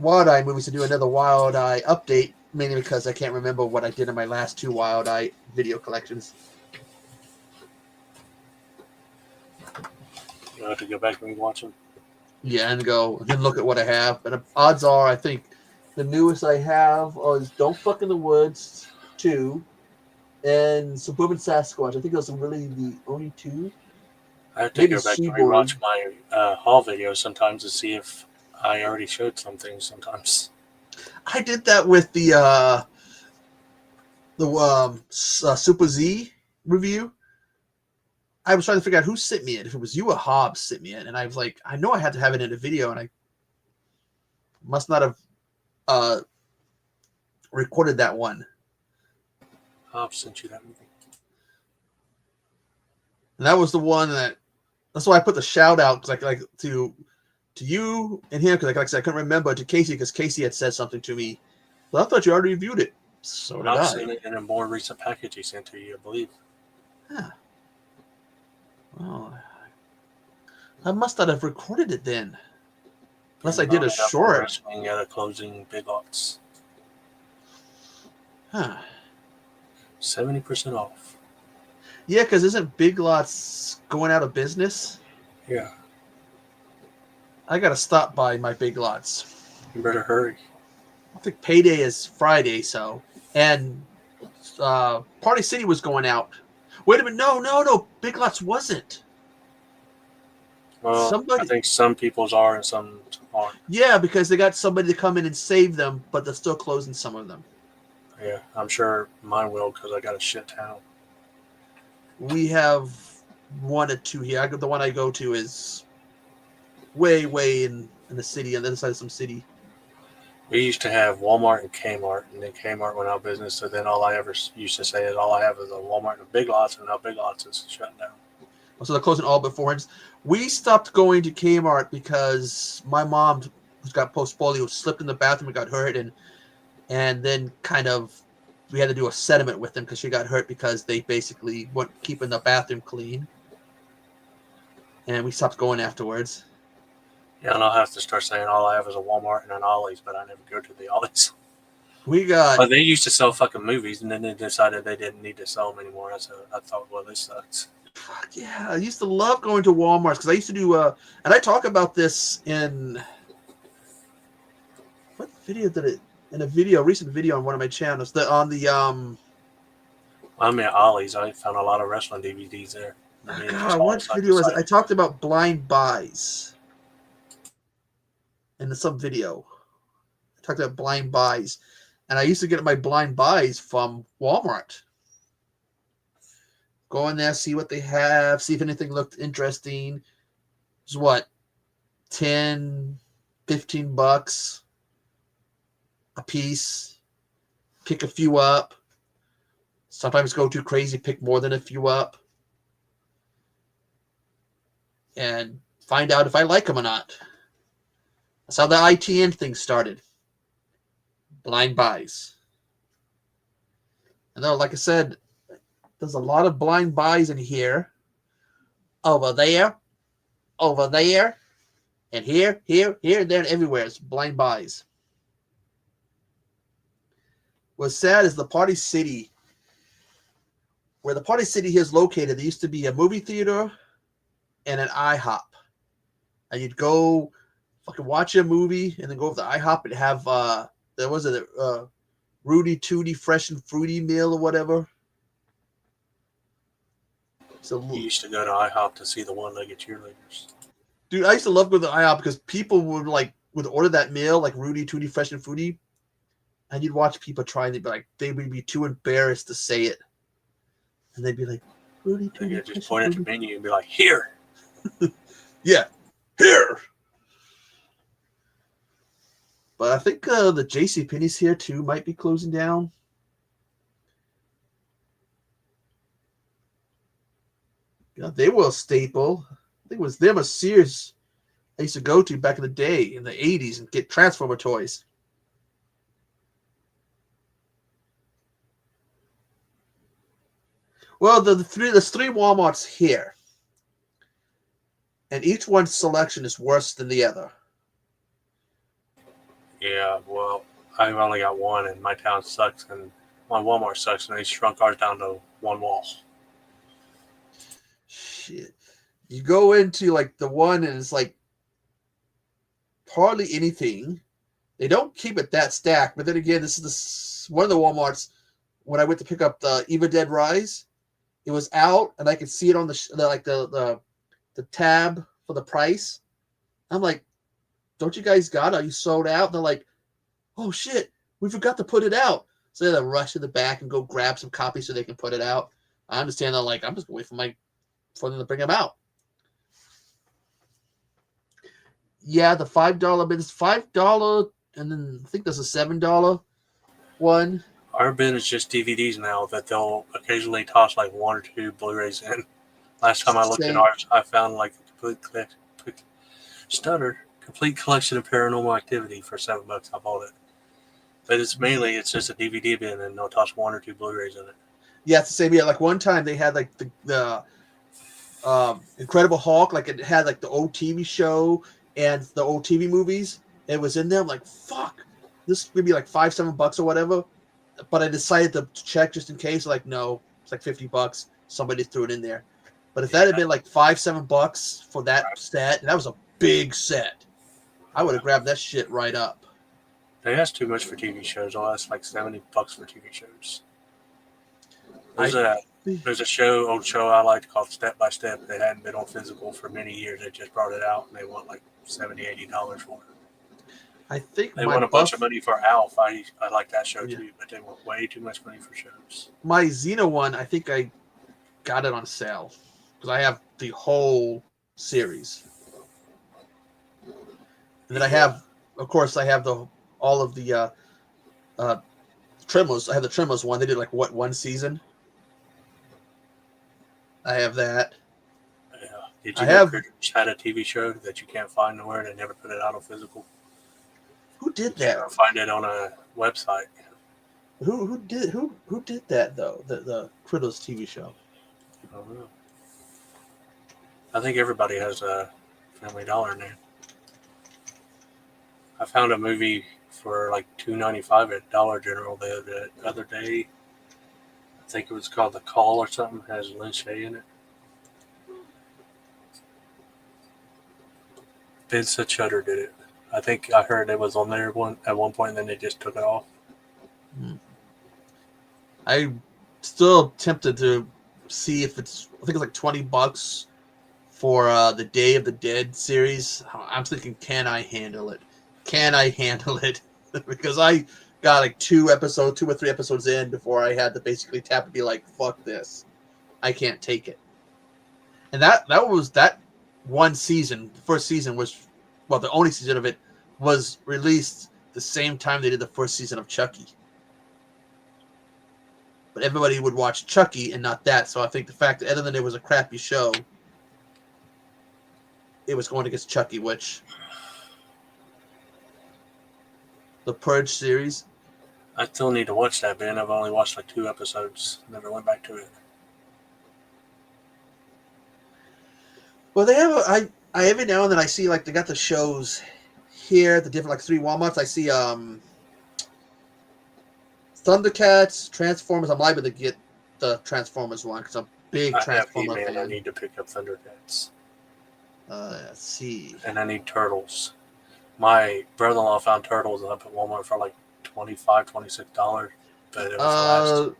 Wildeye movies to do another Wildeye update, mainly because I can't remember what I did in my last two Wildeye video collections. You'll have to go back and watch them. Yeah, and then look at what I have. But odds are, I think the newest I have is Don't Fuck in the Woods 2 and Suburban Sasquatch. I think those are really the only two. I have to go back and rewatch my haul videos sometimes to see if I already showed some things sometimes. I did that with the Super Z review. I was trying to figure out who sent me it. If it was you or Hobbs sent me it. And I was like, I know I had to have it in a video, and I must not have recorded that one. Hobbs sent you that movie. And that was the one that's why I put the shout out like to you and him, because like I said, I couldn't remember, to Casey because Casey had said something to me. Well, I thought you already reviewed it. So did I've I. seen it in a more recent package he sent to you, I believe. Huh. Well, I must not have recorded it then. Unless I did a short. Wrestling at a closing Big Lots. Huh. 70% off. Yeah, because isn't Big Lots going out of business? Yeah. I got to stop by my Big Lots. You better hurry. I think payday is Friday, so. And Party City was going out. Wait a minute. No. Big Lots wasn't. Well, I think some people's are and some aren't. Yeah, because they got somebody to come in and save them, but they're still closing some of them. Yeah, I'm sure mine will because I got a shit town. We have one or two here. The one I go to is way in the city, on the other side of some city. We used to have Walmart and Kmart, and then Kmart went out of business. So then all I ever used to say is all I have is a Walmart and a Big Lots, and now Big Lots is shutting down. So they're closing all but 400. We stopped going to Kmart because my mom, who's got post-polio, slipped in the bathroom and got hurt, and then kind of we had to do a settlement with them because she got hurt because they basically weren't keeping the bathroom clean. And we stopped going afterwards. Yeah, and I'll have to start saying all I have is a Walmart and an Ollie's, but I never go to the Ollie's. But they used to sell fucking movies, and then they decided they didn't need to sell them anymore. So I thought, well, this sucks. Fuck yeah. I used to love going to Walmart because I used to do, and I talk about this in, what video did it, in a recent video on one of my channels. I'm at Ollie's. I found a lot of wrestling DVDs there. I mean, just God, all what side video by was it? side. I talked about blind buys in some video. I talked about blind buys, and I used to get my blind buys from Walmart. Go in there, see what they have, see if anything looked interesting. It's what, 10, 15 bucks a piece. Pick a few up. Sometimes go too crazy, pick more than a few up. And find out if I like them or not. That's how the ITN thing started. Blind buys. And though, like I said, there's a lot of blind buys in here. Over there, and here, and there, and everywhere. It's blind buys. What's sad is the Party City, where the Party City here is located, there used to be a movie theater and an IHOP. And you'd go fucking watch a movie and then go over to IHOP and have, there was a Rudy Tooty Fresh and Fruity meal or whatever. So, You used to go to IHOP to see the one-legged cheerleaders. dude, I used to love going to IHOP because people would order that meal, like Rudy Tooty Fresh and Fruity, and you'd watch people try and they would be too embarrassed to say it. And they'd be like, Rudy Tooty You Fresh just point and at your Fruity. menu and be like, here. Yeah, here. But I think the JCPenney's here too might be closing down. Yeah, they were a staple. I think it was them or Sears I used to go to back in the day in the 80s and get Transformer toys. Well, there's three Walmarts here. And each one's selection is worse than the other. Yeah, well, I've only got one, and my town sucks, and my Walmart sucks, and they shrunk ours down to one wall. Shit. You go into like the one and it's like hardly anything. They don't keep it that stacked, but then again, this is one of the Walmarts. When I went to pick up the Evil Dead Rise, it was out, and I could see it on the tab for the price. I'm like, "Don't you guys got it? Are you sold out?" And they're like, "Oh shit, we forgot to put it out." So they had to rush to the back and go grab some copies so they can put it out. I understand. They're like, I'm just gonna wait for them to bring them out. Yeah, the $5 bin is $5, and then I think there's a $7 one. Our bin is just DVDs now that they'll occasionally toss like one or two Blu-rays in. Last time I looked in ours, I found like a complete collection of Paranormal Activity for $7. I bought it, but it's just a DVD bin, and they'll toss one or two Blu-rays in it. Yeah, it's the same. Yeah, like one time they had like the Incredible Hulk, like it had like the old TV show and the old TV movies. It was in there. I'm like, fuck, this would be like $5-7 or whatever. But I decided to check just in case. Like, no, it's like $50. Somebody threw it in there. But if that had been like $5-7 for that set, and that was a big set, I would have grabbed that shit right up. They ask too much for TV shows. I'll ask like $70 for TV shows. There's a old show I liked called Step by Step. They hadn't been on physical for many years. They just brought it out, and they want like $70-$80 for it. I think they want a bunch of money for Alf. I like that show too, but they want way too much money for shows. My Xena one, I think I got it on sale because I have the whole series. And then I have, of course, all of the Tremors. I have the Tremors one. They did like one season. I have that. Yeah. Did you know Critters had a TV show that you can't find nowhere? They never put it out on physical. Who did that? You can't find it on a website. Who did that though? The Critters TV show. I don't know. I think everybody has a Family Dollar in there. I found a movie for like $2.95 at Dollar General the other day. I think it was called The Call or something. It has Lin Shaye in it. Ben Suchutter did it. I think I heard it was on there at one point, and then they just took it off. I'm still tempted to see if it's. I think it's like $20 for the Day of the Dead series. I'm thinking, can I handle it? Can I handle it? Because I got like 2 or 3 episodes in before I had to basically tap and be like, "Fuck this, I can't take it." And that one season. The first season was, well, the only season of it was released the same time they did the first season of Chucky. But everybody would watch Chucky and not that. So I think the fact that other than it was a crappy show, it was going against Chucky, which the Purge series. I still need to watch that, man. I've only watched like 2 episodes. Never went back to it. Well, they have. I every now and then I see like they got the shows here, the different like 3 Walmarts. I see Thundercats, Transformers. I'm liable to get the Transformers one because I'm a big I have Transformer He-Man. fan. I need to pick up Thundercats. Let's see. And I need Turtles. My brother-in-law found Turtles up at Walmart for like $25, $26. But it was the last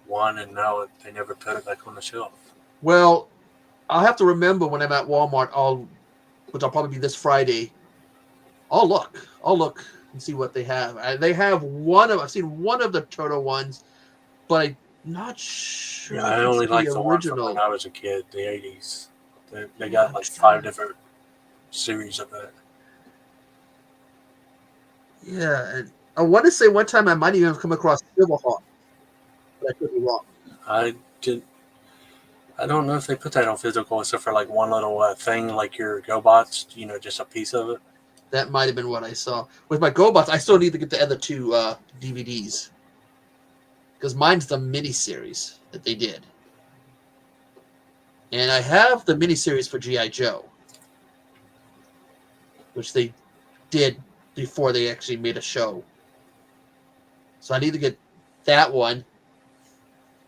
one, and now they never put it back on the shelf. Well, I'll have to remember when I'm at Walmart, which I'll probably be this Friday. I'll look and see what they have. They have I've seen one of the Turtle ones, but I'm not sure. Yeah, I only like the one from when I was a kid, the 80s. They got like 5 different series of it. Yeah, and I want to say one time I might even have come across Silverhawk, but I could be wrong. I don't know if they put that on physical except for like one little thing like your GoBots, just a piece of it. That might have been what I saw. With my GoBots, I still need to get the other 2 DVDs. Because mine's the miniseries that they did. And I have the miniseries for G.I. Joe, which they did before they actually made a show. So I need to get that one.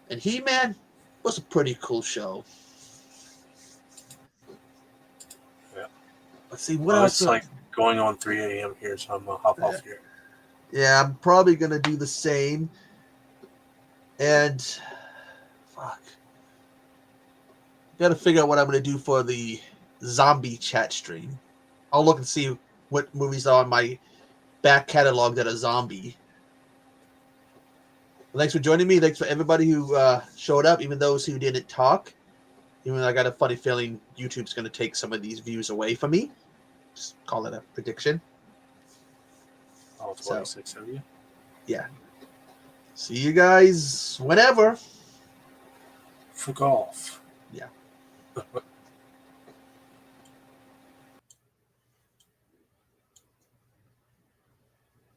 And He-Man was a pretty cool show. Yeah. Let's see, what else? It's like going on 3 a.m. here, so I'm going to hop off here. Yeah, I'm probably going to do the same. And, fuck. Got to figure out what I'm going to do for the zombie chat stream. I'll look and see what movies are on my back catalog that are zombie. Well, thanks for joining me. Thanks for everybody who showed up, even those who didn't talk. Even though I got a funny feeling YouTube's going to take some of these views away from me. Just call it a prediction. All 26 of you? Yeah. See you guys whenever. For golf.